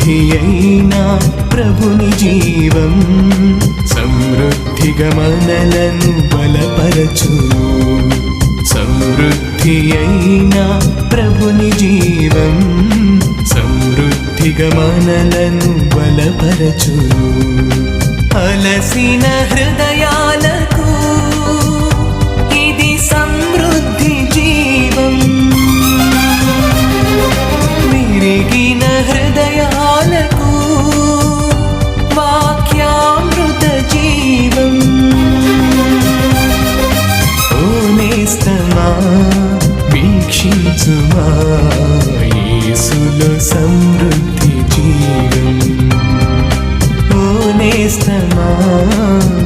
సమృద్ధి అయినా ప్రభుని జీవం సమృద్ధిగా మనలను బలపరచును. సమృద్ధి అయినా ప్రభుని జీవం సమృద్ధిగా మనలను బలపరచును. అలసిన హృదయాలకు ఇది సమృద్ధి జీవం. విరిగిన హృదయాలకు వాక్యామృత జీవం. ఓ నేస్తమా వీక్షించుమా యేసులో సమృద్ధి జీవం. ఓ నేస్తమా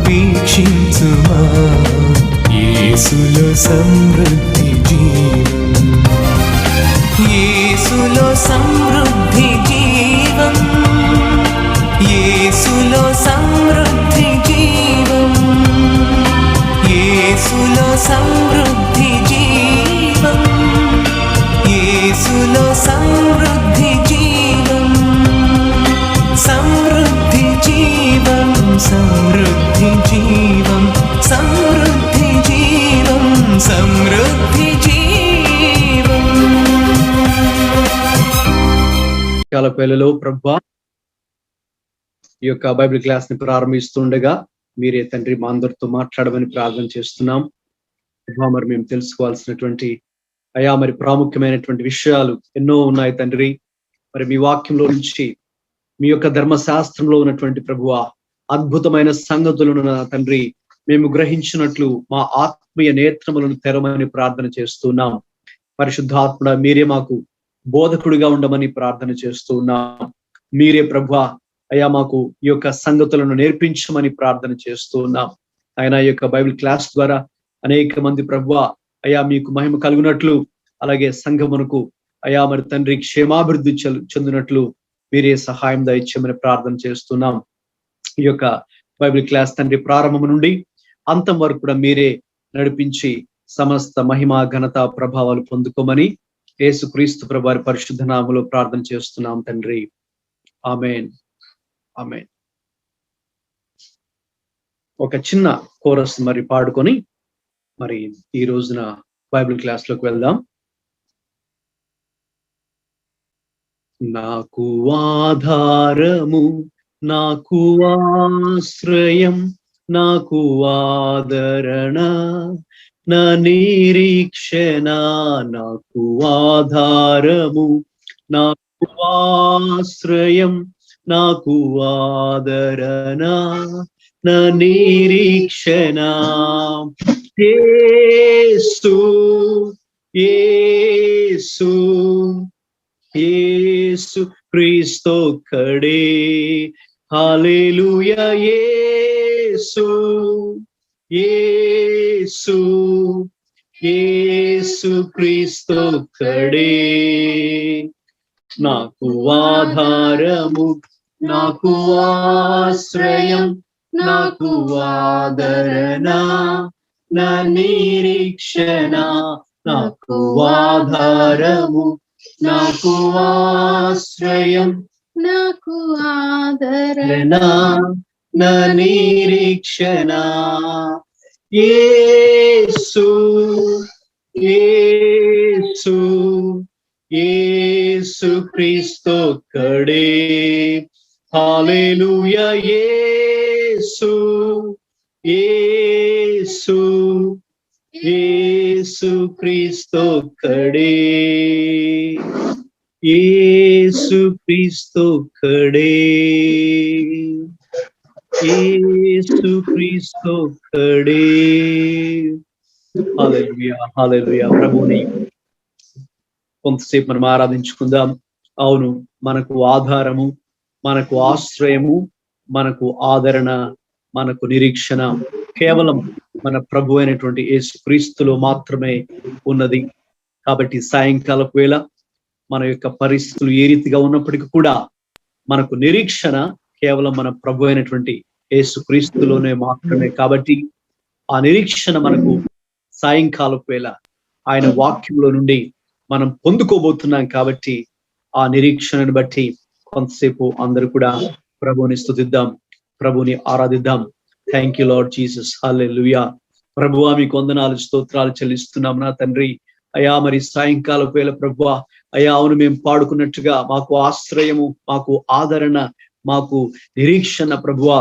వీక్షించుమా యేసులో సమృద్ధి జీవం. యేసులో సమృద్ధి జీవం. యేసులో సమృద్ధి జీవం. యేసులో సమృద్ధి జీవం. యేసులో సమృద్ధి జీవం. సమృద్ధి జీవం. సమృద్ధి జీవం. సమృద్ధి జీవం. సమృద్ధి జీవం. చాలా పిల్లలు ప్రభువా ఈ యొక్క బైబిల్ క్లాస్ ని ప్రారంభిస్తుండగా మీరే తండ్రి మా అందరితో మాట్లాడమని ప్రార్థన చేస్తున్నాం. మరి మేము తెలుసుకోవాల్సినటువంటి మరి ప్రాముఖ్యమైనటువంటి విషయాలు ఎన్నో ఉన్నాయి తండ్రి. మరి మీ వాక్యంలో నుంచి మీ యొక్క ధర్మశాస్త్రంలో ఉన్నటువంటి ప్రభువా అద్భుతమైన సంగతులను నా తండ్రి మేము గ్రహించినట్లు మా ఆత్మీయ నేత్రములను తెరమని ప్రార్థన చేస్తున్నాం. పరిశుద్ధాత్మ మీరే మాకు బోధకుడిగా ఉండమని ప్రార్థన చేస్తూ ఉన్నాం. మీరే ప్రభువా మాకు ఈ యొక్క సంగతులను నేర్పించమని ప్రార్థన చేస్తూ ఉన్నాం. ఈ యొక్క బైబిల్ క్లాస్ ద్వారా అనేక మంది ప్రభువా మీకు మహిమ కలుగునట్లు, అలాగే సంఘమునకు మరి తండ్రి క్షేమాభివృద్ధి చెందినట్లు మీరే సహాయం దయచేయమని ప్రార్థన చేస్తున్నాం. ఈ యొక్క బైబిల్ క్లాస్ తండ్రి ప్రారంభం నుండి అంతం వరకు కూడా మీరే నడిపించి సమస్త మహిమ ఘనత ప్రభావాలు పొందుకోమని యేసుక్రీస్తు ప్రభు వారి పరిశుద్ధ నామములో ప్రార్థన చేస్తున్నాం తండ్రి. ఆమేన్. ఆమేన్. ఒక చిన్న కోరస్ మరి పాడుకొని మరి ఈ రోజున బైబిల్ క్లాస్ లోకి వెళ్దాం. నాకు ఆధారము, నాకు ఆశ్రయం, నాకు ఆదరణ, నా నిరీక్షణ. నాకు ఆధారము, నాకు ఆశ్రయం, నాకు ఆదరణ, నా నిరీక్షణ. యేసు యేసు యేసు క్రీస్తొక్కడే. హల్లెలూయా. యేసు యేసు యేసు క్రీస్తొక్కడే. నాకు ఆధారము, నాకు ఆశ్రయం, నాకు ఆదరణ, నా నిరీక్షణ. నాకు ఆధారము, నాకు ఆశ్రయం, నాకు ఆదరణ, నా నిరీక్షణ. యేసు యేసు యేసు క్రీస్తొక్కడే. హల్లెలూయా. యేసు యేసు యేసు క్రీస్తొక్కడే. యేసు క్రీస్తొక్కడే. యేసు క్రీస్తొక్కడే. హల్లెలూయా. హల్లెలూయా. ప్రభుని కొంతసేపు మనం ఆరాధించుకుందాం. అవును, మనకు ఆధారము, మనకు ఆశ్రయము, మనకు ఆదరణ, మనకు నిరీక్షణ కేవలం మన ప్రభు అయినటువంటి యేసు క్రీస్తులో మాత్రమే ఉన్నది. కాబట్టి సాయంకాలపు వేళ మన యొక్క పరిస్థితులు ఏ రీతిగా ఉన్నప్పటికీ కూడా మనకు నిరీక్షణ కేవలం మన ప్రభు అయినటువంటి యేసు క్రీస్తులోనే మాత్రమే. కాబట్టి ఆ నిరీక్షణ మనకు సాయంకాలపు వేళ ఆయన వాక్యంలో నుండి మనం పొందుకోబోతున్నాం. కాబట్టి ఆ నిరీక్షణను బట్టి కొంతసేపు అందరూ కూడా ప్రభువుని స్తుతిద్దాం, ప్రభువుని ఆరాధిద్దాం. Thank you Lord Jesus. Hallelujah. ప్రభువా మీకు వందనాలు, స్తోత్రాలు చెల్లిస్తున్నాం నా తండ్రి. అయా మరి సాయంకాల వేళ ప్రభువా, అయా అవును మేము పాడుకున్నట్టుగా మాకు ఆశ్రయము, మాకు ఆదరణ, మాకు నిరీక్షణ ప్రభువా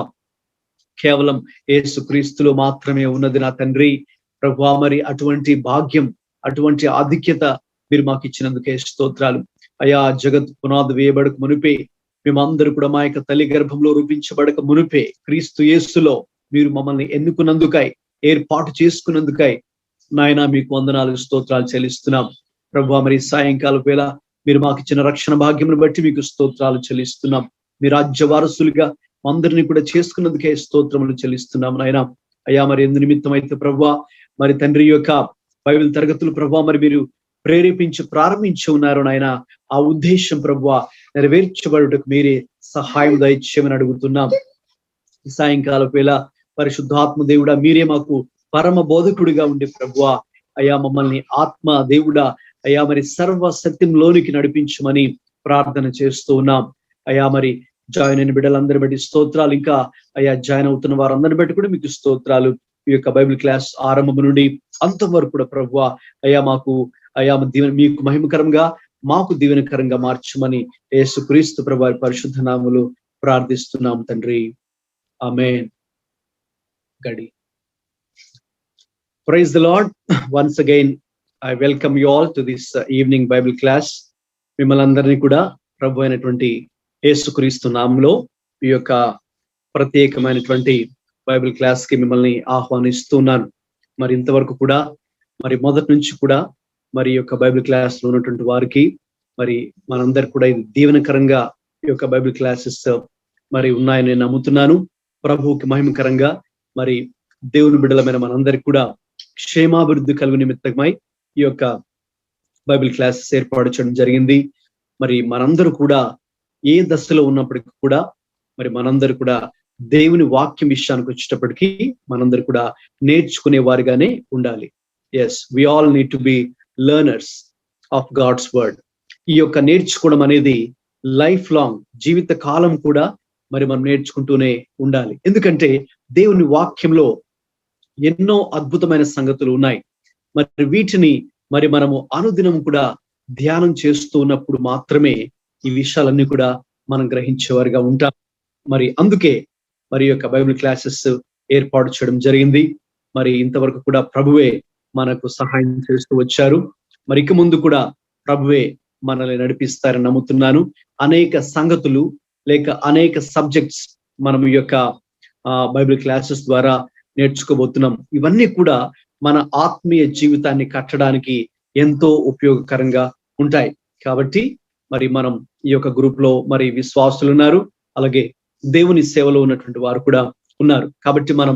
కేవలం యేసుక్రీస్తులో మాత్రమే ఉన్నది నా తండ్రి. ప్రభువా మరి అటువంటి భాగ్యం, అటువంటి ఆధిక్యత మీరు మాకు ఇచ్చినందుకే స్తోత్రాలు. అయా జగత్ పునాది వేయబడక మునిపే, మేమందరూ కూడా మా యొక్క తల్లి గర్భంలో రూపించబడక మునిపే క్రీస్తు యేసులో మీరు మమ్మల్ని ఎన్నుకున్నందుకై, ఏర్పాటు చేసుకున్నందుకై నాయన మీకు వందనాలు, స్తోత్రాలు చెల్లిస్తున్నాం. ప్రభువా మరి సాయంకాల వేళ మీరు మాకు ఇచ్చిన రక్షణ భాగ్యమును బట్టి మీకు స్తోత్రాలు చెల్లిస్తున్నాం. మీ రాజ్య వారసులుగా అందరినీ కూడా చేసుకున్నందుకే స్తోత్రములు చెల్లిస్తున్నాం నాయన. అయ్యా మరి ఎందు నిమిత్తం అయితే ప్రభువా మరి తండ్రి యొక్క బైబిల్ తరగతులు ప్రభువా మరి మీరు ప్రేరేపించి ప్రారంభించి ఉన్నారు నాయన. ఆ ఉద్దేశం ప్రభువా నెరవేర్చబడుటకు మీరే సహాయం దయచేయమని అడుగుతున్నాం. సాయంకాల వేళ పరిశుద్ధాత్మ దేవుడా మీరే మాకు పరమ బోధకుడిగా ఉండే ప్రభువా అయా మమ్మల్ని ఆత్మ దేవుడా అయా మరి సర్వ సత్యంలోనికి నడిపించమని ప్రార్థన చేస్తూ ఉన్నాం. అయా మరి జాయిన్ అయిన బిడ్డలందరి బట్టి స్తోత్రాలు, ఇంకా అయా జాయిన్ అవుతున్న వారందరిని బట్టి కూడా మీకు స్తోత్రాలు. ఈ యొక్క బైబిల్ క్లాస్ ఆరంభం నుండి అంతం వరకు కూడా ప్రభువా అయా మాకు అయా మీకు మహిమకరంగా, మాకు దీవెనకరంగా మార్చమని యేసుక్రీస్తు ప్రభువారి పరిశుద్ధ నామములో ప్రార్థిస్తున్నాం తండ్రి. ఆమేన్. గడి. Praise the Lord. Once again, I welcome you all to this evening Bible class. మిమ్మల్ని అందరినీ కూడా ప్రభు అయినటువంటి యేసుక్రీస్తు నామములో ఈ యొక్క ప్రత్యేకమైనటువంటి బైబిల్ క్లాస్ కి మిమ్మల్ని ఆహ్వానిస్తున్నాను. మరి ఇంతవరకు కూడా మరి మొదటి నుంచి కూడా మరి ఈ యొక్క బైబిల్ క్లాస్ లో ఉన్నటువంటి వారికి మరి మనందరు కూడా ఇది దీవెనకరంగా ఈ యొక్క బైబిల్ క్లాసెస్ మరి ఉన్నాయని నేను నమ్ముతున్నాను. ప్రభువుకి మహిమకరంగా మరి దేవుని బిడ్డలమైన మనందరికి కూడా క్షేమాభివృద్ధి కలుగు నిమిత్తమై ఈ యొక్క బైబిల్ క్లాసెస్ ఏర్పాటు చేయడం జరిగింది. మరి మనందరూ కూడా ఏ దశలో ఉన్నప్పటికీ కూడా మరి మనందరూ కూడా దేవుని వాక్యం విషయానికి వచ్చేటప్పటికీ మనందరూ కూడా నేర్చుకునే వారిగానే ఉండాలి. Yes, we all need to be learners of God's word. ఈ యొక్క నేర్చుకోవడం అనేది లైఫ్ లాంగ్, జీవిత కాలం కూడా మరి మనం నేర్చుకుంటూనే ఉండాలి. ఎందుకంటే దేవుని వాక్యంలో ఎన్నో అద్భుతమైన సంగతులు ఉన్నాయి. మరి వీటిని మరి మనము అనుదినం కూడా ధ్యానం చేస్తూ ఉన్నప్పుడు మాత్రమే ఈ విషయాలన్నీ కూడా మనం గ్రహించేవారుగా ఉంటాం. మరి అందుకే మరి యొక్క బైబిల్ క్లాసెస్ ఏర్పాటు చేయడం జరిగింది. మరి ఇంతవరకు కూడా ప్రభువే మనకు సహాయం చేస్తూ వచ్చారు. మరి ఇక ముందు కూడా ప్రభువే మనల్ని నడిపిస్తారని నమ్ముతున్నాను. అనేక సంగతులు లేక అనేక సబ్జెక్ట్స్ మనం ఈ యొక్క బైబిల్ క్లాసెస్ ద్వారా నేర్చుకోబోతున్నాం. ఇవన్నీ కూడా మన ఆత్మీయ జీవితాన్ని కట్టడానికి ఎంతో ఉపయోగకరంగా ఉంటాయి. కాబట్టి మరి మనం ఈ యొక్క గ్రూప్ లో మరి విశ్వాసులు ఉన్నారు, అలాగే దేవుని సేవలో ఉన్నటువంటి వారు కూడా ఉన్నారు. కాబట్టి మనం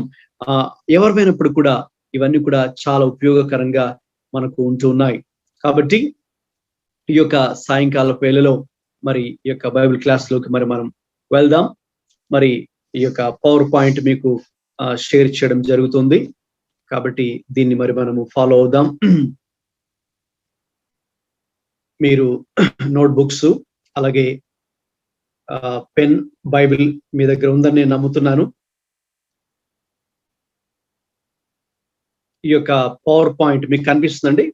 ఎవరిమైనప్పుడు కూడా ఇవన్నీ కూడా చాలా ఉపయోగకరంగా మనకు ఉంటూ ఉన్నాయి. కాబట్టి ఈ యొక్క సాయంకాల వేళలో మరి ఈ యొక్క బైబిల్ క్లాస్ లోకి మరి మనం వెళ్దాం. మరి ఈ యొక్క పవర్ పాయింట్ మీకు షేర్ చేయడం జరుగుతుంది. కాబట్టి దీన్ని మరి మనము ఫాలో అవుదాం. మీరు నోట్బుక్స్ అలాగే పెన్, బైబిల్ మీ దగ్గర ఉందని నేను నమ్ముతున్నాను. ఈ యొక్క పవర్ పాయింట్ మీకు కనిపిస్తుందండి?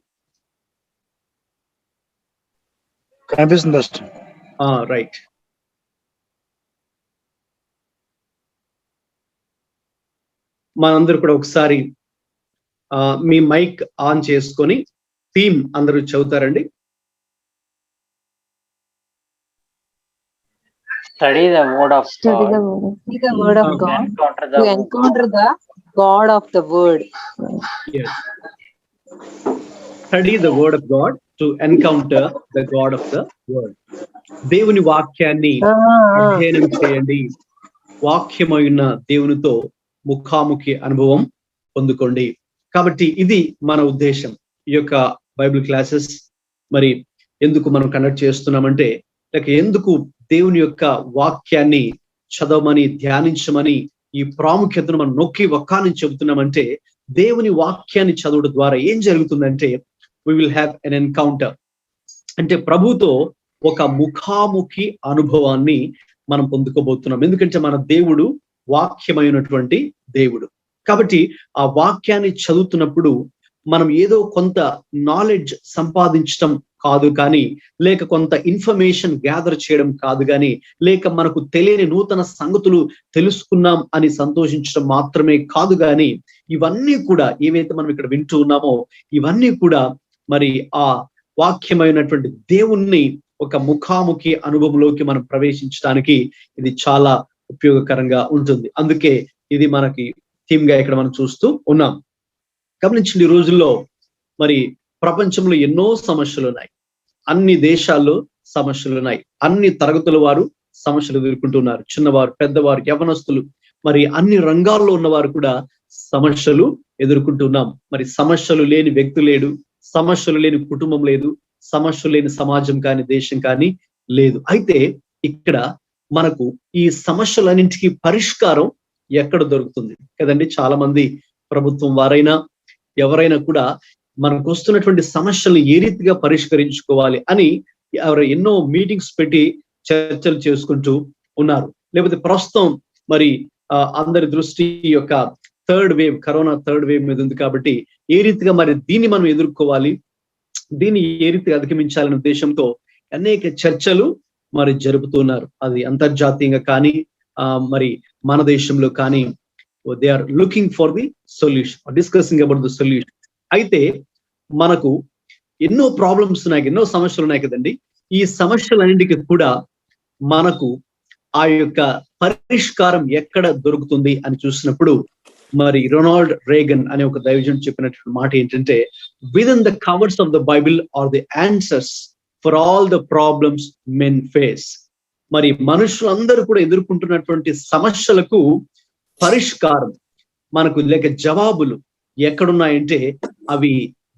కనిపిస్తుంది. రైట్. మనందరూ కూడా ఒకసారి మీ మైక్ ఆన్ చేసుకొని థీమ్ అందరూ చదువుతారండి. Study the word of Study God. the word of God. To encounter the God of the word. Yes. Study the word of God to encounter the God of the word. దేవుని వాక్యాన్ని అధ్యయనం చేయండి. వాక్యమైన దేవునితో ముఖాముఖి అనుభవం పొందుకోండి. కాబట్టి ఇది మన ఉద్దేశం. ఈ యొక్క బైబిల్ క్లాసెస్ మరి ఎందుకు మనం కండక్ట్ చేస్తున్నామంటే, లేక ఎందుకు దేవుని యొక్క వాక్యాన్ని చదవమని, ధ్యానించమని ఈ ప్రాముఖ్యతను మనం నొక్కి ఒక్కాని చెబుతున్నామంటే, దేవుని వాక్యాన్ని చదవడం ద్వారా ఏం జరుగుతుందంటే, we will have an encounter. అంటే ప్రభుతో ఒక ముఖాముఖి అనుభవాన్ని మనం పొందుకోబోతున్నాం. ఎందుకంటే మన దేవుడు వాక్యమైనటువంటి దేవుడు. కాబట్టి ఆ వాక్యాన్ని చదువుతున్నప్పుడు మనం ఏదో కొంత నాలెడ్జ్ సంపాదించడం కాదు కానీ, లేక కొంత ఇన్ఫర్మేషన్ గ్యాదర్ చేయడం కాదు కానీ, లేక మనకు తెలియని నూతన సంగతులు తెలుసుకున్నాం అని సంతోషించడం మాత్రమే కాదు కానీ, ఇవన్నీ కూడా ఏవైతే మనం ఇక్కడ వింటూ ఉన్నామో ఇవన్నీ కూడా మరి ఆ వాక్యమైనటువంటి దేవుణ్ణి ఒక ముఖాముఖి అనుభవంలోకి మనం ప్రవేశించడానికి ఇది చాలా ఉపయోగకరంగా ఉంటుంది. అందుకే ఇది మనకి థీమ్ గా ఇక్కడ మనం చూస్తూ ఉన్నాం. గమనించండి, ఈ రోజుల్లో మరి ప్రపంచంలో ఎన్నో సమస్యలు ఉన్నాయి. అన్ని దేశాల్లో సమస్యలు ఉన్నాయి. అన్ని తరగతుల వారు సమస్యలు ఎదుర్కొంటున్నారు. చిన్నవారు, పెద్దవారు, యవనస్తులు, మరి అన్ని రంగాల్లో ఉన్నవారు కూడా సమస్యలు ఎదుర్కొంటున్నాం. మరి సమస్యలు లేని వ్యక్తి లేడు, సమస్యలు లేని కుటుంబం లేదు, సమస్యలు లేని సమాజం కానీ దేశం కానీ లేదు. అయితే ఇక్కడ మనకు ఈ సమస్యలన్నింటికీ పరిష్కారం ఎక్కడ దొరుకుతుంది కదండి? చాలా మంది ప్రభుత్వం వారైనా ఎవరైనా కూడా మనకు వస్తున్నటువంటి సమస్యలు ఏ రీతిగా పరిష్కరించుకోవాలి అని ఎన్నో మీటింగ్స్ పెట్టి చర్చలు చేసుకుంటూ ఉన్నారు. లేకపోతే ప్రస్తుతం మరి అందరి దృష్టి యొక్క third wave, corona third wave మీద ఉంది. కాబట్టి ఏ రీతిగా మరి దీన్ని మనం ఎదుర్కోవాలి, దీన్ని ఏ రీతిగా అధిగమించాలనే ఉద్దేశంతో అనేక చర్చలు మరి జరుపుతున్నారు. అది అంతర్జాతీయంగా కానీ మరి మన దేశంలో కానీ they are looking for the solution, discussing about the solution. అయితే మనకు ఎన్నో ప్రాబ్లమ్స్ ఉన్నాయి, ఎన్నో సమస్యలు ఉన్నాయి కదండి. ఈ సమస్యలన్నింటికి కూడా మనకు ఆ యొక్క పరిష్కారం ఎక్కడ దొరుకుతుంది అని చూసినప్పుడు మరి రొనాల్డ్ రేగన్ అనే ఒక దైవజనుడు చెప్పినటువంటి మాట ఏంటంటే, within the covers of the Bible are the answers for all the problems men face. మరి మనుషులందరూ కూడా ఎదుర్కొంటున్నటువంటి సమస్యలకు పరిష్కారం మనకు లేక జవాబులు ఎక్కడున్నాయంటే అవి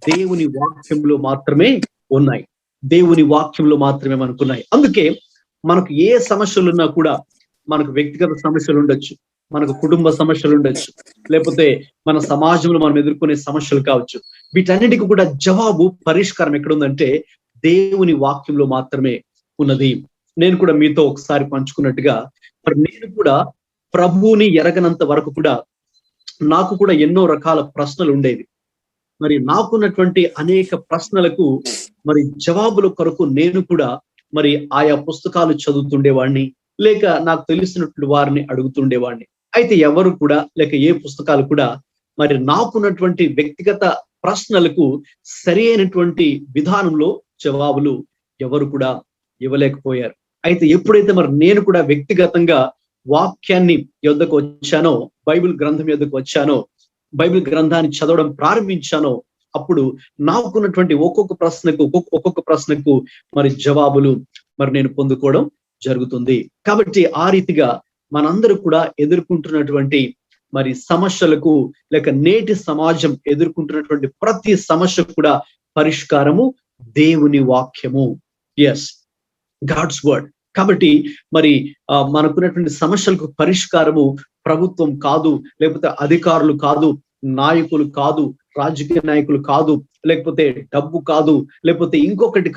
దేవుని వాక్యంలో మాత్రమే ఉన్నాయి. దేవుని వాక్యంలో మాత్రమే మనకున్నాయి. అందుకే మనకు ఏ సమస్యలు ఉన్నా కూడా, మనకు వ్యక్తిగత సమస్యలు ఉండొచ్చు, మనకు కుటుంబ సమస్యలు ఉండొచ్చు, లేకపోతే మన సమాజంలో మనం ఎదుర్కొనే సమస్యలు కావచ్చు, వీటన్నిటికీ కూడా జవాబు, పరిష్కారం ఎక్కడుందంటే దేవుని వాక్యంలో మాత్రమే ఉన్నది. నేను కూడా మీతో ఒకసారి పంచుకున్నట్టుగా మరి నేను కూడా ప్రభువుని ఎరగనంత వరకు కూడా నాకు కూడా ఎన్నో రకాల ప్రశ్నలు ఉండేవి. మరి నాకున్నటువంటి అనేక ప్రశ్నలకు మరి జవాబుల కొరకు నేను కూడా మరి ఆయా పుస్తకాలు చదువుతుండేవాడిని, లేక నాకు తెలిసినటువంటి వారిని అడుగుతుండేవాడిని. అయితే ఎవరు కూడా లేక ఏ పుస్తకాలు కూడా మరి నాకున్నటువంటి వ్యక్తిగత ప్రశ్నలకు సరి అయినటువంటి విధానంలో జవాబులు ఎవరు కూడా ఇవ్వలేకపోయారు. అయితే ఎప్పుడైతే మరి నేను కూడా వ్యక్తిగతంగా వాక్యాన్ని యొద్దకు వచ్చానో, బైబిల్ గ్రంథం యొద్దకు వచ్చానో, బైబిల్ గ్రంథాన్ని చదవడం ప్రారంభించానో, అప్పుడు నాకున్నటువంటి ఒక్కొక్క ప్రశ్నకు మరి జవాబులు మరి నేను పొందుకోవడం జరుగుతుంది. కాబట్టి ఆ రీతిగా మనందరూ కూడా ఎదుర్కొంటున్నటువంటి మరి సమస్యలకు లేక నేటి సమాజం ఎదుర్కొంటున్నటువంటి ప్రతి సమస్యకు కూడా పరిష్కారము దేవుని వాక్యము. Yes, God's word. కాబట్టి మరి మనకున్నటువంటి సమస్యలకు పరిష్కారము ప్రభుత్వం కాదు, లేకపోతే అధికారులు కాదు, నాయకులు కాదు, రాజకీయ నాయకులు కాదు, లేకపోతే డబ్బు కాదు, లేకపోతే ఇంకొకటి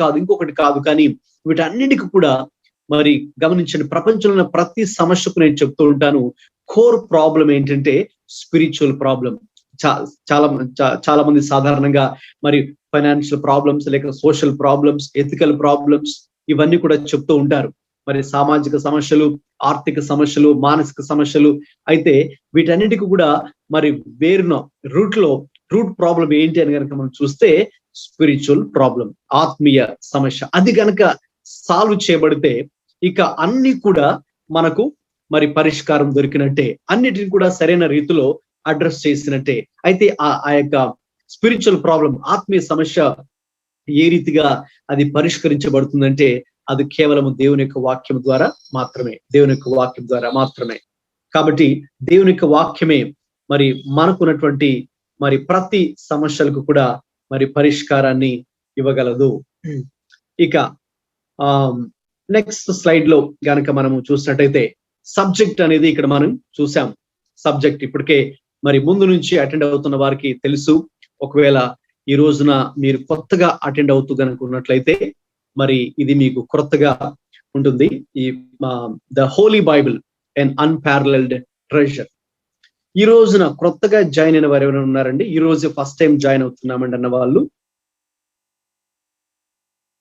కాదు. కానీ వీటన్నిటికీ కూడా మరి గమనించండి, ప్రపంచంలో ప్రతి సమస్యకు నేను చెప్తూ ఉంటాను, కోర్ ప్రాబ్లం ఏంటంటే స్పిరిచువల్ ప్రాబ్లం. చాలా మంది సాధారణంగా మరి ఫైనాన్షియల్ ప్రాబ్లమ్స్, లేక సోషల్ ప్రాబ్లమ్స్, ఎథికల్ ప్రాబ్లమ్స్ ఇవన్నీ కూడా చెప్తూ ఉంటారు. మరి సామాజిక సమస్యలు, ఆర్థిక సమస్యలు, మానసిక సమస్యలు. అయితే వీటన్నిటికీ కూడా మరి రూట్ ప్రాబ్లం ఏంటి అని కనుక మనం చూస్తే స్పిరిచువల్ ప్రాబ్లం, ఆత్మీయ సమస్య. అది కనుక సాల్వ్ చేయబడితే ఇక అన్ని కూడా మనకు మరి పరిష్కారం దొరికినట్టే, అన్నిటిని కూడా సరైన రీతిలో అడ్రస్ చేసినట్టే. అయితే ఆ యొక్క స్పిరిచువల్ ప్రాబ్లం, ఆత్మీయ సమస్య ఏ రీతిగా అది పరిష్కరించబడుతుందంటే అది కేవలం దేవుని యొక్క వాక్యం ద్వారా మాత్రమే. కాబట్టి దేవుని యొక్క వాక్యమే మరి మనకున్నటువంటి మరి ప్రతి సమస్యలకు కూడా మరి పరిష్కారాన్ని ఇవ్వగలదు. ఇక నెక్స్ట్ స్లైడ్ లో గనక మనము చూసినట్టయితే సబ్జెక్ట్ అనేది ఇక్కడ మనం చూసాం. సబ్జెక్ట్ ఇప్పటికే మరి ముందు నుంచి అటెండ్ అవుతున్న వారికి తెలుసు. ఒకవేళ ఈ రోజున మీరు కొత్తగా అటెండ్ అవుతూ కనుక ఉన్నట్లయితే మరి ఇది మీకు క్రొత్తగా ఉంటుంది. ఈ the Holi Bible and unparalleled treasure. ఈ రోజున క్రొత్తగా జాయిన్ అయిన వారు ఎవరైనా ఉన్నారండి? ఈ రోజు ఫస్ట్ టైం జాయిన్ అవుతున్నామండి అన్న వాళ్ళు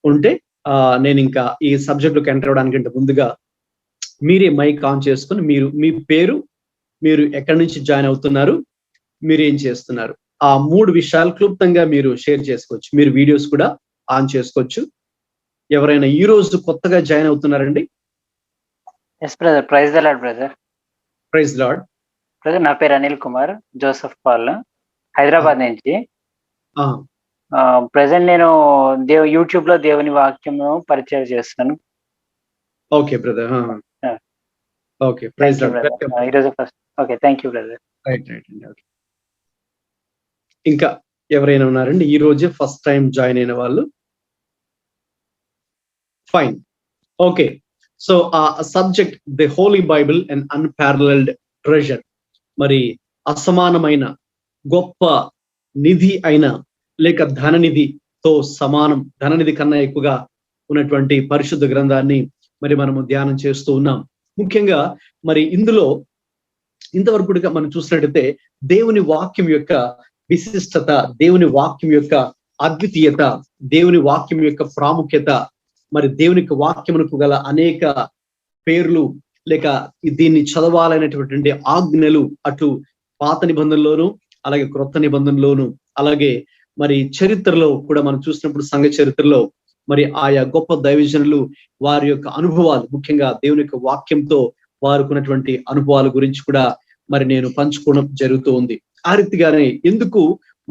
ఉంటే నేను ఇంకా ఈ సబ్జెక్ట్ లోకి ఎంటర్ అవడానికంటే ముందుగా మీరే మైక్ ఆన్ చేసుకుని మీ పేరు, మీరు ఎక్కడి నుంచి జాయిన్ అవుతున్నారు, మీరు ఏం చేస్తున్నారు, ఆ 3 విషయాలు క్లుప్తంగా మీరు షేర్ చేసుకోవచ్చు. మీరు వీడియోస్ కూడా ఆన్ చేసుకోవచ్చు. ఎవరైనా ఈ రోజు కొత్తగా జాయిన్ అవుతున్నారండి? Yes brother, praise the Lord brother. Praise Lord. Brother, నా పేరు అనిల్ కుమార్ జోసఫ్ పాల్, హైదరాబాద్ నుంచి. ప్రెసెంట్ నేను యూట్యూబ్ లో దేవుని వాక్యం పరిచయం చేస్తున్నాను. Okay brother. Okay, praise Lord. ఈరోజు first. Okay, thank you brother. Right అండి. ఓకే, ఇంకా ఎవరైనా ఉన్నారండి ఈ రోజే ఫస్ట్ టైం జాయిన్ అయిన వాళ్ళు? ఫైన్. ఓకే, సో ఆ subject the Holi Bible and unparalleled treasure. మరి అసమానమైన గొప్ప నిధి అయిన లేక ధననిధితో సమానం, ధననిధి కన్నా ఎక్కువగా ఉన్నటువంటి పరిశుద్ధ గ్రంథాన్ని మరి మనము ధ్యానం చేస్తూ ఉన్నాం. ముఖ్యంగా మరి ఇందులో ఇంతవరకు మనం చూసినట్టయితే దేవుని వాక్యం యొక్క విశిష్టత, దేవుని వాక్యం యొక్క అద్వితీయత, దేవుని వాక్యం యొక్క ప్రాముఖ్యత, మరి దేవుని వాక్యమునకు గల అనేక పేర్లు లేక దీన్ని చదవాలనేటువంటి ఆజ్ఞలు అటు పాత నిబంధనలోను అలాగే క్రొత్త నిబంధనలోను, అలాగే మరి చరిత్రలో కూడా మనం చూసినప్పుడు సంఘ చరిత్రలో మరి ఆయా గొప్ప దైవజనులు వారి యొక్క అనుభవాలు, ముఖ్యంగా దేవుని యొక్క వాక్యంతో వారుకున్నటువంటి అనుభవాల గురించి కూడా మరి నేను పంచుకోవడం జరుగుతూ ఉంది. ఆ రీతిగానే ఎందుకు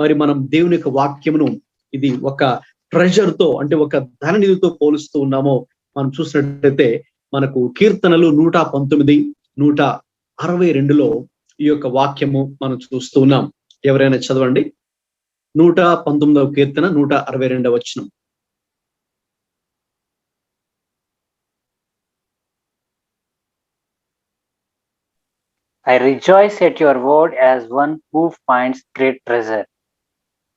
మరి మనం దేవుని యొక్క వాక్యమును ఇది ఒక ట్రెజర్ తో, అంటే ఒక ధననిధితో పోలుస్తూ ఉన్నామో మనం చూసినట్లయితే మనకు కీర్తనలు 119, 162లో ఈ యొక్క వాక్యము మనం చూస్తూ ఉన్నాం. ఎవరైనా చదవండి. 119వ కీర్తన 162వ వచనం. I rejoice at your word as one who finds great treasure.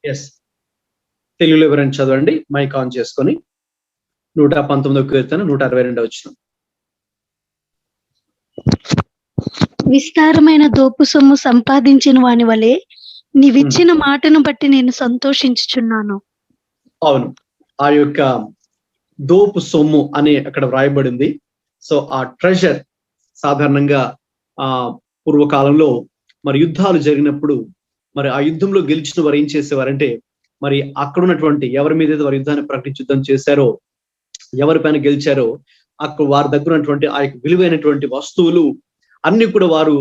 Yes, తెలుగులో ఎవరైనా చదవండి మైక్ ఆన్ చేసుకొని. 119వ కీర్తన 162వ వచనం. విస్తారమైన దోపు సొమ్ము సంపాదించిన వాని వలె నీవిచ్చిన మాటను బట్టి నేను సంతోషించుచున్నాను. అవును, ఆ యొక్క దోపు సొమ్ము అని అక్కడ వ్రాయబడింది. సో ఆ ట్రెజర్ సాధారణంగా పూర్వకాలంలో మరి యుద్ధాలు జరిగినప్పుడు మరి ఆ యుద్ధంలో గెలిచిన వారు ఏం చేసేవారంటే, మరి అక్కడ ఉన్నటువంటి ఎవరి మీద వారు యుద్ధాన్ని ప్రకటించి యుద్ధం చేశారో, ఎవరిపైన గెలిచారో అక్కడ వారి దగ్గర ఉన్నటువంటి ఆ యొక్క విలువైనటువంటి వస్తువులు అన్ని కూడా వారు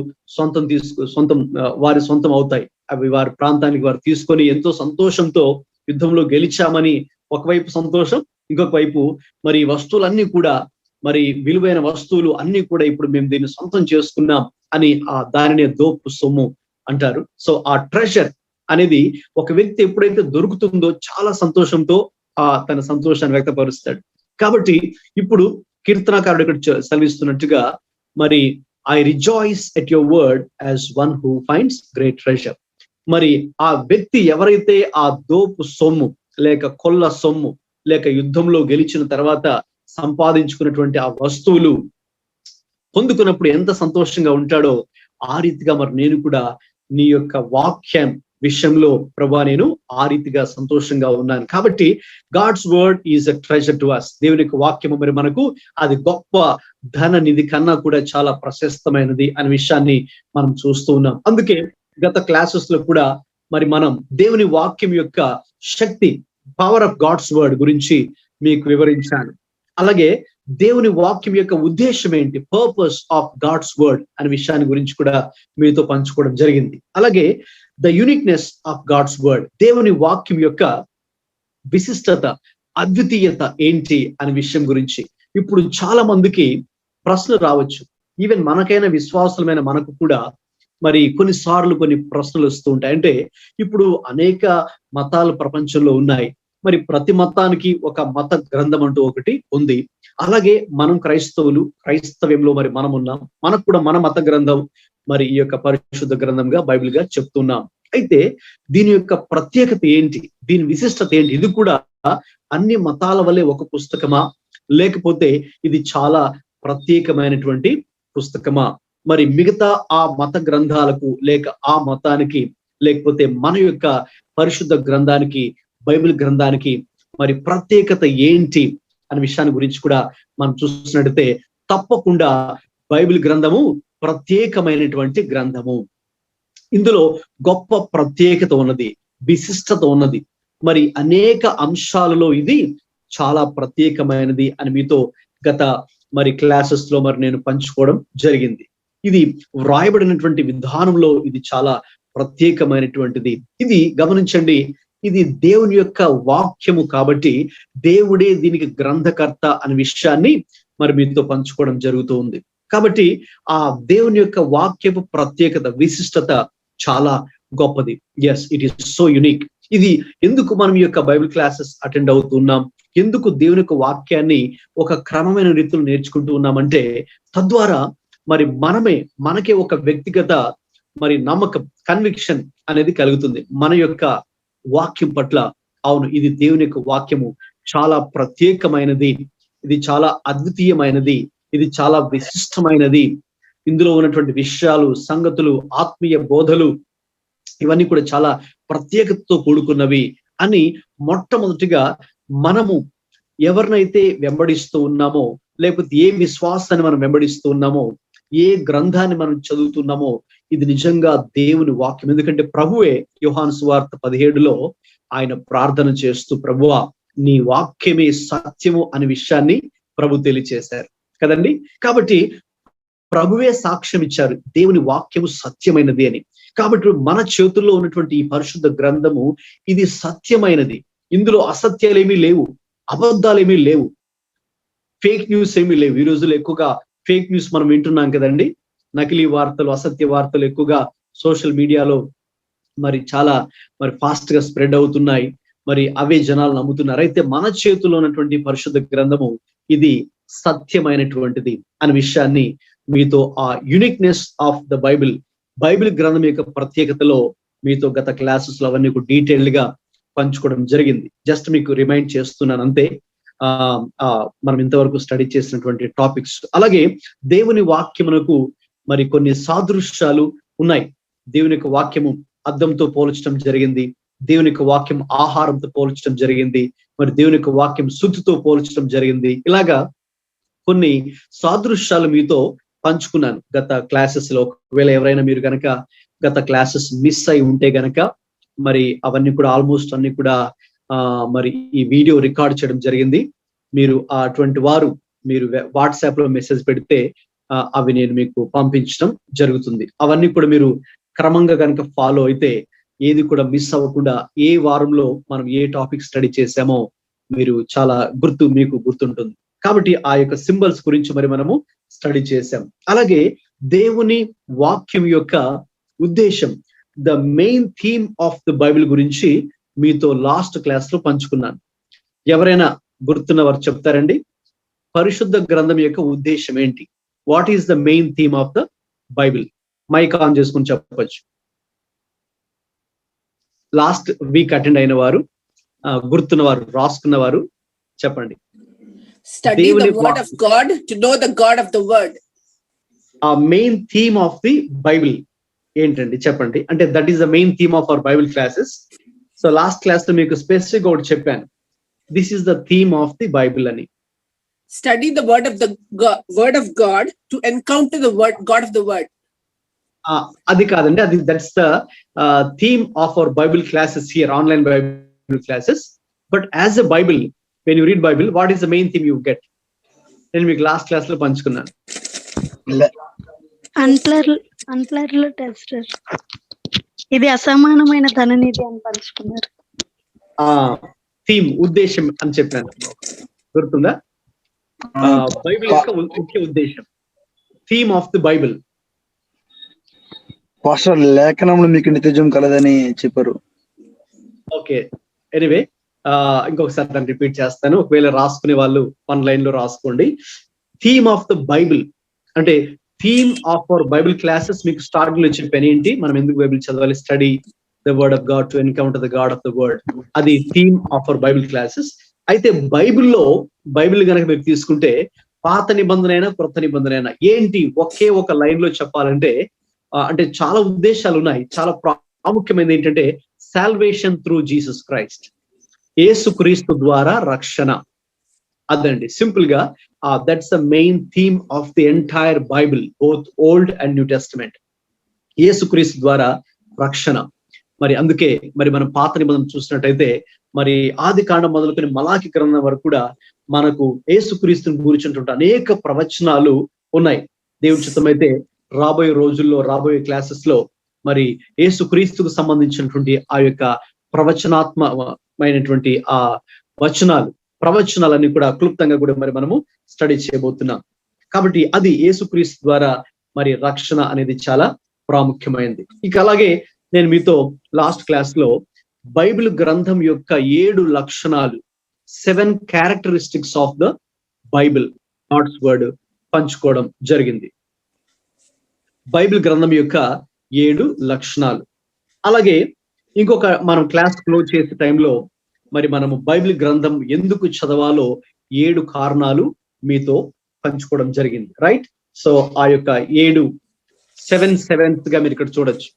వారి సొంతం అవుతాయి. అవి వారి ప్రాంతానికి వారు తీసుకొని ఎంతో సంతోషంతో యుద్ధంలో గెలిచామని ఒకవైపు సంతోషం, ఇంకొక వైపు మరి వస్తువులన్నీ కూడా, మరి విలువైన వస్తువులు అన్ని కూడా ఇప్పుడు మేము దీన్ని సొంతం చేసుకున్నాం అని దానినే దోపు సొమ్ము అంటారు. సో ఆ ట్రెజర్ అనేది ఒక వ్యక్తి ఎప్పుడైతే దొరుకుతుందో చాలా సంతోషంతో తన సంతోషాన్ని వ్యక్తపరుస్తాడు. కాబట్టి ఇప్పుడు కీర్తనకారుడు ఇక్కడ సెలవిస్తున్నట్టుగా మరి I rejoice at your word as one who finds great treasure. మరి ఆ వ్యక్తి ఎవరైతే ఆ దోపు సొమ్ము లేక కొల్ల సొమ్ము లేక యుద్ధంలో గెలిచిన తర్వాత సంపాదించుకున్నటువంటి ఆ వస్తువులు పొందుకున్నప్పుడు ఎంత సంతోషంగా ఉంటాడో, ఆ రీతిగా మరి నేను కూడా నీ యొక్క వాక్యం విషయంలో ప్రభా నేను ఆ రీతిగా సంతోషంగా ఉన్నాను. కాబట్టి God's word is a treasure to us. దేవుని యొక్క వాక్యము మరి మనకు అది గొప్ప ధన నిధి కన్నా కూడా చాలా ప్రశస్తమైనది అనే విషయాన్ని మనం చూస్తూ ఉన్నాం. అందుకే గత క్లాసెస్ లో కూడా మరి మనం దేవుని వాక్యం యొక్క శక్తి, పవర్ ఆఫ్ గాడ్స్ వర్డ్ గురించి మీకు వివరించాను. అలాగే దేవుని వాక్యం యొక్క ఉద్దేశం ఏంటి, పర్పస్ ఆఫ్ గాడ్స్ వర్డ్ అనే విషయాన్ని గురించి కూడా మీతో పంచుకోవడం జరిగింది. అలాగే the uniqueness of God's word, దేవుని వాక్యం యొక్క విశిష్టత, అద్వితీయత ఏంటి అనే విషయం గురించి ఇప్పుడు చాలా మందికి ప్రశ్నలు రావచ్చు. ఈవెన్ మనకైనా విశ్వాసులమైన మనకు కూడా మరి కొన్నిసార్లు కొన్ని ప్రశ్నలు వస్తూ ఉంటాయి. అంటే ఇప్పుడు అనేక మతాలు ప్రపంచంలో ఉన్నాయి. మరి ప్రతి మతానికి ఒక మత గ్రంథం అంటూ ఒకటి ఉంది. అలాగే మనం క్రైస్తవ్యంలో మరి మనం ఉన్నాం. మనకు కూడా మన మత గ్రంథం మరి ఈ యొక్క పరిశుద్ధ గ్రంథంగా బైబిల్ గా చెప్తున్నాం. అయితే దీని యొక్క ప్రత్యేకత ఏంటి, దీని విశిష్టత ఏంటి, ఇది కూడా అన్ని మతాల వల్లే ఒక పుస్తకమా, లేకపోతే ఇది చాలా ప్రత్యేకమైనటువంటి పుస్తకమా? మరి మిగతా ఆ మత గ్రంథాలకు లేక ఆ మతానికి, లేకపోతే మన యొక్క పరిశుద్ధ గ్రంథానికి, బైబిల్ గ్రంథానికి మరి ప్రత్యేకత ఏంటి అనే విషయాన్ని గురించి కూడా మనం చూసినట్టయితే తప్పకుండా బైబిల్ గ్రంథము ప్రత్యేకమైనటువంటి గ్రంథము. ఇందులో గొప్ప ప్రత్యేకత ఉన్నది, విశిష్టత ఉన్నది. మరి అనేక అంశాలలో ఇది చాలా ప్రత్యేకమైనది అని మీతో గత మరి క్లాసెస్ లో మరి నేను పంచుకోవడం జరిగింది. ఇది వ్రాయబడినటువంటి విధానంలో ఇది చాలా ప్రత్యేకమైనటువంటిది. ఇది గమనించండి, ఇది దేవుని యొక్క వాక్యము కాబట్టి దేవుడే దీనికి గ్రంథకర్త అనే విషయాన్ని మరి మీతో పంచుకోవడం జరుగుతూ ఉంది. కాబట్టి ఆ దేవుని యొక్క వాక్యపు ప్రత్యేకత, విశిష్టత చాలా గొప్పది. Yes, it is so unique. ఇది ఎందుకు మనం ఈ యొక్క బైబిల్ క్లాసెస్ అటెండ్ అవుతున్నాం, ఎందుకు దేవుని యొక్క వాక్యాన్ని ఒక క్రమమైన రీతిలో నేర్చుకుంటూ ఉన్నామంటే తద్వారా మరి మనకే ఒక వ్యక్తిగత మరి నమ్మకం, కన్విక్షన్ అనేది కలుగుతుంది మన యొక్క వాక్యం పట్ల. అవును, ఇది దేవుని యొక్క వాక్యము చాలా ప్రత్యేకమైనది, ఇది చాలా అద్వితీయమైనది, ఇది చాలా విశిష్టమైనది. ఇందులో ఉన్నటువంటి విషయాలు, సంగతులు, ఆత్మీయ బోధలు ఇవన్నీ కూడా చాలా ప్రత్యేకతతో కూడుకున్నవి అని మొట్టమొదటిగా మనము ఎవరినైతే వెంబడిస్తూ ఉన్నామో, లేకపోతే ఏ విశ్వాసాన్ని మనం వెంబడిస్తూ ఉన్నామో, ఏ గ్రంథాన్ని మనం చదువుతున్నామో, ఇది నిజంగా దేవుని వాక్యం. ఎందుకంటే ప్రభువే యోహాను సువార్త 17లో ఆయన ప్రార్థన చేస్తూ, ప్రభువా నీ వాక్యమే సత్యము అనే విషయాన్ని ప్రభు తెలియచేశారు కదండి. కాబట్టి ప్రభువే సాక్ష్యం ఇచ్చారు దేవుని వాక్యము సత్యమైనది అని. కాబట్టి మన చేతుల్లో ఉన్నటువంటి ఈ పరిశుద్ధ గ్రంథము ఇది సత్యమైనది. ఇందులో అసత్యాలు ఏమీ లేవు, అబద్ధాలు ఏమీ లేవు, ఫేక్ న్యూస్ ఏమీ లేవు. ఈ రోజుల్లో ఎక్కువగా ఫేక్ న్యూస్ మనం వింటున్నాం కదండి. నకిలీ వార్తలు, అసత్య వార్తలు ఎక్కువగా సోషల్ మీడియాలో మరి చాలా మరి ఫాస్ట్ గా స్ప్రెడ్ అవుతున్నాయి. మరి అవే జనాలు నమ్ముతున్నారు. అయితే మన చేతిలో ఉన్నటువంటి పరిశుద్ధ గ్రంథము ఇది సత్యమైనటువంటిది అనే విషయాన్ని మీతో, ఆ యూనిక్నెస్ ఆఫ్ ద బైబిల్ గ్రంథం యొక్క ప్రత్యేకతలో మీతో గత క్లాసెస్ లో అవన్నీ డీటెయిల్డ్ గా పంచుకోవడం జరిగింది. జస్ట్ మీకు రిమైండ్ చేస్తున్నాను అంతే. మనం ఇంతవరకు స్టడీ చేసినటువంటి టాపిక్స్. అలాగే దేవుని వాక్యమునకు మరి కొన్ని సాదృశ్యాలు ఉన్నాయి. దేవుని యొక్క వాక్యము అద్దంతో పోల్చడం జరిగింది, దేవుని యొక్క వాక్యం ఆహారంతో పోల్చడం జరిగింది, మరి దేవుని యొక్క వాక్యం శుద్ధితో పోల్చడం జరిగింది. ఇలాగా కొన్ని సాదృశ్యాలు మీతో పంచుకున్నాను గత క్లాసెస్ లో. ఒకవేళ ఎవరైనా మీరు కనుక గత క్లాసెస్ మిస్ అయి ఉంటే గనక మరి అవన్నీ కూడా ఆల్మోస్ట్ అన్ని కూడా మరి ఈ వీడియో రికార్డ్ చేయడం జరిగింది. మీరు అటువంటి వారు మీరు వాట్సాప్ లో మెసేజ్ పెడితే అవి నేను మీకు పంపించడం జరుగుతుంది. అవన్నీ కూడా మీరు క్రమంగా కనుక ఫాలో అయితే ఏది కూడా మిస్ అవ్వకుండా ఏ వారంలో మనం ఏ టాపిక్ స్టడీ చేసామో మీరు చాలా మీకు గుర్తుంటుంది. కాబట్టి ఆ యొక్క సింబల్స్ గురించి మరి మనము స్టడీ చేసాం. అలాగే దేవుని వాక్యం యొక్క ఉద్దేశం, the main theme of the Bible గురించి మీతో లాస్ట్ క్లాస్ లో పంచుకున్నాను. ఎవరైనా గుర్తున్న వారు చెప్తారండి? పరిశుద్ధ గ్రంథం యొక్క ఉద్దేశం ఏంటి? What is the main theme of the Bible? Mike on చేసుకుని చెప్పచ్చు. లాస్ట్ వీక్ అటెండ్ అయిన వారు, గుర్తున్నవారు, రాసుకున్నవారు చెప్పండి. Study the word of God to know the God of the word. ఆ main theme of the Bible ఏంటండి చెప్పండి. అంటే that is the main theme of our Bible classes. So last class లో మీకు specific ఒకటి చెప్పాను, this is the theme of the Bible అని. Study the word of God to encounter the God of the word. అది కాదండి, అది that's the theme of our Bible classes here, online Bible classes. But as a Bible, when you read Bible, what is the main theme you get? నేను మీకు last class లో పంచుకున్నాను. అన్ప్లర్డ్ tester, ఇది అసమానమైన ధననిధి అని పంచుకున్నారు. థీమ్, ఉద్దేశం అని చెప్పాను, గుర్తుందా? బైబిల్ యొక్క ముఖ్య ఉద్దేశం, theme of the Bible. Pastor, లేఖనంలో మీకు నిత్యజీవం కలదని చెప్పారు. ఓకే, ఎనీవే ఇంకొకసారి దాన్ని రిపీట్ చేస్తాను. ఒకవేళ రాసుకునే వాళ్ళు ఆన్లైన్ లో రాసుకోండి. థీమ్ ఆఫ్ ద బైబిల్ అంటే theme of our Bible classes మీకు స్టార్టింగ్ లో చెప్పాను. ఏంటి మనం ఎందుకు బైబిల్ చదవాలి, study the word of God, to encounter the God of the word. అది theme of our Bible classes. అయితే బైబిల్ కనుక మీరు తీసుకుంటే పాత నిబంధన అయినా క్రొత్త నిబంధన అయినా ఏంటి ఒకే ఒక లైన్ లో చెప్పాలంటే అంటే చాలా ఉద్దేశాలు ఉన్నాయి. చాలా ప్రాముఖ్యమైనది ఏంటంటే సాల్వేషన్ త్రూ జీసస్ క్రైస్ట్, యేసుక్రీస్తు ద్వారా రక్షణ. అదండి సింపుల్ గా that's the main theme of the entire Bible, both old and new testament. యేసుక్రీస్తు ద్వారా రక్షణ. మరి అందుకే మరి మనం పాత నిబంధన చూసినట్టయితే మరి ఆది కాండం మొదలుకొని మలాకి గ్రంథం వరకు కూడా మనకు యేసుక్రీస్తుని గురించినటువంటి అనేక ప్రవచనాలు ఉన్నాయి. దేవుడి చిత్తమైతే రాబోయే రోజుల్లో, రాబోయే క్లాసెస్ లో మరి యేసుక్రీస్తుకు సంబంధించినటువంటి ఆ యొక్క ప్రవచనాత్మకమైనటువంటి ఆ ప్రవచనాలన్నీ కూడా క్లుప్తంగా కూడా మరి మనము స్టడీ చేయబోతున్నాం. కాబట్టి అది యేసుక్రీస్తు ద్వారా మరి రక్షణ అనేది చాలా ప్రాముఖ్యమైనది. ఇక అలాగే నేను మీతో లాస్ట్ క్లాస్ లో బైబిల్ గ్రంథం యొక్క 7 లక్షణాలు, 7 characteristics of the Bible, God's word పంచుకోవడం జరిగింది. బైబిల్ గ్రంథం యొక్క 7 లక్షణాలు. అలాగే ఇంకొక మనం క్లాస్ క్లోజ్ చేసే టైంలో మరి మనము బైబిల్ గ్రంథం ఎందుకు చదవాలో 7 కారణాలు మీతో పంచుకోవడం జరిగింది. రైట్? సో ఆ యొక్క 7 గా మీరు ఇక్కడ చూడొచ్చు.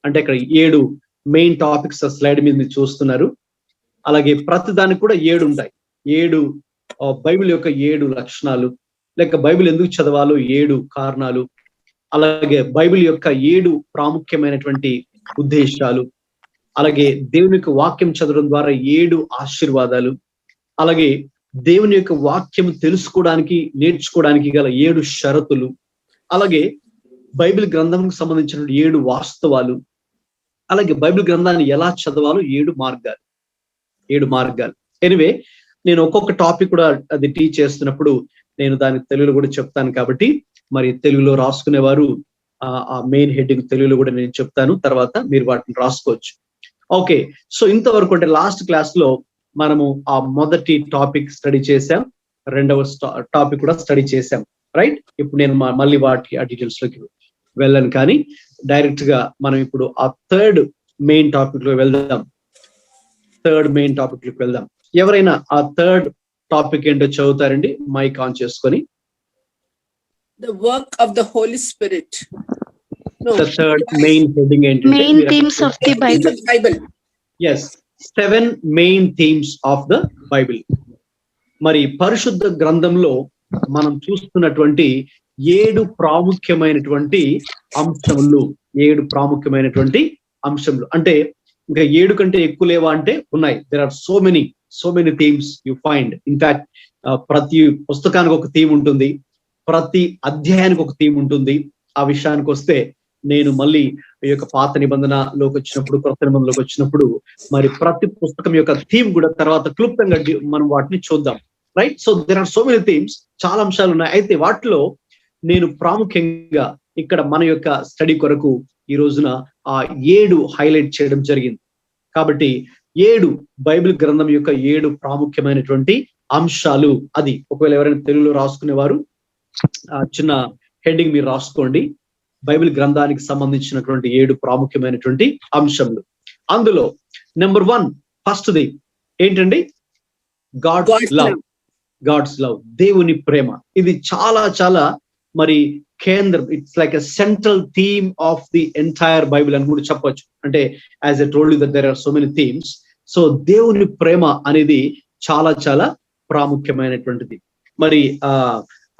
అంటే ఇక్కడ 7 మెయిన్ టాపిక్స్ స్లైడ్ మీద మీరు చూస్తున్నారు. అలాగే ప్రతి దానికి కూడా 7 ఉంటాయి. 7 బైబిల్ యొక్క 7 లక్షణాలు, లేక బైబిల్ ఎందుకు చదవాలో 7 కారణాలు, అలాగే బైబిల్ యొక్క 7 ప్రాముఖ్యమైనటువంటి ఉద్దేశాలు, అలాగే దేవుని యొక్క వాక్యం చదవడం ద్వారా 7 ఆశీర్వాదాలు, అలాగే దేవుని యొక్క వాక్యం తెలుసుకోవడానికి, నేర్చుకోవడానికి గల 7 షరతులు, అలాగే బైబిల్ గ్రంథంకు సంబంధించిన 7 వాస్తవాలు, అలాగే బైబిల్ గ్రంథాన్ని ఎలా చదవాలో 7 మార్గాలు. ఎనివే నేను ఒక్కొక్క టాపిక్ కూడా అది టీచ్ చేస్తున్నప్పుడు నేను దాని తెలుగులో కూడా చెప్తాను. కాబట్టి మరి తెలుగులో రాసుకునేవారు ఆ మెయిన్ హెడ్డింగ్ తెలుగులో కూడా నేను చెప్తాను, తర్వాత మీరు వాటిని రాసుకోవచ్చు. ఓకే, సో ఇంతవరకు అంటే లాస్ట్ క్లాస్ లో మనము ఆ మొదటి టాపిక్ స్టడీ చేసాం, రెండవ టాపిక్ కూడా స్టడీ చేసాం. రైట్? ఇప్పుడు నేను మళ్ళీ ఆ డీటెయిల్స్ లోకి వెళ్ళాను, కానీ డైరెక్ట్ గా మనం ఇప్పుడు ఆ థర్డ్ మెయిన్ టాపిక్ లో వెళ్దాం. ఎవరైనా ఆ థర్డ్ టాపిక్ ఏంటో చదువుతారండి? మైక్ ఆన్ చేసుకొని. The work of the Holy Spirit. No. The third main heading ఏంటంటే main themes of the Bible. Yes, 7 main themes of the Bible. మరి పరిశుద్ధ గ్రంథంలో మనం చూస్తున్నటువంటి 7 ప్రాముఖ్యమైనటువంటి అంశములు. అంటే ఇంకా 7 కంటే ఎక్కువ లేవా అంటే ఉన్నాయి. There are so many themes you find. In fact, ప్రతి పుస్తకానికి ఒక థీమ్ ఉంటుంది, ప్రతి అధ్యాయానికి ఒక థీమ్ ఉంటుంది. ఆ విషయానికి వస్తే నేను మళ్ళీ ఈ యొక్క పాత నిబంధనలోకి వచ్చినప్పుడు, కొత్త నిబంధనలోకి వచ్చినప్పుడు మరి ప్రతి పుస్తకం యొక్క థీమ్ కూడా తర్వాత క్లుప్తంగా మనం వాటిని చూద్దాం. Right? So there are so many themes, చాలా అంశాలు ఉన్నాయి. అయితే వాటిలో నేను ప్రాముఖ్యంగా ఇక్కడ మన యొక్క స్టడీ కొరకు ఈ రోజున ఆ 7 హైలైట్ చేయడం జరిగింది. కాబట్టి 7 బైబిల్ గ్రంథం యొక్క 7 ప్రాముఖ్యమైనటువంటి అంశాలు. అది ఒకవేళ ఎవరైనా తెలుగులో రాసుకునేవారు చిన్న హెడ్డింగ్ మీరు రాసుకోండి. బైబిల్ గ్రంథానికి సంబంధించినటువంటి 7 ప్రాముఖ్యమైనటువంటి అంశములు. అందులో నెంబర్ 1 ఫస్ట్ది ఏంటండి? గాడ్స్ లవ్, దేవుని ప్రేమ. ఇది చాలా మరి కేంద్రం. It's like a central theme of the entire Bible అని కూడా చెప్పొచ్చు. అంటే as a told you that there are so many themes. So దేవుని ప్రేమ అనేది చాలా ప్రాముఖ్యమైనటువంటిది. మరి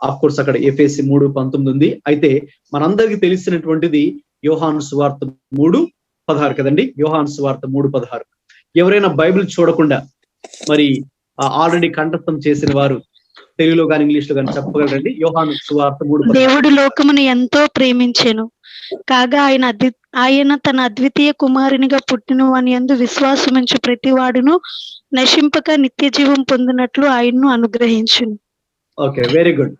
ఆఫ్ కోర్స్ అక్కడ ఎఫెసీ 3:19 ఉంది. అయితే మనందరికీ తెలిసినటువంటిది యోహాను సువార్త 3:16 కదండి. యోహాను సువార్త 3:16. ఎవరైనా బైబిల్ చూడకుండా మరి ఆల్రెడీ కంఠస్థం చేసిన వారు తెలుగులో కానీ ఇంగ్లీష్ లో కానీ చెప్పగలరండి? యోహాను సువార్త 3:16. దేవుడు లోకమును ఎంతో ప్రేమించెను కాగా ఆయన తన అద్వితీయ కుమారునిగా పుట్టిన వాని యందు విశ్వాసముంచు ప్రతి వాడును నశింపక నిత్య జీవం పొందినట్లు ఆయన్ను అనుగ్రహించును. ఓకే, వెరీ గుడ్,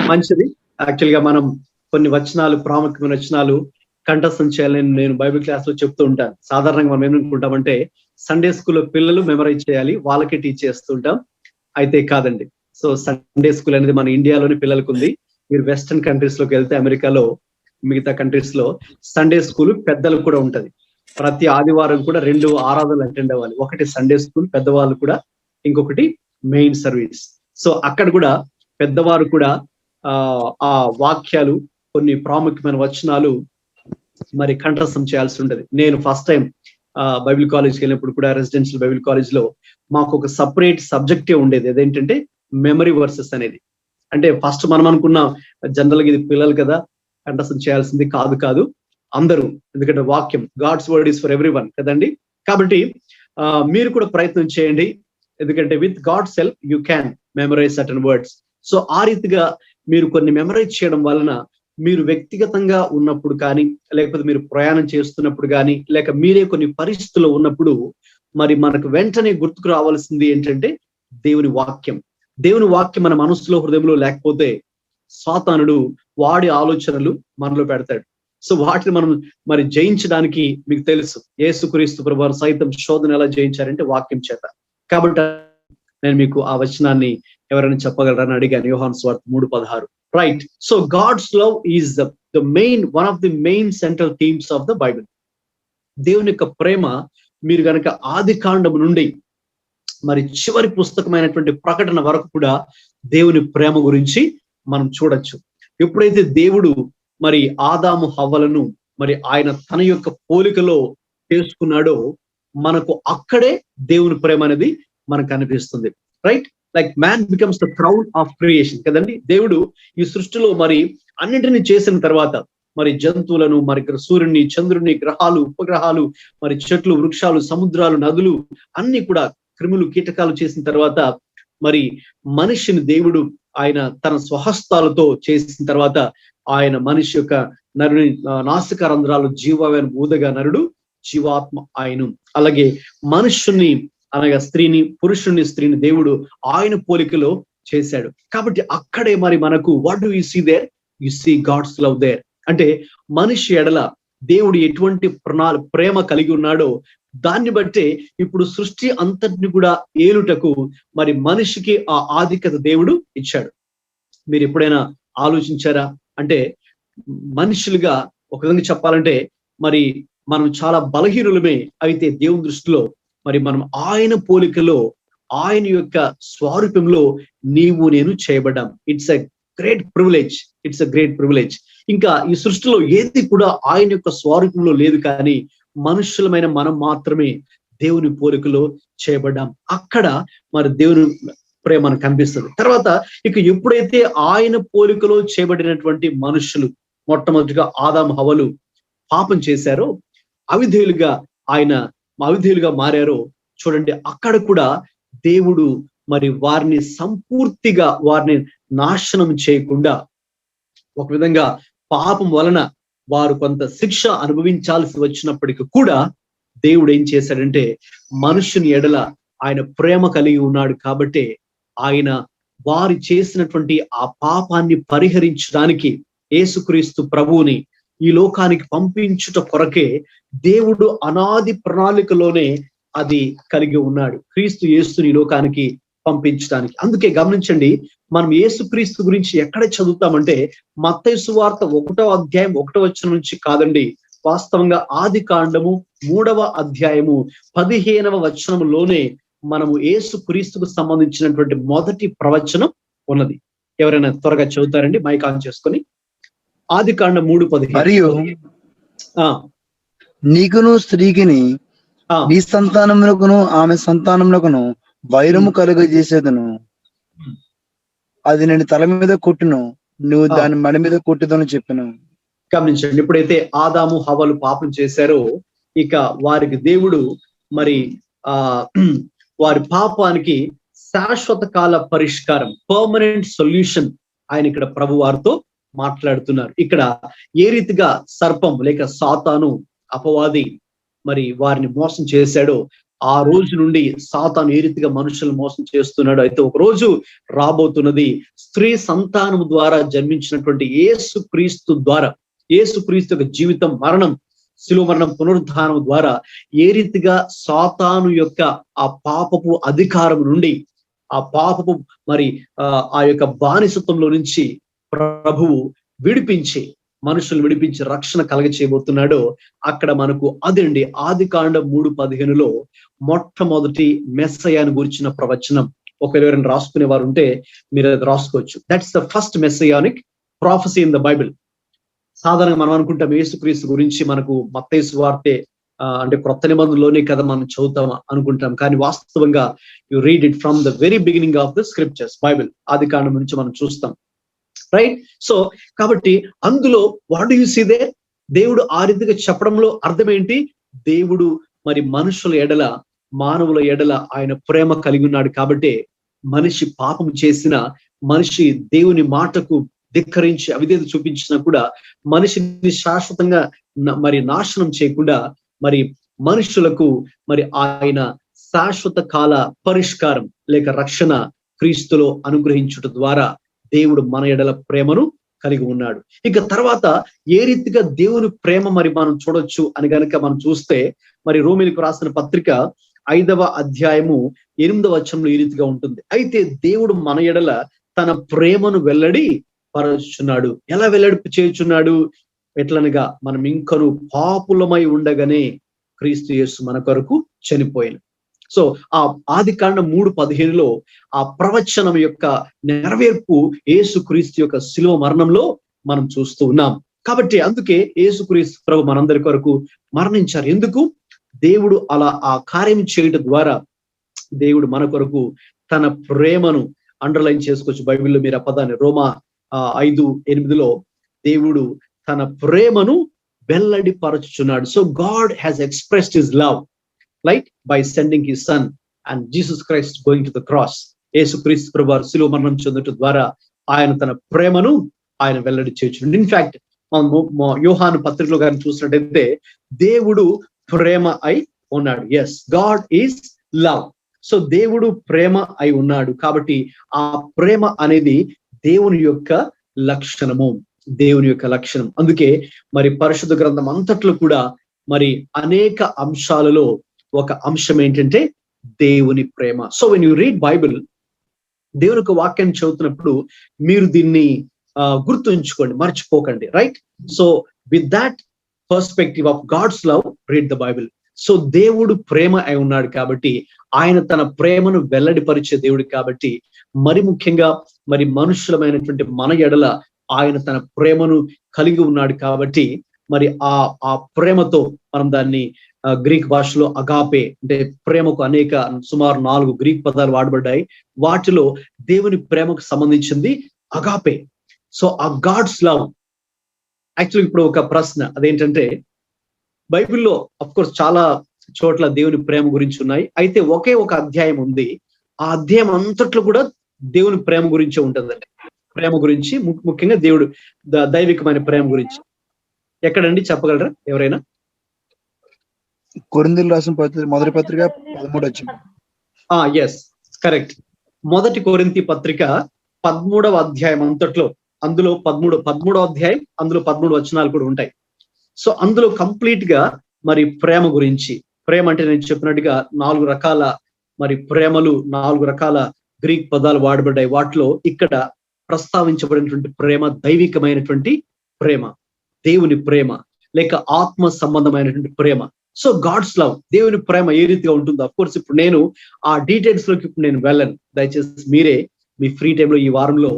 మంచిది. యాక్చువల్ గా మనం కొన్ని వచనాలు, ప్రాముఖ్యమైన వచనాలు కంఠస్థం చేయాలని నేను బైబిల్ క్లాస్ లో చెప్తూ ఉంటాను. సాధారణంగా మనం ఏమనుకుంటామంటే సండే స్కూల్లో పిల్లలు మెమరైజ్ చేయాలి, వాళ్ళకే టీచ్ చేస్తుంటాం. అయితే కాదండి. సో సండే స్కూల్ అనేది మన ఇండియాలోని పిల్లలకు ఉంది. మీరు వెస్టర్న్ కంట్రీస్ లోకి వెళ్తే, అమెరికాలో, మిగతా కంట్రీస్ లో సండే స్కూల్ పెద్దలకు కూడా ఉంటది. ప్రతి ఆదివారం కూడా 2 ఆరాధనలు అటెండ్ అవ్వాలి. ఒకటి సండే స్కూల్ పెద్దవాళ్ళు కూడా, ఇంకొకటి మెయిన్ సర్వీస్. సో అక్కడ కూడా పెద్దవారు కూడా ఆ వాక్యాలు, కొన్ని ప్రాముఖ్యమైన వచనాలు మరి కంఠస్థం చేయాల్సి ఉంటది. నేను ఫస్ట్ టైం బైబిల్ కాలేజ్కి వెళ్ళినప్పుడు కూడా, రెసిడెన్షియల్ బైబిల్ కాలేజ్ లో మాకు ఒక సపరేట్ సబ్జెక్టే ఉండేది. అదేంటంటే మెమరీ వర్సెస్ అనేది. అంటే ఫస్ట్ మనం అనుకున్నాం జనరల్ గా ఇది పిల్లలు కదా కంఠస్థం చేయాల్సింది, కాదు అందరూ, ఎందుకంటే వాక్యం God's word is for everyone కదండి. కాబట్టి మీరు కూడా ప్రయత్నం చేయండి, ఎందుకంటే with God's help you can memorise certain words. So ఆ రీతిగా మీరు కొన్ని మెమరైజ్ చేయడం వలన మీరు వ్యక్తిగతంగా ఉన్నప్పుడు కానీ, లేకపోతే మీరు ప్రయాణం చేస్తున్నప్పుడు కానీ, లేక మీరే కొన్ని పరిస్థితుల్లో ఉన్నప్పుడు మరి మనకు వెంటనే గుర్తుకు రావాల్సింది ఏంటంటే దేవుని వాక్యం. దేవుని వాక్యం మన మనసులో, హృదయంలో లేకపోతే సాతానుడు వాడి ఆలోచనలు మనలో పెడతాడు. సో వాటిని మనం మరి జయించడానికి మీకు తెలుసు యేసుక్రీస్తు ప్రభువారు సైతం శోధన ఎలా జయించారంటే వాక్యం చేత. కాబట్టి నేను మీకు ఆ వచనాన్ని ఎవరైనా చెప్పగలరని అడిగాను, యోహాను సువార్త 3:16. Right. So God's love is the main, one of the main central themes of the Bible. దేవుని యొక్క ప్రేమ మీరు గనక ఆది కాండం నుండి మరి చివరి పుస్తకమైనటువంటి ప్రకటన వరకు కూడా దేవుని ప్రేమ గురించి మనం చూడొచ్చు. ఎప్పుడైతే దేవుడు మరి ఆదాము హవ్వలను మరి ఆయన తన యొక్క పోలికలో చేసుకున్నాడో మనకు అక్కడే దేవుని ప్రేమ అనేది మనకు కనిపిస్తుంది. Right. Like man becomes the crown of creation కదండి. దేవుడు ఈ సృష్టిలో మరి అన్నిటిని చేసిన తర్వాత మరి జంతువులను, మరి సూర్యుని, చంద్రుని, గ్రహాలు, ఉపగ్రహాలు, మరి చెట్లు, వృక్షాలు, సముద్రాలు, నదులు అన్ని కూడా, క్రిములు, కీటకాలు చేసిన తర్వాత మరి మనిషిని దేవుడు ఆయన తన స్వహస్తాలతో చేసిన తర్వాత ఆయన మనిషి యొక్క నరుని నాసిక రంధ్రాలు జీవమైన ఊదగా నరుడు జీవాత్మ ఆయను. అలాగే మనుషుని అనగా స్త్రీని, పురుషుని, స్త్రీని దేవుడు ఆయన పోలికలో చేశాడు. కాబట్టి అక్కడే మరి మనకు what do you see there? You see God's love there. అంటే మనిషి ఎడల దేవుడు ఎటువంటి ప్రేమ కలిగి ఉన్నాడో దాన్ని బట్టే ఇప్పుడు సృష్టి అంతటిని కూడా ఏలుటకు మరి మనిషికి ఆ ఆధిక్యత దేవుడు ఇచ్చాడు. మీరు ఎప్పుడైనా ఆలోచించారా? అంటే మనుషులుగా ఒక విధంగా చెప్పాలంటే మరి మనం చాలా బలహీనులమే. అయితే దేవుని దృష్టిలో మరి మనం ఆయన పోలికలో, ఆయన యొక్క స్వరూపంలో నీవు నేను చేయబడ్డాం. It's a great privilege. It's a great privilege. ఇంకా ఈ సృష్టిలో ఏది కూడా ఆయన యొక్క స్వరూపంలో లేదు, కానీ మనుషులమైన మనం మాత్రమే దేవుని పోలికలో చేయబడ్డాం. అక్కడ మరి దేవుని ప్రేమ మనకు కనిపిస్తుంది. తర్వాత ఇక ఎప్పుడైతే ఆయన పోలికలో చేయబడినటువంటి మనుషులు మొట్టమొదటిగా ఆదాము హవ్వలు పాపం చేశారో, అవిధేయులుగా అవిధేయులుగా మారారో చూడండి, అక్కడ కూడా దేవుడు మరి వారిని సంపూర్తిగా వారిని నాశనం చేయకుండా, ఒక విధంగా పాపం వలన వారు కొంత శిక్ష అనుభవించాల్సి వచ్చినప్పటికీ కూడా దేవుడు ఏం చేశాడంటే మనుషుని ఎడల ఆయన ప్రేమ కలిగి ఉన్నాడు. కాబట్టి ఆయన వారు చేసినటువంటి ఆ పాపాన్ని పరిహరించడానికి యేసుక్రీస్తు ప్రభువుని ఈ లోకానికి పంపించుట కొరకే దేవుడు అనాది ప్రణాళికలోనే అది కలిగి ఉన్నాడు, క్రీస్తు యేసుని ఈ లోకానికి పంపించడానికి. అందుకే గమనించండి, మనం యేసుక్రీస్తు గురించి ఎక్కడ చదువుతామంటే మత్తయి సువార్త 1వ అధ్యాయం 1వ వచనం నుంచి కాదండి, వాస్తవంగా ఆది కాండము 3వ అధ్యాయము 15వ వచనంలోనే మనము యేసుక్రీస్తుకు సంబంధించినటువంటి మొదటి ప్రవచనం ఉన్నది. ఎవరైనా త్వరగా చదువుతారండి మైక్ ఆన్ చేసుకొని. ఆది కాండం 3:15. మరియు నీకును స్త్రీకిని నీ సంతానములకును ఆమె సంతానములకును వైరము కలుగజేసేదను, అది నేను తల మీద కొట్టును, నువ్వు దాని మడి మీద కొట్టుదని చెప్పాను. గమనించండి, ఎప్పుడైతే ఆదాము హవ్వలు పాపం చేశారో ఇక వారికి దేవుడు మరి వారి పాపానికి శాశ్వత కాల పరిష్కారం, పర్మనెంట్ సొల్యూషన్ ఆయన ఇక్కడ ప్రభు వారితో మాట్లాడుతున్నారు. ఇక్కడ ఏ రీతిగా సర్పం లేక సాతాను అపవాది మరి వారిని మోసం చేశాడో ఆ రోజు నుండి సాతాను ఏ రీతిగా మనుషులను మోసం చేస్తున్నాడు. అయితే ఒక రోజు రాబోతున్నది స్త్రీ సంతానం ద్వారా జన్మించినటువంటి యేసుక్రీస్తు ద్వారా, యేసుక్రీస్తు యొక్క జీవితం, మరణం, శిలువ మరణం, పునరుద్ధానం ద్వారా ఏ రీతిగా సాతాను యొక్క ఆ పాపపు అధికారం నుండి, ఆ పాపపు మరి ఆ యొక్క బానిసత్వంలో నుంచి ప్రభువు విడిపించి మనుషులు విడిపించి రక్షణ కలగ చేయబోతున్నాడో అక్కడ మనకు అదండి ఆదికాండం 3:15 మొట్టమొదటి మెస్సయాను గురించిన ప్రవచనం. ఒకవేళ ఎవరైనా రాసుకునే వారు ఉంటే మీరు అది రాసుకోవచ్చు. That's the first messianic prophecy in the Bible. సాధారణంగా మనం అనుకుంటాం యేసుక్రీస్తు గురించి మనకు మత్తయి సువార్తే అంటే క్రొత్త నిబంధనలోనే కదా మనం చదువుతాం అనుకుంటాం. కానీ వాస్తవంగా you read it from the very beginning of the scriptures. Bible ఆదికాండం నుంచి మనం చూస్తాం, రైట్? సో కాబట్టి అందులో what do you see there? దేవుడు ఆ రీతిగా చెప్పడంలో అర్థం ఏంటి? దేవుడు మరి మనుషుల ఎడల, మానవుల ఎడల ఆయన ప్రేమ కలిగి ఉన్నాడు. కాబట్టి మనిషి పాపం చేసిన, మనిషి దేవుని మాటకు ధిక్కరించి అవిధేయత చూపించినా కూడా మనిషిని శాశ్వతంగా మరి నాశనం చేయకుండా మరి మనుషులకు మరి ఆయన శాశ్వత కాల పరిష్కారం లేక రక్షణ క్రీస్తులో అనుగ్రహించుట ద్వారా దేవుడు మన ఎడల ప్రేమను కలిగి ఉన్నాడు. ఇక తర్వాత ఏ రీతిగా దేవుని ప్రేమ మరి మనం చూడొచ్చు అని గనక మనం చూస్తే మరి రోమీయులకు రాసిన పత్రిక 5వ అధ్యాయము 8వ వచనంలో ఈ రీతిగా ఉంటుంది. అయితే దేవుడు మన ఎడల తన ప్రేమను వెల్లడి పరుచున్నాడు. ఎలా వెల్లడి చేయుచున్నాడు? ఎట్లనగా మనం ఇంకను పాపులమై ఉండగానే క్రీస్తు యేసు మన కొరకు చనిపోయాను. సో ఆ ఆదికాండం 3:15 ఆ ప్రవచనం యొక్క నెరవేర్పు యేసు క్రీస్తు యొక్క శిలువ మరణంలో మనం చూస్తూ ఉన్నాం. కాబట్టి అందుకే యేసు క్రీస్తు ప్రభు మనందరి కొరకు మరణించారు. ఎందుకు? దేవుడు అలా ఆ కార్యం చేయడం ద్వారా దేవుడు మన కొరకు తన ప్రేమను అండర్లైన్ చేసుకోవచ్చు. బైబిల్లో మీరు ఆ పదాన్ని రోమా 5:8 దేవుడు తన ప్రేమను వెల్లడి పరచుచున్నాడు. So God has expressed his love like by sending his son and Jesus Christ going to the cross. Yesu Kristu ప్రభు శిలువ మరణం చెందటం ద్వారా ఆయన తన ప్రేమను ఆయన వెల్లడి చేయుచున్నాడు. ఇన్ఫాక్ట్ యోహాను పత్రికలో గారిని చూసినట్టయితే దేవుడు ప్రేమ అయి ఉన్నాడు. Yes, God is love. So దేవుడు ప్రేమ అయి ఉన్నాడు. కాబట్టి ఆ ప్రేమ అనేది దేవుని యొక్క లక్షణము, దేవుని యొక్క లక్షణం. అందుకే మరి పరిశుద్ధ గ్రంథం అంతట్లో కూడా మరి అనేక అంశాలలో ఒక అంశం ఏంటంటే దేవుని ప్రేమ. So when you read Bible, దేవుని యొక్క వాక్యాన్ని చదువుతున్నప్పుడు మీరు దీన్ని గుర్తుంచుకోండి, మర్చిపోకండి, right? So with that perspective of God's love, read the Bible. So దేవుడు ప్రేమ అయి ఉన్నాడు కాబట్టి ఆయన తన ప్రేమను వెల్లడిపరిచే దేవుడు కాబట్టి మరి ముఖ్యంగా మరి మనుషులమైనటువంటి మన ఎడల ఆయన తన ప్రేమను కలిగి ఉన్నాడు కాబట్టి మరి ఆ ప్రేమతో మనం దాన్ని గ్రీక్ భాషలో అగాపే అంటే ప్రేమకు అనేక సుమారు 4 గ్రీక్ పదాలు వాడబడ్డాయి. వాటిలో దేవుని ప్రేమకు సంబంధించింది అగాపే. సో ఆ గాడ్స్ లవ్ యాక్చువల్లీ ఇప్పుడు ఒక ప్రశ్న అదేంటంటే బైబిల్లో అఫ్ కోర్స్ చాలా చోట్ల దేవుని ప్రేమ గురించి ఉన్నాయి. అయితే ఒకే ఒక అధ్యాయం ఉంది. ఆ అధ్యాయం అంతట్లో కూడా దేవుని ప్రేమ గురించే ఉంటుందండి. ప్రేమ గురించి ముఖ్యంగా దేవుడు దైవికమైన ప్రేమ గురించి. ఎక్కడండి చెప్పగలరా ఎవరైనా? కొరింథీయులకు రాసిన మొదటి పత్రిక 13వ అధ్యాయం. Yes, correct. మొదటి కొరింథీ పత్రిక 13వ అధ్యాయం అంతట్లో అందులో 13వ అధ్యాయం అందులో 13 వచనాలు కూడా ఉంటాయి. సో అందులో కంప్లీట్ గా మరి ప్రేమ గురించి, ప్రేమ అంటే నేను చెప్పినట్టుగా 4 రకాల మరి ప్రేమలు, 4 రకాల గ్రీక్ పదాలు వాడబడ్డాయి. వాటిలో ఇక్కడ ప్రస్తావించబడినటువంటి ప్రేమ దైవికమైనటువంటి ప్రేమ, దేవుని ప్రేమ లేక ఆత్మ సంబంధమైనటువంటి ప్రేమ. సో గాడ్స్ లవ్, దేవుని ప్రేమ ఏ రీతిగా ఉంటుందో అఫ్ కోర్స్ ఇప్పుడు నేను ఆ డీటెయిల్స్ లోకి ఇప్పుడు నేను వెళ్ళను. దయచేసి మీరే మీ ఫ్రీ టైంలో ఈ వారంలో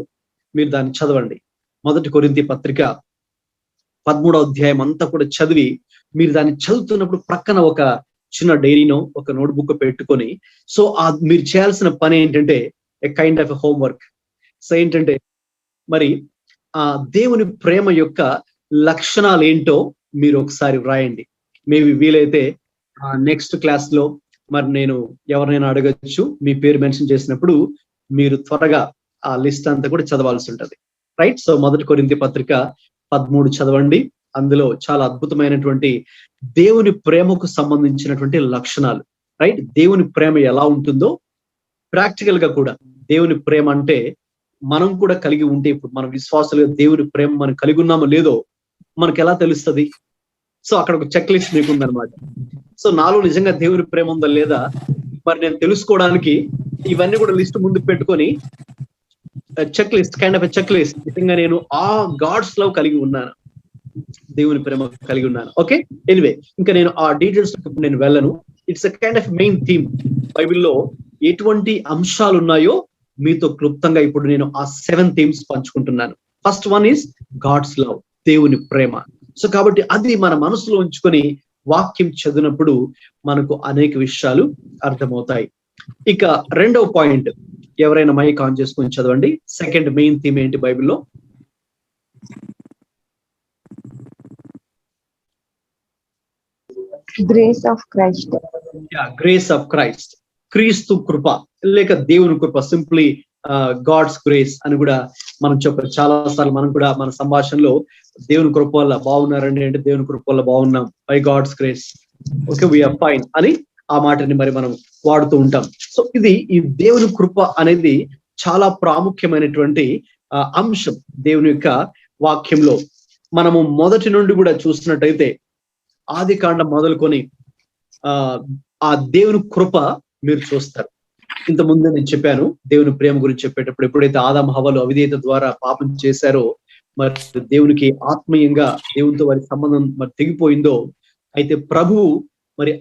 మీరు దాన్ని చదవండి. మొదటి కొరింథీ పత్రిక 13వ అధ్యాయం అంతా కూడా చదివి మీరు దాన్ని చదువుతున్నప్పుడు ప్రక్కన ఒక చిన్న డైరీనో ఒక నోట్బుక్ పెట్టుకొని సో మీరు చేయాల్సిన పని ఏంటంటే ఏ కైండ్ ఆఫ్ హోంవర్క్. సో ఏంటంటే మరి ఆ దేవుని ప్రేమ యొక్క లక్షణాలు ఏంటో మీరు ఒకసారి వ్రాయండి. మేబీ వీలైతే నెక్స్ట్ క్లాస్ లో మరి నేను ఎవరినైనా అడగచ్చు, మీ పేరు మెన్షన్ చేసినప్పుడు మీరు త్వరగా ఆ లిస్ట్ అంతా కూడా చదవాల్సి ఉంటుంది, రైట్? సో మొదటి కొరింథీ పత్రిక 13 చదవండి. అందులో చాలా అద్భుతమైనటువంటి దేవుని ప్రేమకు సంబంధించినటువంటి లక్షణాలు, రైట్? దేవుని ప్రేమ ఎలా ఉంటుందో ప్రాక్టికల్ గా కూడా దేవుని ప్రేమ అంటే మనం కూడా కలిగి ఉంటే, ఇప్పుడు మన విశ్వాసాలుగా దేవుని ప్రేమ మనం కలిగి ఉన్నామో లేదో మనకు ఎలా తెలుస్తుంది? సో అక్కడ ఒక చెక్ లిస్ట్ మీకు ఉందన్నమాట. సో నాలో నిజంగా దేవుని ప్రేమ ఉందా లేదా మరి నేను తెలుసుకోవడానికి ఇవన్నీ కూడా లిస్ట్ ముందు పెట్టుకొని check list, kind of check list, నిజంగా నేను ఆ గాడ్స్ లవ్ కలిగి ఉన్నాను, దేవుని ప్రేమ కలిగి ఉన్నాను. ఓకే, ఎనివే ఇంకా నేను ఆ డీటెయిల్స్ నేను వెళ్ళను. It's a kind of main theme. బైబిల్లో ఎటువంటి అంశాలు ఉన్నాయో మీతో క్లుప్తంగా ఇప్పుడు నేను ఆ 7 థీమ్స్ పంచుకుంటున్నాను. First one is God's love, దేవుని ప్రేమ. సో కాబట్టి అది మన మనసులో ఉంచుకొని వాక్యం చదివినప్పుడు మనకు అనేక విషయాలు అర్థమవుతాయి. ఇక రెండవ పాయింట్, ఎవరైనా మైక్ ఆన్ చేసుకొని చదవండి. సెకండ్ మెయిన్ థీమ్ ఏంటి బైబిల్లో? Grace of Christ. Grace of Christ, క్రీస్తు కృప లేక దేవుని కృప, సింప్లీ గాడ్స్ గ్రేస్ అని కూడా మనం చెప్పారు. చాలా సార్లు మనం కూడా మన సంభాషణలో దేవుని కృప వల్ల బాగున్నారండి అంటే దేవుని కృప వల్ల బాగున్నాం, by God's grace, okay we are fine అని ఆ మాటని మరి మనం వాడుతూ ఉంటాం. సో ఇది ఈ దేవుని కృప అనేది చాలా ప్రాముఖ్యమైనటువంటి అంశం దేవుని యొక్క వాక్యంలో. మనము మొదటి నుండి కూడా చూస్తున్నట్టయితే ఆది కాండం మొదలుకొని ఆ దేవుని కృప మీరు చూస్తారు. ఇంత ముందే నేను చెప్పాను దేవుని ప్రేమ గురించి చెప్పేటప్పుడు, ఎప్పుడైతే ఆదాము హవ్వలు అవిధేయత ద్వారా పాపం చేశారో మరి దేవునికి ఆత్మీయంగా దేవునితో వారి సంబంధం మరి తెగిపోయిందో, అయితే ప్రభువు మరి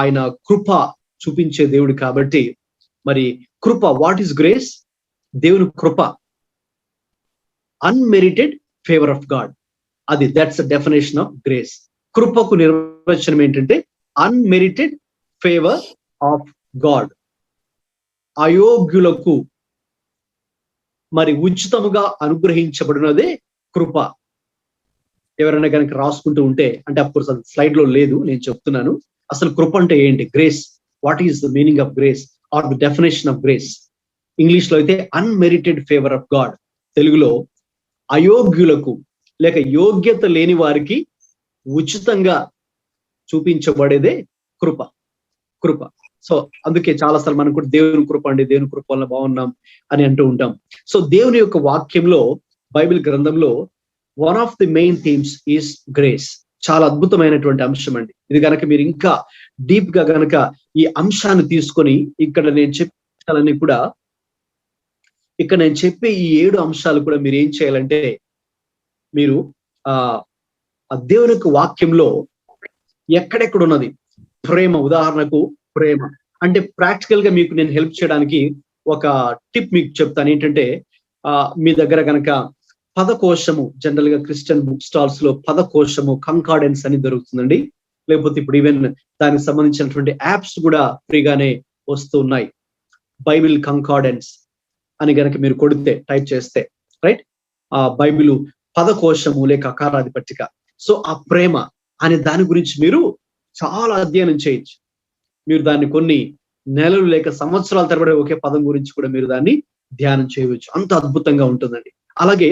ఆయన కృప చూపించే దేవుడు కాబట్టి, మరి కృప, వాట్ ఈస్ గ్రేస్? దేవుని కృప, అన్మెరిటెడ్ ఫేవర్ ఆఫ్ గాడ్. అది that's the definition of grace. కృపకు నిర్వచనం ఏంటంటే అన్మెరిటెడ్ ఫేవర్ ఆఫ్ గాడ్. అయోగ్యులకు మరి ఉచితముగా అనుగ్రహించబడినదే కృప. ఎవరైనా కనుక రాసుకుంటూ ఉంటే, అంటే అఫ్కోర్స్ అది స్లైడ్ లో లేదు, నేను చెప్తున్నాను అసలు కృప అంటే ఏంటి, grace, what is the meaning of grace or the definition of grace. English లో అయితే అన్మెరిటెడ్ ఫేవర్ ఆఫ్ గాడ్, తెలుగులో అయోగ్యులకు లేక యోగ్యత లేని వారికి ఉచితంగా చూపించబడేదే కృప. కృప. సో అందుకే చాలాసార్లు మనం కూడా దేవుని కృప అండి, దేవుని కృప వల్ల బాగున్నాం అని అంటూ ఉంటాం. సో దేవుని యొక్క వాక్యంలో, బైబిల్ గ్రంథంలో one of the main themes is grace. చాలా అద్భుతమైనటువంటి అంశం అండి. ఇది కనుక మీరు ఇంకా డీప్ గా గనక ఈ అంశాన్ని తీసుకొని ఇక్కడ నేను చెప్పాలని కూడా, ఇక్కడ నేను చెప్పే ఈ 7 అంశాలు కూడా మీరు ఏం చేయాలంటే, మీరు ఆ దేవుని యొక్క వాక్యంలో ఎక్కడెక్కడ ఉన్నది ప్రేమ, ఉదాహరణకు ప్రేమ అంటే ప్రాక్టికల్ గా మీకు నేను హెల్ప్ చేయడానికి ఒక టిప్ మీకు చెప్తాను. ఏంటంటే మీ దగ్గర కనుక పదకోశము, జనరల్ గా క్రిస్టియన్ బుక్ స్టాల్స్ లో పదకోశము, కంకార్డెన్స్ అని దొరుకుతుందండి. లేకపోతే ఇప్పుడు ఈవెన్ దానికి సంబంధించినటువంటి యాప్స్ కూడా ఫ్రీగానే వస్తూ ఉన్నాయి. బైబిల్ కంకార్డెన్స్ అని గనక మీరు కొడితే, టైప్ చేస్తే రైట్, ఆ బైబిల్ పదకోశము లేక అకారాది పట్టిక. సో ఆ ప్రేమ అనే దాని గురించి మీరు చాలా అధ్యయనం చేయొచ్చు. మీరు దాన్ని కొన్ని నెలలు లేక సంవత్సరాల తరబడి ఒకే పదం గురించి కూడా మీరు దాన్ని ధ్యానం చేయవచ్చు. అంత అద్భుతంగా ఉంటుందండి. అలాగే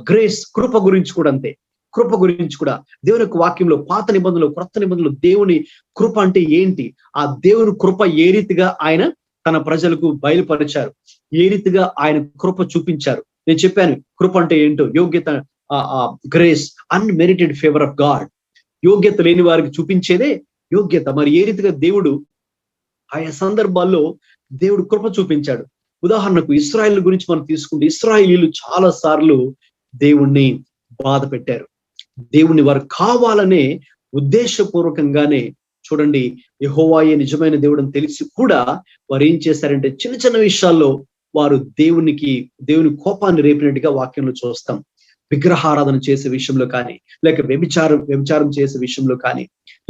గ్రేస్, కృప గురించి కూడా అంతే. కృప గురించి కూడా దేవుని యొక్క వాక్యంలో పాత నిబంధనలు, క్రొత్త నిబంధనలు దేవుని కృప అంటే ఏంటి, ఆ దేవుని కృప ఏ రీతిగా ఆయన తన ప్రజలకు బయలుపరిచారు, ఏ రీతిగా ఆయన కృప చూపించారు. నేను చెప్పాను కృప అంటే ఏంటో, యోగ్యత, grace, unmerited favour of God. యోగ్యత లేని వారికి చూపించేదే యోగ్యత. మరి ఏ రీతిగా దేవుడు ఆయా సందర్భాల్లో దేవుడు కృప చూపించాడు. ఉదాహరణకు ఇశ్రాయేలు గురించి మనం తీసుకుంటే, ఇశ్రాయేలీలు చాలా సార్లు దేవుణ్ణి బాధ పెట్టారు. దేవుణ్ణి వారు కావాలనే ఉద్దేశపూర్వకంగానే, చూడండి యెహోవాయే నిజమైన దేవుడు అని తెలిసి కూడా వారు ఏం చేశారంటే చిన్న చిన్న విషయాల్లో వారు దేవుని కోపాన్ని రేపినట్టుగా వాక్యంలో చూస్తాం. విగ్రహారాధన చేసే విషయంలో కానీ, లేక వ్యభిచారం చేసే విషయంలో కానీ,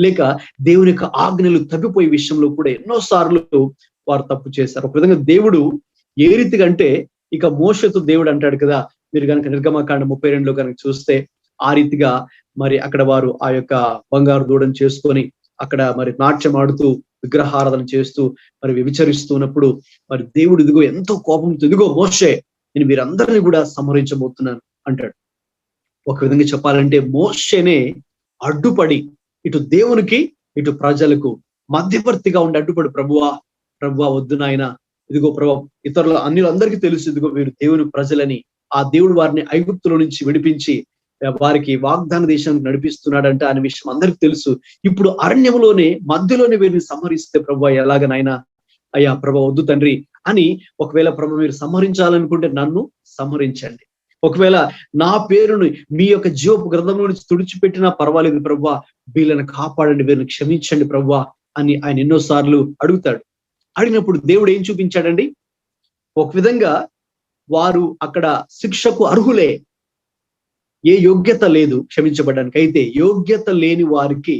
లేక దేవుని యొక్క ఆజ్ఞలు తప్పిపోయే విషయంలో కూడా ఎన్నోసార్లు వారు తప్పు చేశారు. ఒక విధంగా దేవుడు ఏ రీతిగా అంటే, ఇక మోషేతో దేవుడు అంటాడు కదా, మీరు కనుక నిర్గమకాండ 32లో కనుక చూస్తే, ఆ రీతిగా మరి అక్కడ వారు ఆ యొక్క బంగారు దూడను చేసుకొని అక్కడ మరి నాట్యం ఆడుతూ విగ్రహారాధన చేస్తూ మరి వ్యభిచరిస్తున్నప్పుడు మరి దేవుడు ఇదిగో ఎంతో కోపంతో, ఇదిగో మోషే నేను వీరందరినీ కూడా సంహరించబోతున్నాను అంటాడు. ఒక విధంగా చెప్పాలంటే మోషేనే అడ్డుపడి ఇటు దేవునికి ఇటు ప్రజలకు మధ్యవర్తిగా ఉండి అడ్డుపడి, ప్రభువా వద్దు నాయన, ఇదిగో ప్రభు ఇతరుల అన్యులందరికీ తెలుసు ఇదిగో వీరు దేవుని ప్రజలని, ఆ దేవుడు వారిని ఐగుప్తులో నుంచి విడిపించి వారికి వాగ్దాన దేశానికి నడిపిస్తున్నాడంట అనే విషయం అందరికి తెలుసు. ఇప్పుడు అరణ్యంలోనే మధ్యలోనే వీరిని సంహరిస్తే ప్రభువా ఎలాగనైనా, అయ్యా ప్రభు వద్దు తండ్రి అని, ఒకవేళ ప్రభు మీరు సంహరించాలనుకుంటే నన్ను సంహరించండి, ఒకవేళ నా పేరును మీ యొక్క జీవపు గ్రంథంలో నుంచి తుడిచిపెట్టినా పర్వాలేదు ప్రభువా, వీళ్ళని కాపాడండి, వీళ్ళని క్షమించండి ప్రభువా అని ఆయన ఎన్నోసార్లు అడుగుతాడు. అడిగినప్పుడు దేవుడు ఏం చూపించాడండి? ఒక విధంగా వారు అక్కడ శిక్షకు అర్హులే, ఏ యోగ్యత లేదు క్షమించబడడానికి. అయితే యోగ్యత లేని వారికి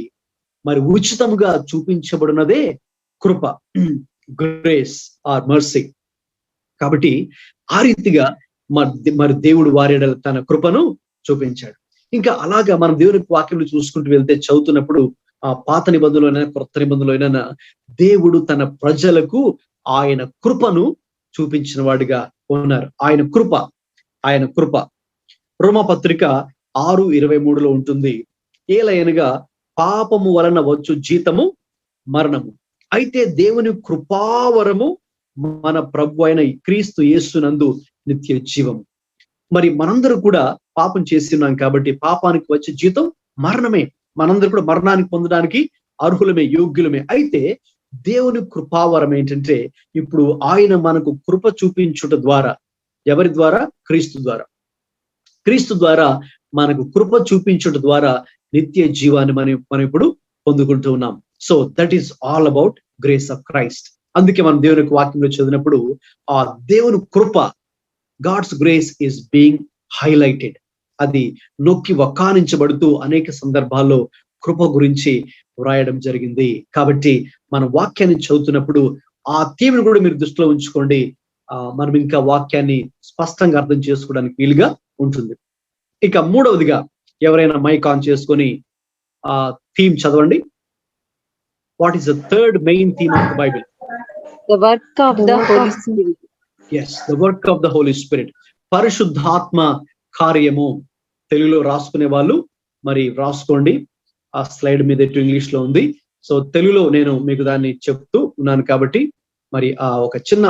మరి ఉచితముగా చూపించబడినదే కృప, గ్రేస్ ఆర్ మర్సీ. కాబట్టి ఆ రీతిగా మరి దేవుడు వారి తన కృపను చూపించాడు. ఇంకా అలాగా మనం దేవుని వాక్యంలో చూసుకుంటూ వెళ్తే చదువుతున్నప్పుడు ఆ పాత నిబంధనలోనైనా కొత్త నిబంధనలోనైనా దేవుడు తన ప్రజలకు ఆయన కృపను చూపించిన వాడిగా ఉన్నారు. ఆయన కృప రోమపత్రిక 6:23 ఉంటుంది. ఏలయనగా పాపము వలన వచ్చు జీతము మరణము, అయితే దేవుని కృపావరము మన ప్రభు అయిన క్రీస్తు యేసునందు నిత్య జీవము. మరి మనందరూ కూడా పాపం చేస్తున్నాం కాబట్టి పాపానికి వచ్చే జీతం మరణమే. మనందరూ కూడా మరణానికి పొందడానికి అర్హులమే, యోగ్యులమే. అయితే దేవుని కృపావరం ఏంటంటే ఇప్పుడు ఆయన మనకు కృప చూపించుట ద్వారా, ఎవరి ద్వారా? క్రీస్తు ద్వారా మనకు కృప చూపించుట ద్వారా నిత్య జీవాన్ని మనం ఇప్పుడు పొందుకుంటూ ఉన్నాం. So that is all about grace of Christ. అందుకే మనం దేవుని వాక్యంలో చదివినప్పుడు ఆ దేవుని కృప, God's grace is being highlighted, అది నొక్కి వక్కానించబడుతూ అనేక సందర్భాల్లో కృప గురించి వ్రాయడం జరిగింది. కాబట్టి మన వాక్యాన్ని చదువుతున్నప్పుడు ఆ థీమ్ను కూడా మీరు దృష్టిలో ఉంచుకోండి. మనం ఇంకా వాక్యాన్ని స్పష్టంగా అర్థం చేసుకోవడానికి వీలుగా ఉంటుంది. ఇక మూడవదిగా ఎవరైనా మైక్ ఆన్ చేసుకొని ఆ థీమ్ చదవండి. What is the third main theme of the Bible? The work of the Holy Spirit. Yes, the work of the Holy Spirit. పరిశుద్ధాత్మ కార్యము. తెలుగులో రాసుకునే వాళ్ళు మరి రాసుకోండి. ఆ స్లైడ్ మీద ఇంగ్లీష్ లో ఉంది. సో తెలుగులో నేను మీకు దాన్ని చెప్తూ ఉన్నాను కాబట్టి మరి ఒక చిన్న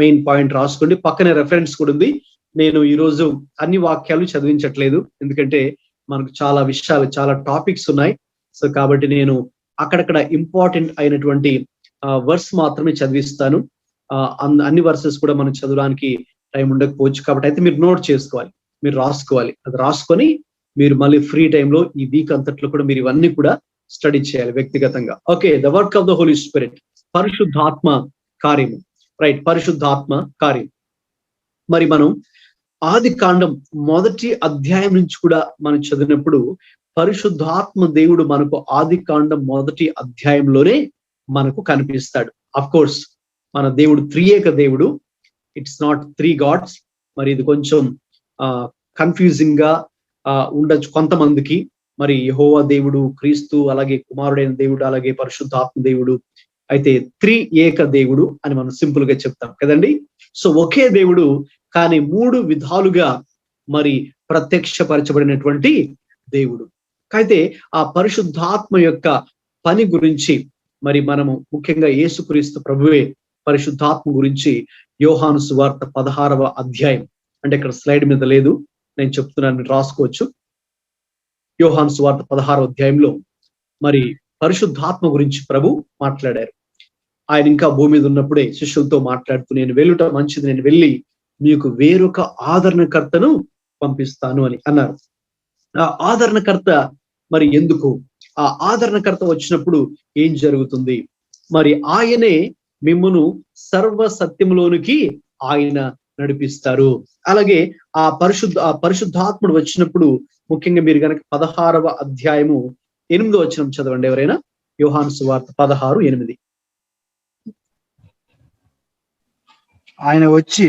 మెయిన్ పాయింట్ రాసుకోండి. పక్కనే రెఫరెన్స్ కూడా ఉంది. నేను ఈరోజు అన్ని వాక్యాలు చదివించట్లేదు, ఎందుకంటే మనకు చాలా విషయాలు, చాలా టాపిక్స్ ఉన్నాయి. సో కాబట్టి నేను అక్కడక్కడ ఇంపార్టెంట్ అయినటువంటి వర్స్ మాత్రమే చదివిస్తాను. అన్ని వర్సెస్ కూడా మనం చదవడానికి టైం ఉండకపోవచ్చు. కాబట్టి అయితే మీరు నోట్ చేసుకోవాలి, మీరు రాసుకోవాలి. అది రాసుకొని మీరు మళ్ళీ ఫ్రీ టైంలో ఈ వీక్ అంతట్లో కూడా మీరు ఇవన్నీ కూడా స్టడీ చేయాలి వ్యక్తిగతంగా. Okay, the work of the Holi Spirit, పరిశుద్ధాత్మ కార్యము. రైట్, పరిశుద్ధాత్మ కార్యం. మరి మనం ఆది కాండం 1వ అధ్యాయం నుంచి కూడా మనం చదివినప్పుడు పరిశుద్ధాత్మ దేవుడు మనకు ఆది కాండం 1వ అధ్యాయంలోనే మనకు కనిపిస్తాడు. అఫ్ కోర్స్ మన దేవుడు త్రియేక దేవుడు, ఇట్స్ నాట్ 3 గాడ్స్. మరి ఇది కొంచెం కన్ఫ్యూజింగ్ గా ఉండొచ్చు కొంతమందికి. మరి యెహోవా దేవుడు, క్రీస్తు, అలాగే కుమారుడైన దేవుడు, అలాగే పరిశుద్ధాత్మ దేవుడు, అయితే త్రియేక దేవుడు అని మనం సింపుల్ గా చెప్తాం కదండి. సో ఒకే దేవుడు కానీ 3 విధాలుగా మరి ప్రత్యక్షపరచబడినటువంటి దేవుడు. అయితే ఆ పరిశుద్ధాత్మ యొక్క పని గురించి మరి మనము ముఖ్యంగా యేసుక్రీస్తు ప్రభువే పరిశుద్ధాత్మ గురించి యోహాను సువార్త 16వ అధ్యాయం, అంటే ఇక్కడ స్లైడ్ మీద లేదు, నేను చెప్తున్నాను, మీరు రాసుకోవచ్చు. యోహాను సువార్త 16వ అధ్యాయంలో మరి పరిశుద్ధాత్మ గురించి ప్రభు మాట్లాడారు. ఆయన ఇంకా భూమి మీద ఉన్నప్పుడే శిష్యులతో మాట్లాడుతూ, నేను వెళ్ళుట మంచిది, నేను వెళ్ళి మీకు వేరొక ఆదరణకర్తను పంపిస్తాను అని అన్నారు. ఆ ఆదరణకర్త మరి ఎందుకు? ఆ ఆదరణకర్త వచ్చినప్పుడు ఏం జరుగుతుంది? మరి ఆయనే మిమ్మును సర్వ సత్యంలోనికి ఆయన నడిపిస్తారు. అలాగే ఆ పరిశుద్ధాత్ముడు వచ్చినప్పుడు ముఖ్యంగా మీరు కనుక 16వ అధ్యాయము 8వ వచనం చదవండి ఎవరైనా. యోహాను సువార్త 16:8. ఆయన వచ్చి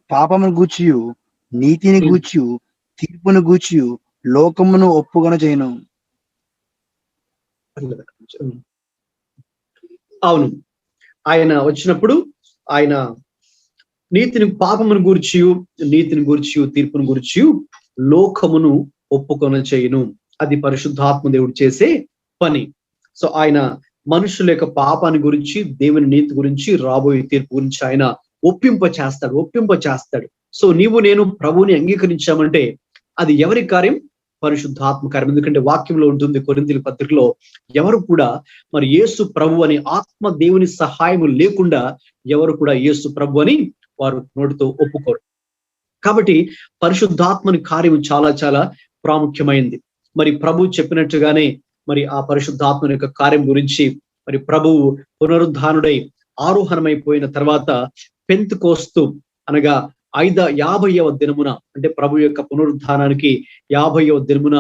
పాపమును గూర్చియు నీతిని గూర్చియు తీర్పును గూర్చియు లోకమును ఒప్పుకొన చేయను. అవును, ఆయన వచ్చినప్పుడు ఆయన పాపమును గూర్చియు నీతిని గూర్చియు తీర్పును గూర్చియు లోకమును ఒప్పుకొన చేయను. అది పరిశుద్ధాత్మ దేవుడు చేసే పని. సో ఆయన మనుషుల యొక్క పాపాన్ని గురించి, దేవుని నీతి గురించి, రాబోయే తీర్పు గురించి ఆయన ఒప్పింప చేస్తాడు. సో నీవు నేను ప్రభువుని అంగీకరించామంటే అది ఎవరి కార్యం? పరిశుద్ధాత్మ కార్యం. ఎందుకంటే వాక్యంలో ఉంటుంది, కొరింథీయుల పత్రికలో, ఎవరు కూడా మరి యేసు ప్రభు అని ఆత్మ దేవుని సహాయం లేకుండా ఎవరు కూడా యేసు ప్రభు అని వారు నోటితో ఒప్పుకోరు. కాబట్టి పరిశుద్ధాత్మని కార్యము చాలా చాలా ప్రాముఖ్యమైంది. మరి ప్రభు చెప్పినట్టుగానే మరి ఆ పరిశుద్ధాత్మని యొక్క కార్యం గురించి మరి ప్రభువు పునరుద్ధానుడై ఆరోహణమైపోయిన తర్వాత పెంతెకోస్తు అనగా 50వ దినమున, అంటే ప్రభు యొక్క పునరుద్ధానానికి 50వ దినమున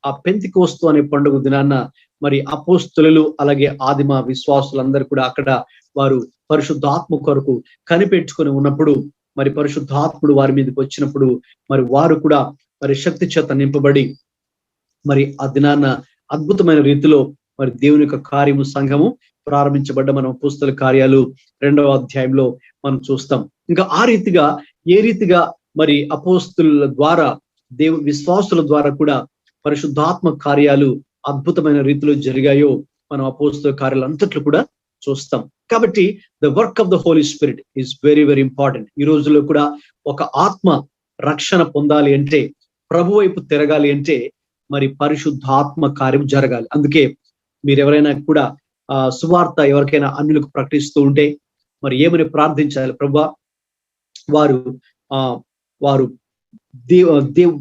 ఆ పెంతెకోస్తు అనే పండుగ దినాన్న మరి అపోస్తులు అలాగే ఆదిమ విశ్వాసులందరూ కూడా అక్కడ వారు పరిశుద్ధాత్మ కొరకు కనిపెట్టుకొని ఉన్నప్పుడు మరి పరిశుద్ధాత్ముడు వారి మీదకి వచ్చినప్పుడు మరి వారు కూడా మరి శక్తి చేత నింపబడి మరి ఆ దినాన్న అద్భుతమైన రీతిలో మరి దేవుని యొక్క కార్యము సంఘము ప్రారంభించబడ్డ మనం అపోస్తల కార్యాలు 2వ అధ్యాయంలో మనం చూస్తాం. ఇంకా ఆ రీతిగా ఏ రీతిగా మరి అపోస్తుల ద్వారా విశ్వాసుల ద్వారా కూడా పరిశుద్ధాత్మ కార్యాలు అద్భుతమైన రీతిలో జరిగాయో మనం అపోస్తల కార్యాలు అంతట్లో కూడా చూస్తాం. కాబట్టి the work of the Holi Spirit is very very important. ఈ రోజుల్లో కూడా ఒక ఆత్మ రక్షణ పొందాలి అంటే, ప్రభు వైపు తిరగాలి అంటే మరి పరిశుద్ధాత్మ కార్యం జరగాలి. అందుకే మీరు ఎవరైనా కూడా సువార్త ఎవరికైనా అన్యులకు ప్రకటిస్తూ ఉంటే మరి ఏమని ప్రార్థించాలి? ప్రభువా, వారు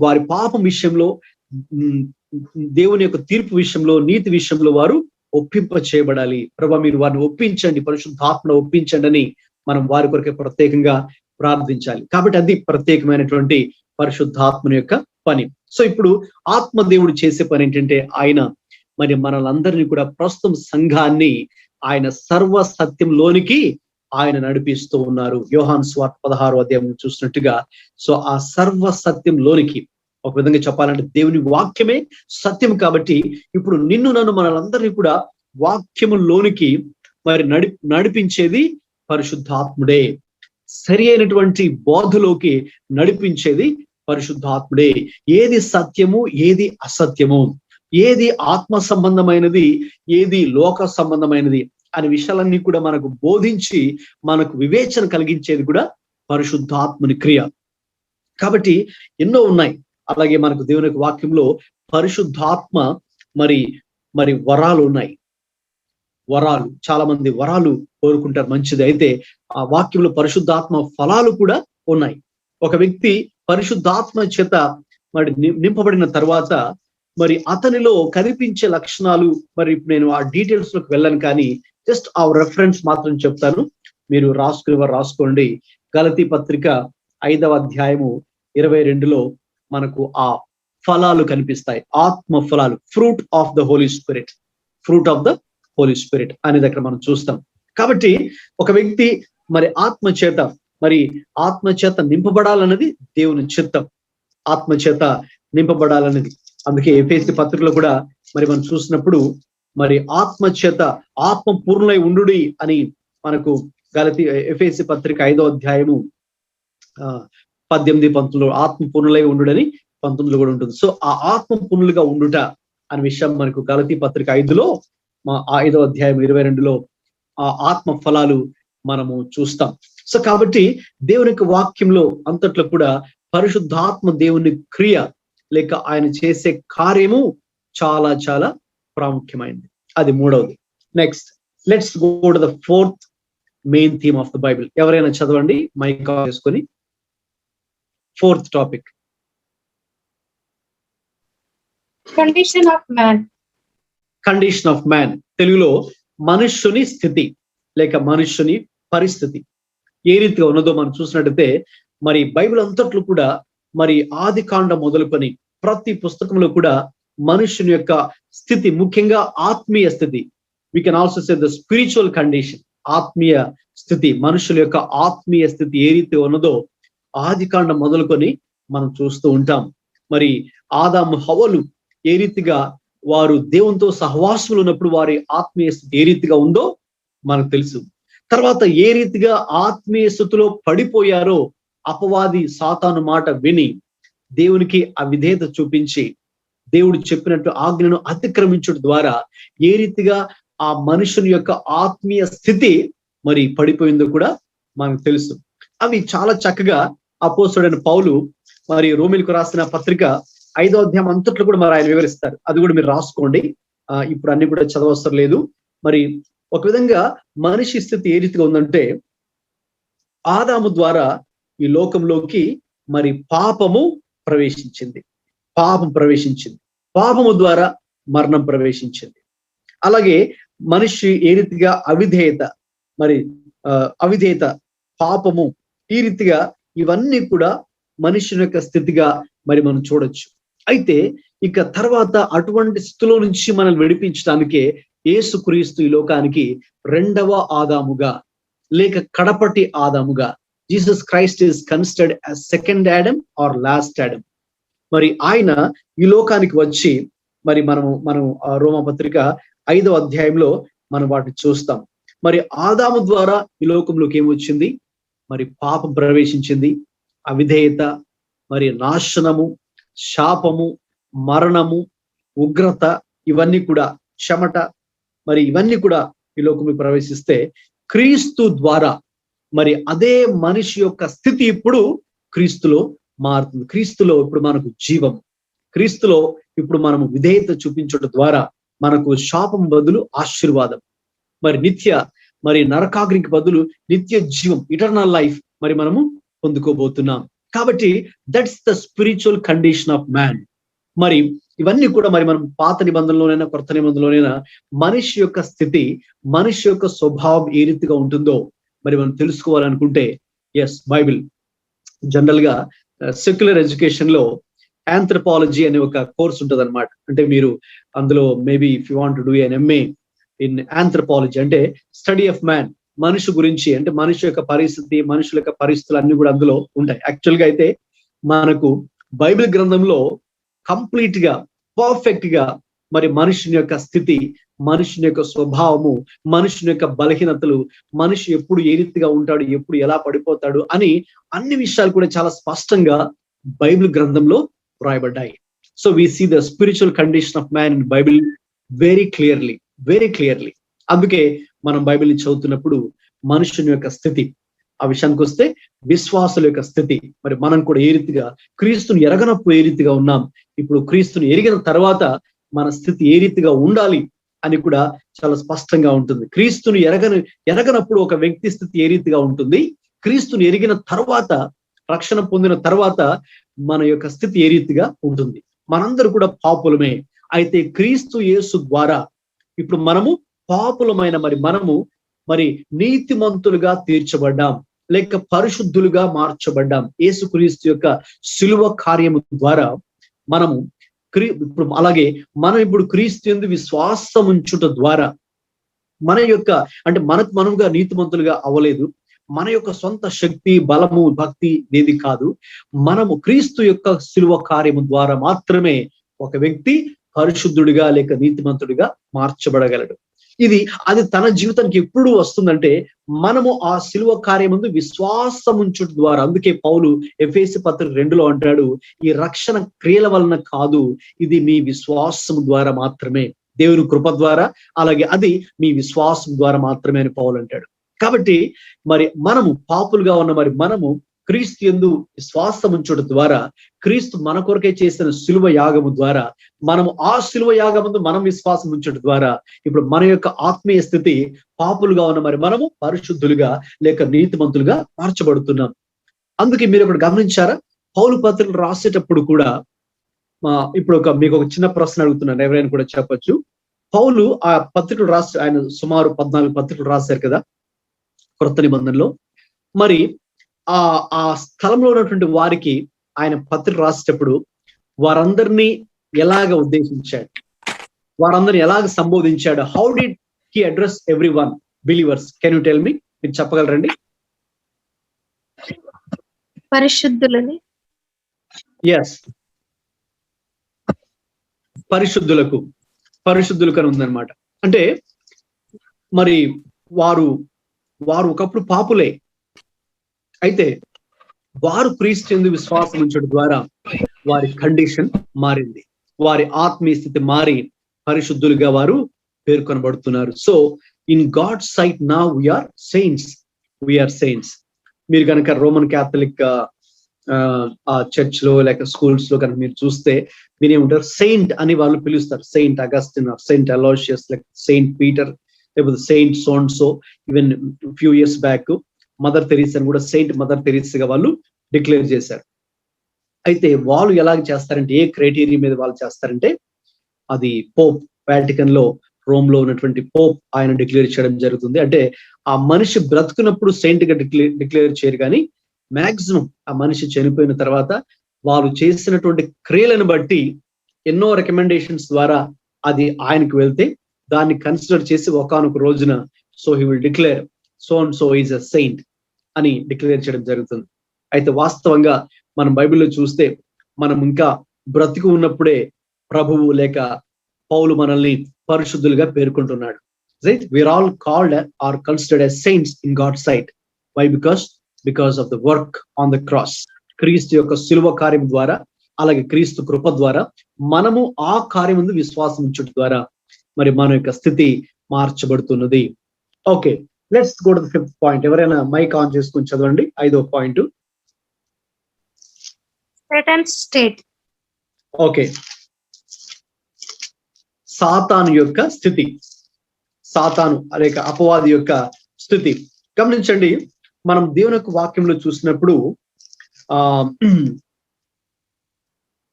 వారి పాపం విషయంలో, దేవుని యొక్క తీర్పు విషయంలో, నీతి విషయంలో వారు ఒప్పింప చేయబడాలి. ప్రభువా, మీరు వారిని ఒప్పించండి, పరిశుద్ధాత్మను ఒప్పించండి అని మనం వారి కొరకే ప్రత్యేకంగా ప్రార్థించాలి. కాబట్టి అది ప్రత్యేకమైనటువంటి పరిశుద్ధాత్మని యొక్క పని. సో ఇప్పుడు ఆత్మదేవుడు చేసే పని ఏంటంటే, ఆయన మరి మనలందరినీ కూడా ప్రస్తుతం సంఘాన్ని ఆయన సర్వ సత్యంలోనికి ఆయన నడిపిస్తూ ఉన్నారు. యోహాను సువార్త 16వ అధ్యాయం చూసినట్టుగా, సో ఆ సర్వ సత్యంలోనికి, ఒక విధంగా చెప్పాలంటే దేవుని వాక్యమే సత్యం. కాబట్టి ఇప్పుడు నిన్ను నన్ను మనలందరినీ కూడా వాక్యములోనికి మరి నడిపించేది పరిశుద్ధాత్ముడే. సరి అయినటువంటి బోధలోకి నడిపించేది పరిశుద్ధాత్ముడే. ఏది సత్యము, ఏది అసత్యము, ఏది ఆత్మ సంబంధమైనది, ఏది లోక సంబంధమైనది అనే విషయాలన్నీ కూడా మనకు బోధించి మనకు వివేచన కలిగించేది కూడా పరిశుద్ధాత్మని క్రియ. కాబట్టి ఎన్నో ఉన్నాయి. అలాగే మనకు దేవుని యొక్క వాక్యంలో పరిశుద్ధాత్మ మరి వరాలు ఉన్నాయి. వరాలు, చాలా మంది వరాలు కోరుకుంటారు, మంచిది. అయితే ఆ వాక్యంలో పరిశుద్ధాత్మ ఫలాలు కూడా ఉన్నాయి. ఒక వ్యక్తి పరిశుద్ధాత్మ చేత మరి నింపబడిన తర్వాత మరి అతనిలో కనిపించే లక్షణాలు, మరి నేను ఆ డీటెయిల్స్ లోకి వెళ్ళను, కానీ జస్ట్ ఆ రెఫరెన్స్ మాత్రం చెప్తాను. మీరు రాసుకోండి. గలతీ పత్రిక 5వ అధ్యాయము 22లో మనకు ఆ ఫలాలు కనిపిస్తాయి. ఆత్మ ఫలాలు, fruit of the Holi spirit, fruit of the Holi spirit అనే దగ్గర మనం చూస్తాం. కాబట్టి ఒక వ్యక్తి మరి ఆత్మ చేత నింపబడాలన్నది దేవుని చిత్తం. ఆత్మ చేత నింపబడాలన్నది. అందుకే ఎఫెసీ పత్రికలో కూడా మరి మనం చూసినప్పుడు మరి ఆత్మ పూర్ణులై ఉండుడి అని మనకు ఎఫెసీ పత్రిక 5వ అధ్యాయము 18-19 ఆత్మ పూర్ణులై ఉండుడని 19లో కూడా ఉంటుంది. సో ఆ ఆత్మ పూర్ణులుగా ఉండుట అనే విషయం మనకు గలతీ పత్రిక 5లో 5వ అధ్యాయం 22లో ఆ ఆత్మ ఫలాలు మనము చూస్తాం. సో కాబట్టి దేవుని యొక్క వాక్యంలో అంతట్లో కూడా పరిశుద్ధాత్మ దేవుని క్రియ లేక ఆయన చేసే కార్యము చాలా చాలా ప్రాముఖ్యమైనది. అది మూడవది. Next let's go to the 4th main theme of the Bible. ఎవరైనా చదవండి మైక్ ఆన్ చేసుకొని. 4th topic, condition of man. Condition of man, తెలుగులో మనుష్యుని స్థితి లేక మనుష్యుని పరిస్థితి ఏ రీతిగా ఉన్నదో మనం చూసినట్టయితే మరి బైబిల్ అంతట్లో కూడా మరి ఆది కాండం మొదలుకొని ప్రతి పుస్తకంలో కూడా మనుష్యుని యొక్క స్థితి, ముఖ్యంగా ఆత్మీయ స్థితి, we can also say the spiritual condition, ఆత్మీయ స్థితి, మనుషుల యొక్క ఆత్మీయ స్థితి ఏ రీతి ఉన్నదో ఆది కాండం మొదలుకొని మనం చూస్తూ ఉంటాం. మరి ఆదాము హవ్వలు ఏ రీతిగా వారు దేవునితో సహవాసములు ఉన్నప్పుడు వారి ఆత్మీయ స్థితి ఏ రీతిగా ఉందో మనకు తెలుసు. తర్వాత ఏ రీతిగా ఆత్మీయ స్థితిలో పడిపోయారో, అపవాది సాతాను మాట విని దేవునికి అవిధేయత చూపించి దేవుడు చెప్పినట్టు ఆజ్ఞను అతిక్రమించడం ద్వారా ఏ రీతిగా ఆ మనుషుని యొక్క ఆత్మీయ స్థితి మరి పడిపోయిందో కూడా మనకు తెలుసు. అవి చాలా చక్కగా అపోస్తలుడైన పౌలు మరి రోమీయులకు రాసిన పత్రిక 5వ అధ్యాయం అంతట్లో కూడా మరి ఆయన వివరిస్తారు. అది కూడా మీరు రాసుకోండి. ఇప్పుడు అన్ని కూడా చదవవసరం లేదు. మరి ఒక విధంగా మనిషి స్థితి ఏ రీతిగా ఉందంటే, ఆదాము ద్వారా ఈ లోకంలోకి మరి పాపము ప్రవేశించింది. పాపము ద్వారా మరణం ప్రవేశించింది. అలాగే మనిషి ఏ రీతిగా అవిధేయత, పాపము, ఈ రీతిగా ఇవన్నీ కూడా మనుషుని యొక్క స్థితిగా మరి మనం చూడొచ్చు. అయితే ఇక తర్వాత అటువంటి స్థితిలో నుంచి మనల్ని విడిపించడానికే యేసుక్రీస్తు ఈ లోకానికి రెండవ ఆదాముగా లేక కడపటి ఆదాముగా, Jesus Christ is considered as second Adam or last Adam. మరి ఆయన ఈ లోకానికి వచ్చి మరి మనం రోమపత్రిక 5వ అధ్యాయంలో మనం వాటిని చూస్తాం. మరి ఆదాము ద్వారా ఈ లోకంలోకి ఏమొచ్చింది? మరి పాపం ప్రవేశించింది, అవిధేయత, మరి నాశనము, శాపము, మరణము, ఉగ్రత, ఇవన్నీ కూడా చెమట, మరి ఇవన్నీ కూడా ఈ లోకంలో ప్రవేశిస్తే క్రీస్తు ద్వారా మరి అదే మనిషి యొక్క స్థితి ఇప్పుడు క్రీస్తులో మారుతుంది. క్రీస్తులో ఇప్పుడు మనకు జీవం, క్రీస్తులో ఇప్పుడు మనము విధేయత చూపించడం ద్వారా మనకు శాపం బదులు ఆశీర్వాదం, మరి నరకాగ్నికి బదులు నిత్య జీవం, ఇటర్నల్ లైఫ్ మరి మనము పొందుకోబోతున్నాం. కాబట్టి that's the spiritual condition of man. మరి ఇవన్నీ కూడా మరి మనం పాత నిబంధనలోనైనా కొత్త నిబంధనలోనైనా మనిషి యొక్క స్థితి, మనిషి యొక్క స్వభావం ఏ రీతిగా ఉంటుందో మరి మనం తెలుసుకోవాలనుకుంటే, బైబిల్ జనరల్ గా సెక్యులర్ ఎడ్యుకేషన్ లో ఆంథ్రపాలజీ అనే ఒక కోర్స్ ఉంటుంది అనమాట. అంటే మీరు అందులో maybe if you want to do an MA in anthropology, అంటే స్టడీ ఆఫ్ మ్యాన్, మనిషి గురించి, అంటే మనిషి యొక్క పరిస్థితి, మనుషుల యొక్క పరిస్థితులు అన్ని కూడా అందులో ఉంటాయి. యాక్చువల్ గా అయితే మనకు బైబిల్ గ్రంథంలో కంప్లీట్ గా పర్ఫెక్ట్ గా మరి మనుషుని యొక్క స్థితి, మనుషుని యొక్క స్వభావము, మనుషుని యొక్క బలహీనతలు, మనిషి ఎప్పుడు ఏ రీతిగా ఉంటాడు, ఎప్పుడు ఎలా పడిపోతాడు అని అన్ని విషయాలు కూడా చాలా స్పష్టంగా బైబిల్ గ్రంథంలో వ్రాయబడ్డాయి. So we see the spiritual condition of man in Bible very clearly. అందుకే మనం బైబిల్ని చదువుతున్నప్పుడు మనుషుని యొక్క స్థితి, ఆ విషయానికి వస్తే విశ్వాసుల యొక్క స్థితి, మరి మనం కూడా ఏ రీతిగా క్రీస్తుని ఎరగనప్పుడు ఏ రీతిగా ఉన్నాం, ఇప్పుడు క్రీస్తుని ఎరిగిన తర్వాత మన స్థితి ఏ రీతిగా ఉండాలి అని కూడా చాలా స్పష్టంగా ఉంటుంది. క్రీస్తుని ఎరగనప్పుడు ఒక వ్యక్తి స్థితి ఏ రీతిగా ఉంటుంది, క్రీస్తుని ఎరిగిన తర్వాత, రక్షణ పొందిన తర్వాత మన యొక్క స్థితి ఏ రీతిగా ఉంటుంది. మనందరూ కూడా పాపులమే. అయితే క్రీస్తు యేసు ద్వారా ఇప్పుడు మనము పాపులమైన మరి నీతిమంతులుగా తీర్చబడ్డాం, లేక పరిశుద్ధులుగా మార్చబడ్డాం. యేసుక్రీస్తు యొక్క శిలువ కార్యము ద్వారా మనము ఇప్పుడు అలాగే మనం ఇప్పుడు క్రీస్తు యందు విశ్వాసం ఉంచుట ద్వారా మన యొక్క, అంటే మనకు మనముగా నీతిమంతులుగా అవ్వలేదు, మన యొక్క సొంత శక్తి, బలము, భక్తి ఏది కాదు. మనము క్రీస్తు యొక్క శిలువ కార్యము ద్వారా మాత్రమే ఒక వ్యక్తి పరిశుద్ధుడిగా లేక నీతిమంతుడిగా మార్చబడగలడు. అది తన జీవితానికి ఎప్పుడు వస్తుందంటే మనము ఆ శిలువ కార్యమందు విశ్వాసం ఉంచుట ద్వారా. అందుకే పౌలు ఎఫెసీ పత్రిక 2లో అంటాడు, ఈ రక్షణ క్రియల వలన కాదు, ఇది మీ విశ్వాసం ద్వారా మాత్రమే, దేవుని కృప ద్వారా, అలాగే అది మీ విశ్వాసం ద్వారా మాత్రమే అని పౌలు అంటాడు. కాబట్టి మరి మనము పాపులుగా ఉన్న మనము క్రీస్తు యందు విశ్వాసం ఉంచుట ద్వారా, క్రీస్తు మన కొరకే చేసిన శిలువ యాగము ద్వారా, మనము ఆ శిలువ యాగమందు మనం విశ్వాసం ఉంచుట ద్వారా ఇప్పుడు మన యొక్క ఆత్మీయ స్థితి, పాపులుగా ఉన్న మనము పరిశుద్ధులుగా లేక నీతిమంతులుగా మార్చబడుతున్నాం. అందుకే మీరు ఇప్పుడు గమనించారా, పౌలు పత్రికలు రాసేటప్పుడు కూడా ఇప్పుడు మీకు ఒక చిన్న ప్రశ్న అడుగుతున్నాను, ఎవరైనా కూడా చెప్పొచ్చు. పౌలు ఆ పత్రికలు ఆయన సుమారు 14 పత్రికలు రాశారు కదా క్రొత్త నిబంధనలో. మరి ఆ స్థలంలో ఉన్నటువంటి వారికి ఆయన పత్రిక రాసేటప్పుడు వారందరినీ ఎలాగ ఉద్దేశించాడు, వారందరిని ఎలాగ సంబోధించాడు? How did he address every one believers? Can you tell me? మీరు చెప్పగలరండి? పరిశుద్ధులని. ఎస్, పరిశుద్ధులకు అని ఉందన్నమాట. అంటే మరి వారు ఒకప్పుడు పాపులే, అయితే వారు క్రీస్తు యందు విశ్వాసం ఉంచడం ద్వారా వారి కండిషన్ మారింది, వారి ఆత్మీయ స్థితి మారి పరిశుద్ధులుగా వారు పేర్కొనబడుతున్నారు. So in God sight now we are saints. మీరు కనుక రోమన్ క్యాథలిక్ ఆ చర్చ్ లో లేక స్కూల్స్ లో కనుక మీరు చూస్తే మీరేమంటారు, సెయింట్ అని వాళ్ళు పిలుస్తారు. సెయింట్ అగస్టిన్, సెయింట్ అలోషియస్, లేక సెయింట్ పీటర్, లేకపోతే Saint so and so. Even few years back Mother Teresa కూడా సెయింట్ మదర్ తెరీసాగా వాళ్ళు డిక్లేర్ చేశారు. అయితే వాళ్ళు ఎలాగ చేస్తారంటే, ఏ క్రైటీరియా మీద వాళ్ళు చేస్తారంటే, అది పోప్ వాటికన్ లో, రోమ్ లో ఉన్నటువంటి పోప్ ఆయన డిక్లేర్ చేయడం జరుగుతుంది. అంటే ఆ మనిషి బ్రతుకున్నప్పుడు సెయింట్ గా డిక్లేర్ చేయరు, కానీ మాక్సిమం ఆ మనిషి చనిపోయిన తర్వాత వాళ్ళు చేసినటువంటి క్రియలను బట్టి ఎన్నో రికమెండేషన్స్ ద్వారా అది ఆయనకు వెళ్తే దాన్ని కన్సిడర్ చేసి ఒకానొక రోజున so he will declare so and so is a Saint అని డిక్లేర్ చేయడం జరుగుతుంది. అయితే వాస్తవంగా మనం బైబిల్లో చూస్తే మనం ఇంకా బ్రతికి ఉన్నప్పుడే ప్రభువు లేక పౌలు మనల్ని పరిశుద్ధులుగా పేర్కొంటున్నాడు. Right, we are all called or considered as saints in God sight. Why? Because of the work on the cross. Kristu యొక్క శిలువ కార్యం ద్వారా, అలాగే క్రీస్తు కృప ద్వారా మనము ఆ కార్యం ముందు విశ్వాసం ఉంచడం ద్వారా మరి మన యొక్క స్థితి మార్చబడుతున్నది. Okay, let's go to the 5th point. ఎవరైనా మైక్ ఆన్ చేసుకుని చదవండి 5వ పాయింట్. Satan's state. ఓకే, సాతాను యొక్క స్థితి, సాతాను లేక అపవాది యొక్క స్థితి. గమనించండి, మనం దేవుని యొక్క వాక్యంలో చూసినప్పుడు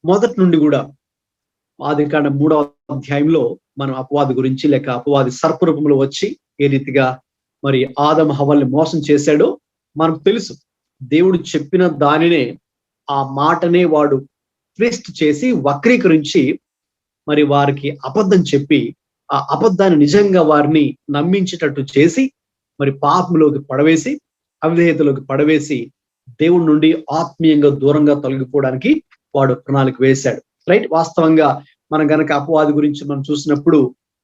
మొదటి నుండి కూడా ఆదికాండం 3వ అధ్యాయంలో మనం అపవాది గురించి లేక అపవాది సర్పరూపంలో వచ్చి ఏ రీతిగా మరి ఆదమ హవ్వల్ని మోసం చేశాడో మనకు తెలుసు. దేవుడు చెప్పిన దానినే, ఆ మాటనే వాడు ట్విస్ట్ చేసి వక్రీకరించి మరి వారికి అబద్ధం చెప్పి ఆ అబద్ధాన్ని నిజంగా వారిని నమ్మించేటట్టు చేసి మరి పాపంలోకి పడవేసి, అవిధేయతలోకి పడవేసి దేవుడి నుండి ఆత్మీయంగా దూరంగా తొలగిపోవడానికి వాడు ప్రణాళిక వేశాడు. రైట్, వాస్తవంగా మనం గనక అపవాది గురించి మనం చూసినప్పుడు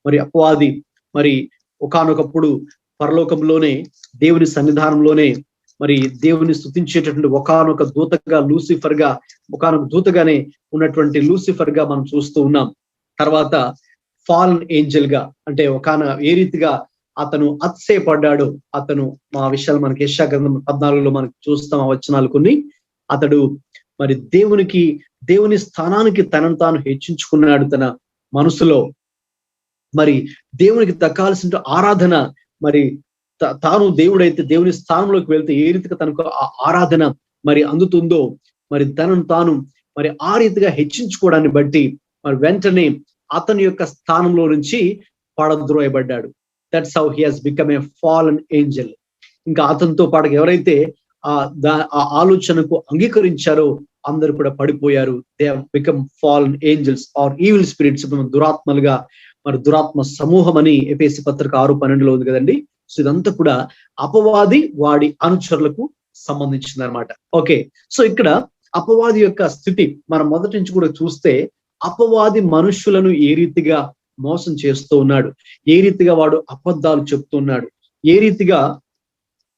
మరి అపవాది మరి ఒకానొకప్పుడు పరలోకంలోనే దేవుని సన్నిధానంలోనే మరి దేవుని స్తుతించేటటువంటి ఒకానొక దూతగా లూసిఫర్ గా, ఒకానొక దూతగానే ఉన్నటువంటి లూసిఫర్ గా మనం చూస్తూ ఉన్నాం. తర్వాత ఫాలన్ ఏంజల్ గా, అంటే ఏ రీతిగా అతను అతిశయపడ్డాడు, అతను మా విషయాలు మనకి యెషయా గ్రంథం 14లో మనకు చూస్తాం. ఆ వచనాలు కొన్ని. అతడు మరి దేవుని స్థానానికి తనను తాను హెచ్చించుకున్నాడు తన మనసులో. మరి దేవునికి దక్కాల్సిన ఆరాధన, మరి తాను దేవుడైతే దేవుని స్థానంలోకి వెళ్తే ఏ రీతిగా తనకు ఆ ఆరాధన మరి అందుతుందో, మరి తనను తాను మరి ఆ రీతిగా హెచ్చించుకోవడాన్ని బట్టి మరి వెంటనే అతని యొక్క స్థానంలో నుంచి పడద్రోయబడ్డాడు. That's how he has become a fallen angel. ఇంకా అతనితో పాటు ఎవరైతే ఆ ఆలోచనకు అంగీకరించారో అందరూ కూడా పడిపోయారు. They have become fallen angels or evil spirits, దురాత్మలుగా, మరి దురాత్మ సమూహం అని ఎఫెసీ పత్రిక 6:12లో ఉంది కదండి. సో ఇదంతా కూడా అపవాది వాడి అనుచరులకు సంబంధించింది అనమాట. ఓకే, సో ఇక్కడ అపవాది యొక్క స్థితి మనం మొదటి నుంచి కూడా చూస్తే, అపవాది మనుషులను ఏ రీతిగా మోసం చేస్తూ ఉన్నాడు, ఏ రీతిగా వాడు అబద్ధాలు చెప్తున్నాడు, ఏ రీతిగా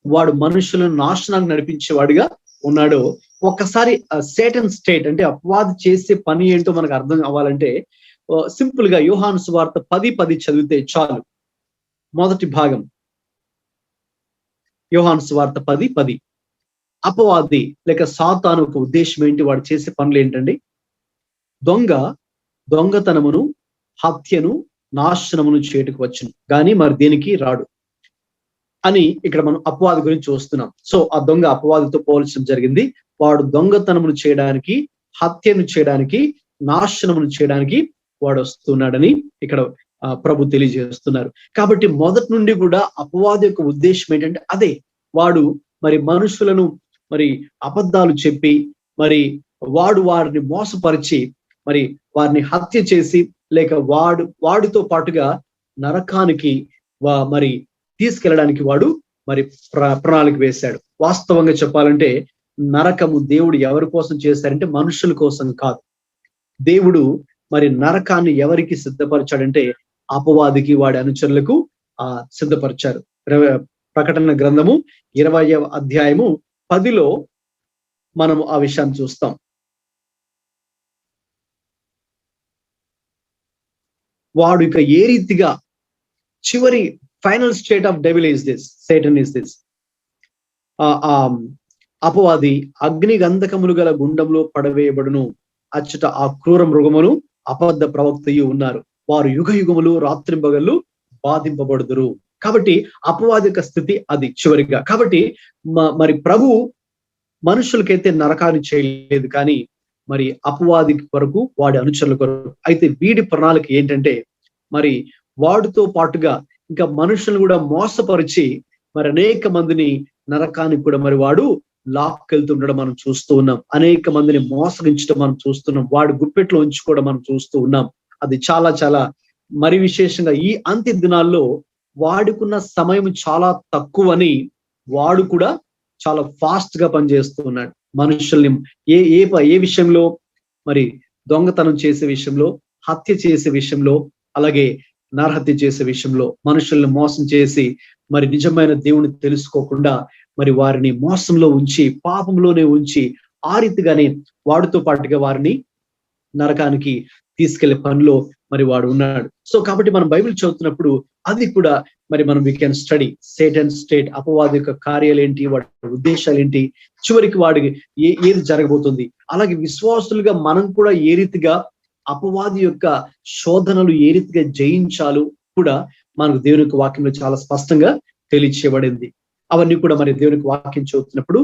వాడు మనుషులను నాశనానికి నడిపించేవాడిగా ఉన్నాడో ఒక్కసారి సేటన్ స్టేట్ అంటే అపవాది చేసే పని ఏంటో మనకు అర్థం అవ్వాలంటే సింపుల్ గా యోహాను సువార్త 10:10 చదివితే చాలు. మొదటి భాగం యోహాను సువార్త 10:10. అపవాది లేక సాతాను ఒక ఉద్దేశం ఏంటి, వాడు చేసే పనులు ఏంటండి? దొంగతనమును, హత్యను, నాశనమును చేటుకు వచ్చును, కానీ మరి దేనికి రాడు అని ఇక్కడ మనం అపవాది గురించి చూస్తున్నాం. సో ఆ దొంగ అపవాదితో పోల్చడం జరిగింది. వాడు దొంగతనమును చేయడానికి, హత్యను చేయడానికి, నాశనమును చేయడానికి వాడు వస్తున్నాడని ఇక్కడ ప్రభు తెలియజేస్తున్నారు. కాబట్టి మొదటి నుండి కూడా అపవాది యొక్క ఉద్దేశం ఏంటంటే అదే, వాడు మరి మనుషులను మరి అబద్ధాలు చెప్పి మరి వారిని మోసపరిచి మరి వారిని హత్య చేసి లేక వాడితో పాటుగా నరకానికి మరి తీసుకెళ్ళడానికి వాడు మరి ప్రణాళిక వేశాడు. వాస్తవంగా చెప్పాలంటే నరకము దేవుడు ఎవరి కోసం చేశారంటే మనుషుల కోసం కాదు. దేవుడు మరి నరకాన్ని ఎవరికి సిద్ధపరిచాడంటే అపవాదికి, వాడి అనుచరులకు సిద్ధపరిచారు. ప్రకటన గ్రంథము 20వ అధ్యాయము 10లో మనము ఆ విషయాన్ని చూస్తాం. వాడు ఇక ఏ రీతిగా చివరి final state of devil is this, Satan is this. అపవాది అగ్ని గంధకములు గల గుండంలో పడవేయబడును, అచ్చట ఆ క్రూర మృగమును అబద్ధ ప్రవక్తయు ఉన్నారు, వారు యుగ యుగములు రాత్రింబగళ్ళు బాధింపబడుదురు. కాబట్టి అపవాది యొక్క స్థితి అది చివరిగా. కాబట్టి మరి ప్రభు మనుషులకైతే నరకాన్ని చేయలేదు, కానీ మరి అపవాది కొరకు, వాడి అనుచరుల కొరకు. అయితే వీడి ప్రణాళిక ఏంటంటే మరి వాడితో పాటుగా ఇంకా మనుషులను కూడా మోసపరిచి మరి అనేక మందిని నరకానికి కూడా మరి వాడు లాక్కెళ్తుండడం మనం చూస్తూ ఉన్నాం. అనేక మందిని మోసగించడం మనం చూస్తున్నాం. వాడు గుప్పెట్లో ఉంచుకోవడం మనం చూస్తూ ఉన్నాం. అది చాలా చాలా మరి విశేషంగా ఈ అంత్య దినాల్లో వాడుకున్న సమయం చాలా తక్కువని వాడు కూడా చాలా ఫాస్ట్ గా పనిచేస్తూ ఉన్నాడు. మనుషుల్ని ఏ విషయంలో, మరి దొంగతనం చేసే విషయంలో, హత్య చేసే విషయంలో, అలాగే నరహత్య చేసే విషయంలో మనుషుల్ని మోసం చేసి మరి నిజమైన దేవుని తెలుసుకోకుండా మరి వారిని మోసంలో ఉంచి, పాపంలోనే ఉంచి, ఆ రీతిగానే వాడితో పాటుగా వారిని నరకానికి తీసుకెళ్లే పనిలో మరి వాడు ఉన్నాడు. సో కాబట్టి మనం బైబిల్ చదువుతున్నప్పుడు అది కూడా మరి మనం we can study Satan state, అపవాది యొక్క కార్యాలు ఏంటి, వాడి ఉద్దేశాలు ఏంటి, చివరికి వాడికి ఏది జరగబోతుంది, అలాగే విశ్వాసులుగా మనం కూడా ఏ రీతిగా అపవాది యొక్క శోధనలు ఏ రీతిగా జయించాలో కూడా మనకు దేవుని యొక్క వాక్యంలో చాలా స్పష్టంగా తెలియచేయబడింది. అవన్నీ కూడా మరి దేవుని యొక్క వాక్యం చదువుతున్నప్పుడు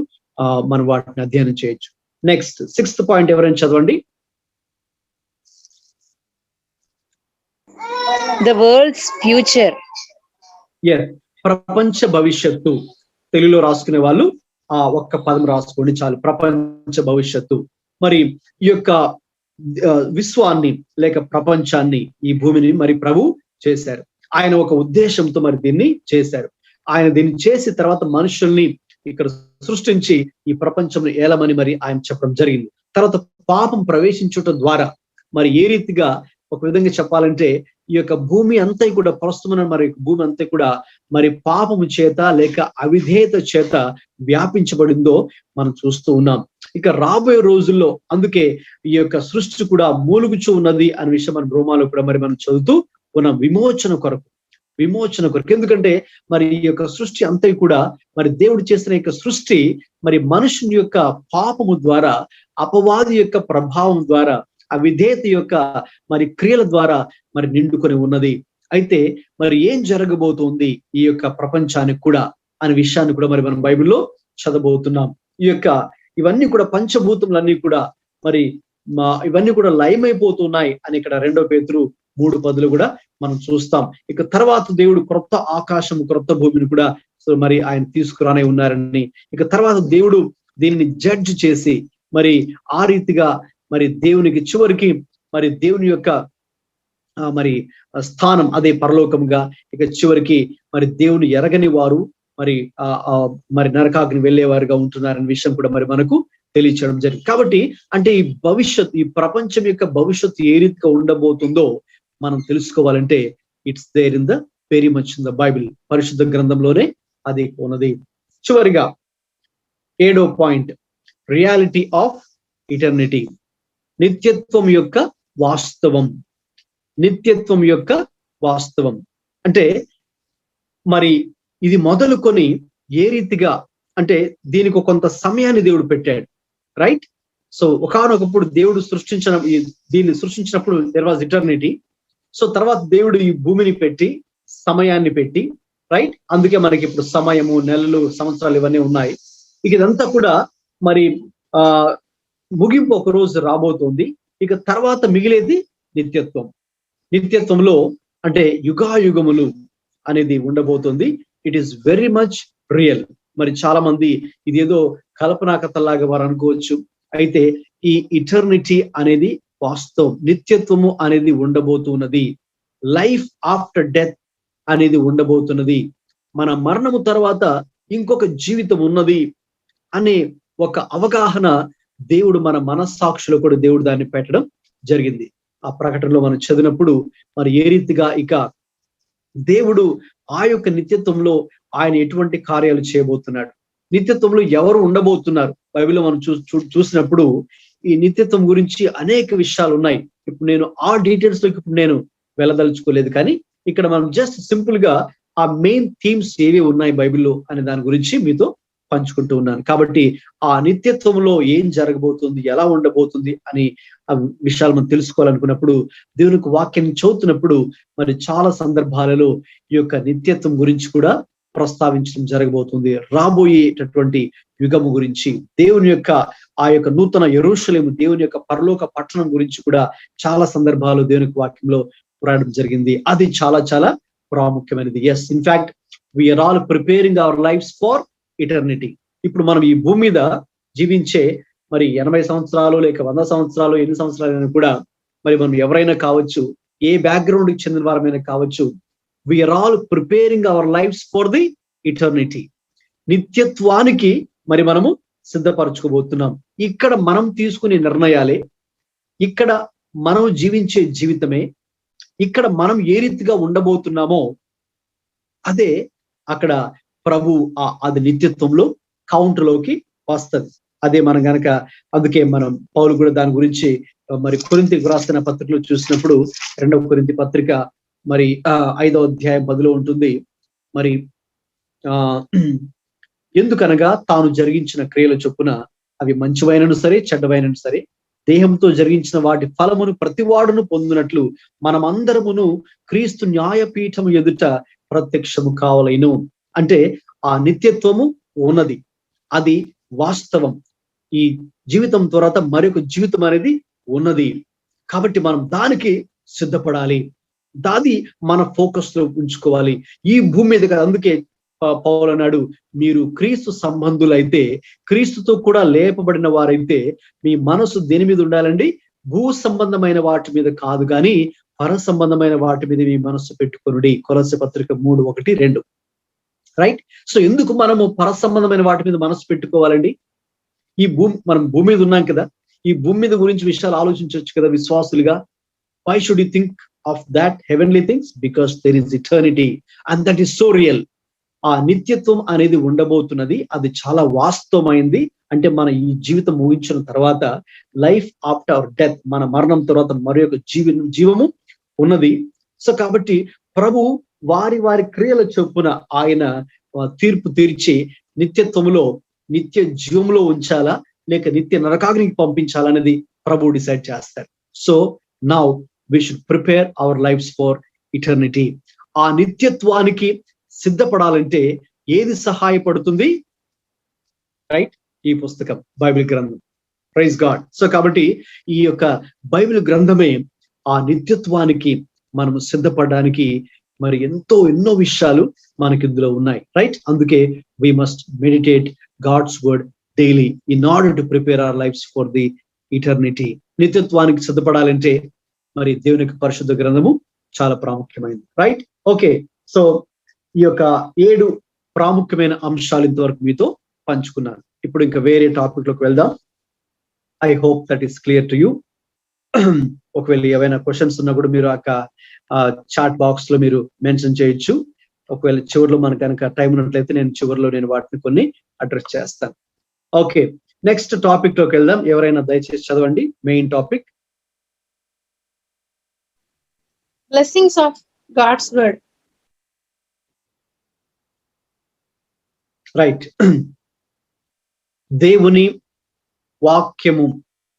మనం వాటిని అధ్యయనం చేయొచ్చు. నెక్స్ట్ 6th పాయింట్ ఎవరైనా చదవండి. The world's future. ప్రపంచ భవిష్యత్తు. తెలుగులో రాసుకునే వాళ్ళు ఒక్క పదం రాసుకోండి చాలు, ప్రపంచ భవిష్యత్తు. మరి ఈ యొక్క విశ్వాన్ని లేక ప్రపంచాన్ని, ఈ భూమిని మరి ప్రభు చేశారు. ఆయన ఒక ఉద్దేశంతో మరి దీన్ని చేశారు. ఆయన దీన్ని చేసిన తర్వాత మనుషుల్ని ఇక్కడ సృష్టించి ఈ ప్రపంచంలో ఏలమని మరి ఆయన చెప్పడం జరిగింది. తర్వాత పాపం ప్రవేశించటం ద్వారా మరి ఏ రీతిగా, ఒక విధంగా చెప్పాలంటే ఈ యొక్క భూమి అంతా కూడా ప్రస్తుతమైన మరి భూమి అంతా కూడా మరి పాపము చేత లేక అవిధేయత చేత వ్యాపించబడిందో మనం చూస్తూ ఉన్నాం. ఇక రాబోయే రోజుల్లో అందుకే ఈ యొక్క సృష్టి కూడా మూలుగుచూ ఉన్నది అనే విషయం మన రోమాలో కూడా మరి మనం చదువుతూ ఉన్నాం. విమోచన కొరకు. ఎందుకంటే మరి ఈ యొక్క సృష్టి అంతా కూడా మరి దేవుడు చేసిన యొక్క సృష్టి మరి మనుషుని యొక్క పాపము ద్వారా, అపవాది యొక్క ప్రభావం ద్వారా, అవిధేయత యొక్క మరి క్రియల ద్వారా మరి నిండుకొని ఉన్నది. అయితే మరి ఏం జరగబోతుంది ఈ యొక్క ప్రపంచానికి కూడా అనే విషయాన్ని కూడా మరి మనం బైబిల్లో చదవబోతున్నాం. ఇవన్నీ కూడా పంచభూతములన్నీ కూడా మరి ఇవన్నీ కూడా లయమైపోతున్నాయి అని ఇక్కడ 2 పేతురు 3:10 కూడా మనం చూస్తాం. ఇక తర్వాత దేవుడు క్రొత్త ఆకాశం, క్రొత్త భూమిని కూడా మరి ఆయన తీసుకురానే ఉన్నారని, ఇక తర్వాత దేవుడు దీనిని జడ్జ్ చేసి మరి ఆ రీతిగా మరి దేవునికి చివరికి మరి దేవుని యొక్క మరి స్థానం అదే పరలోకంగా, ఇక చివరికి మరి దేవుని ఎరగని వారు మరి నరకాగ్ని వెళ్ళేవారుగా ఉంటున్నారనే విషయం కూడా మరి మనకు తెలియచేయడం జరిగింది. కాబట్టి అంటే ఈ భవిష్యత్, ఈ ప్రపంచం యొక్క భవిష్యత్తు ఏ రీతిగా ఉండబోతుందో మనం తెలుసుకోవాలంటే it's there in the very much in the Bible, పరిశుద్ధ గ్రంథంలోనే అది ఉన్నది. చివరిగా 7వ పాయింట్, రియాలిటీ ఆఫ్ ఇటర్నిటీ. నిత్యత్వం యొక్క వాస్తవం. అంటే మరి ఇది మొదలుకొని ఏ రీతిగా అంటే దీనికి కొంత సమయాన్ని దేవుడు పెట్టాడు, రైట్? సో ఒకానొకప్పుడు దేవుడు దీన్ని సృష్టించినప్పుడు దెర్ వాజ్ ఇటర్నిటీ. సో తర్వాత దేవుడు ఈ భూమిని పెట్టి, సమయాన్ని పెట్టి, రైట్? అందుకే మనకి ఇప్పుడు సమయము, నెలలు, సంవత్సరాలు ఇవన్నీ ఉన్నాయి. ఇక ఇదంతా కూడా మరి ముగింపు ఒక రోజు రాబోతోంది. ఇక తర్వాత మిగిలేది నిత్యత్వంలో అంటే యుగాయుగములు అనేది ఉండబోతుంది. It is very much real. మరి చాలా మంది ఇదేదో కల్పనా కథలాగా వారు అనుకోవచ్చు. అయితే ఈ ఇటర్నిటీ అనేది వాస్తవం. నిత్యత్వము అనేది ఉండబోతున్నది. లైఫ్ ఆఫ్టర్ డెత్ అనేది ఉండబోతున్నది. మన మరణము తర్వాత ఇంకొక జీవితం ఉన్నది అనే ఒక అవగాహన దేవుడు మన మనస్సాక్షిలో కూడా దేవుడు దాన్ని పెట్టడం జరిగింది. ఆ ప్రకటనలో మనం చదివినప్పుడు మరి ఏ రీతిగా ఇక దేవుడు ఆ యొక్క నిత్యత్వంలో ఆయన ఎటువంటి కార్యాలు చేయబోతున్నాడు, నిత్యత్వంలో ఎవరు ఉండబోతున్నారు. బైబిల్లో మనం చూసినప్పుడు ఈ నిత్యత్వం గురించి అనేక విషయాలు ఉన్నాయి. ఇప్పుడు నేను ఆ డీటెయిల్స్ లోకి ఇప్పుడు నేను వెళ్ళదలుచుకోలేదు, కానీ ఇక్కడ మనం జస్ట్ సింపుల్ గా ఆ మెయిన్ థీమ్స్ ఏవి ఉన్నాయి బైబిల్లో అనే దాని గురించి మీతో పంచుకుంటూ ఉన్నాను. కాబట్టి ఆ నిత్యత్వంలో ఏం జరగబోతుంది, ఎలా ఉండబోతుంది అని ఆ విషయాలు మనం తెలుసుకోవాలనుకున్నప్పుడు దేవునికి వాక్యాన్ని చదువుతున్నప్పుడు మరి చాలా సందర్భాలలో ఈ యొక్క నిత్యత్వం గురించి కూడా ప్రస్తావించడం జరగబోతుంది. రాబోయేటటువంటి యుగము గురించి, దేవుని యొక్క ఆ యొక్క నూతన యెరూషలేము, దేవుని యొక్క పరలోక పట్టణం గురించి కూడా చాలా సందర్భాలు దేవుని వాక్యంలో రాయడం జరిగింది. అది చాలా చాలా ప్రాముఖ్యమైనది. Yes, in fact we are all preparing our lives for eternity. ఇప్పుడు మనం ఈ భూమి మీద జీవించే మరి 80 సంవత్సరాలు లేక 100 సంవత్సరాలు, ఎన్ని సంవత్సరాలైనా కూడా మరి మనం ఎవరైనా కావచ్చు, ఏ బ్యాక్గ్రౌండ్ కి చెందిన వారమైనా కావచ్చు, we are all preparing our lives for the eternity. నిత్యత్వానికి మరి మనము సిద్ధపరచుకోబోతున్నాం. ఇక్కడ మనం తీసుకునే నిర్ణయాలే, ఇక్కడ మనం జీవించే జీవితమే, ఇక్కడ మనం ఏ రీతిగా ఉండబోతున్నామో అదే అక్కడ ప్రభు అది నిత్యత్వంలో కౌంటర్లోకి వస్తుంది. అదే మనం గనక, అందుకే మనం పౌలు కూడా దాని గురించి మరి కొరింథీయులకు రాసిన పత్రికలో చూసినప్పుడు, 2వ కొరింథీ పత్రిక మరి 5వ అధ్యాయం 10లో ఉంటుంది. మరి ఎందుకనగా తాను జరిగించిన క్రియల చొప్పున అవి మంచివైనను సరే చెడ్డవైనను సరే దేహంతో జరిగించిన వాటి ఫలమును ప్రతివాడును పొందినట్లు మనమందరమును క్రీస్తు న్యాయపీఠము ఎదుట ప్రత్యక్షము కావలేను. అంటే ఆ నిత్యత్వము ఉన్నది, అది వాస్తవం. ఈ జీవితం తర్వాత మరొక జీవితం అనేది ఉన్నది. కాబట్టి మనం దానికి సిద్ధపడాలి, దాది మన ఫోకస్ లో ఉంచుకోవాలి. ఈ భూమి మీద కదా, అందుకే పౌలు అన్నాడు, మీరు క్రీస్తు సంబంధులైతే, క్రీస్తుతో కూడా లేపబడిన వారైతే మీ మనసు దేని మీద ఉండాలండి? భూ సంబంధమైన వాటి మీద కాదు, కానీ పర సంబంధమైన వాటి మీద మీ మనస్సు పెట్టుకొనుడి. కొలస్సీ పత్రిక 3:1-2. రైట్. సో ఎందుకు మనము పర సంబంధమైన వాటి మీద మనసు పెట్టుకోవాలండి? మనం భూమి మీద ఉన్నాం కదా, ఈ భూమి మీద గురించి విషయాలు ఆలోచించవచ్చు కదా విశ్వాసులుగా. Why should you think of that heavenly things? Because there is eternity and that is so real. ఆ నిత్యత్వం అనేది ఉండబోతున్నది, అది చాలా వాస్తవమైంది. అంటే మన ఈ జీవితం ముగించిన తర్వాత లైఫ్ ఆఫ్టర్ అవర్ డెత్, మన మరణం తర్వాత మరి యొక్క జీవము ఉన్నది. సో కాబట్టి ప్రభు వారి వారి క్రియల చొప్పున ఆయన తీర్పు తీర్చి నిత్యత్వములో, నిత్య జీవంలో ఉంచాలా లేక నిత్య నరకాగ్నికి పంపించాలనేది ప్రభు డిసైడ్ చేస్తారు. So now we should prepare our lives for eternity. ఆ నిత్యత్వానికి సిద్ధపడాలంటే ఏది సహాయపడుతుంది? రైట్, ఈ పుస్తకం, బైబిల్ గ్రంథం. Praise God. సో కాబట్టి ఈ యొక్క బైబిల్ గ్రంథమే ఆ నిత్యత్వానికి మనము సిద్ధపడడానికి మరి ఎన్నో విషయాలు మనకి ఇందులో ఉన్నాయి. రైట్. అందుకే we must meditate God's word daily in order to prepare our lives for the eternity. నిత్యత్వానికి సిద్ధపడాలంటే మరి దేవుని యొక్క పరిశుద్ధ గ్రంథము చాలా ప్రాముఖ్యమైనది. రైట్. ఓకే. సో ఈ యొక్క 7 ప్రాముఖ్యమైన అంశాలు ఇంతవరకు మీతో పంచుకున్నాను. ఇప్పుడు ఇంకా వేరే టాపిక్ లోకి వెళ్దాం. I hope that is clear to you. ఒకవేళ ఏవైనా క్వశ్చన్స్ ఉన్నా కూడా మీరు చాట్ బాక్స్ లో మీరు మెన్షన్ చేయొచ్చు. ఒకవేళ చివరిలో మనకు కనుక టైం ఉన్నట్లయితే నేను వాటిని కొన్ని అడ్రస్ చేస్తాను. ఓకే, నెక్స్ట్ టాపిక్ లోకి వెళ్దాం. ఎవరైనా దయచేసి చదవండి main topic. Blessings of God's word. Right. దేవుని వాక్యము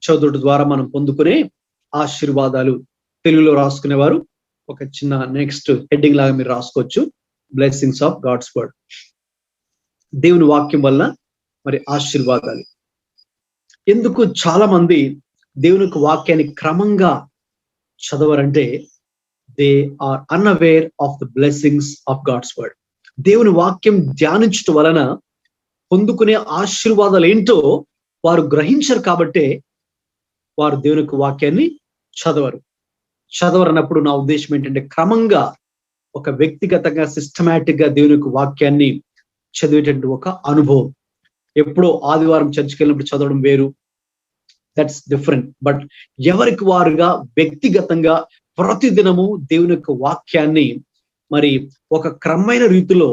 చదువుట ద్వారా మనం పొందుకునే ఆశీర్వాదాలు. తెలుగులో రాసుకునేవారు ఒక చిన్న నెక్స్ట్ హెడ్డింగ్ లాగా మీరు రాసుకోవచ్చు, బ్లెస్సింగ్స్ ఆఫ్ గాడ్స్ వర్డ్. దేవుని వాక్యం వల్ల మరి ఆశీర్వాదాలు. ఎందుకు చాలా మంది దేవుని వాక్యాన్ని క్రమంగా చదవరంటే they are unaware of the blessings of God's word. దేవుని వాక్యం ధ్యానించటం వలన పొందుకునే ఆశీర్వాదాలు ఏంటో వారు గ్రహించరు. కాబట్టే వారు దేవుని వాక్యాన్ని చదవరన్నప్పుడు నా ఉద్దేశం ఏంటంటే క్రమంగా ఒక వ్యక్తిగతంగా సిస్టమేటిక్ గా దేవుని వాక్యాన్ని చదివేటువంటి ఒక అనుభవం. ఎప్పుడో ఆదివారం చర్చికి వెళ్ళినప్పుడు చదవడం వేరు, దట్స్ డిఫరెంట్. బట్ ఎవరికి వారుగా వ్యక్తిగతంగా ప్రతిదినము దేవుని యొక్క వాక్యాన్ని మరి ఒక క్రమమైన రీతిలో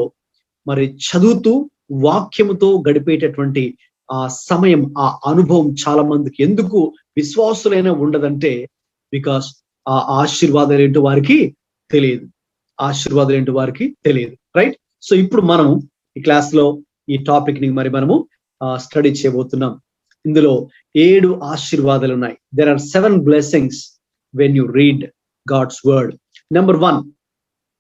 మరి చదువుతూ వాక్యముతో గడిపేటటువంటి ఆ సమయం, ఆ అనుభవం చాలా మందికి ఎందుకు విశ్వాసులైనా ఉండదంటే బికాస్ ఆ ఆశీర్వాదాలు ఏంటో వారికి తెలియదు. రైట్. సో ఇప్పుడు మనం ఈ క్లాస్ లో ఈ టాపిక్ ని మరి మనము స్టడీ చేయబోతున్నాం. ఇందులో 7 ఆశీర్వాదాలు ఉన్నాయి. There are 7 blessings when you read God's word. Number 1,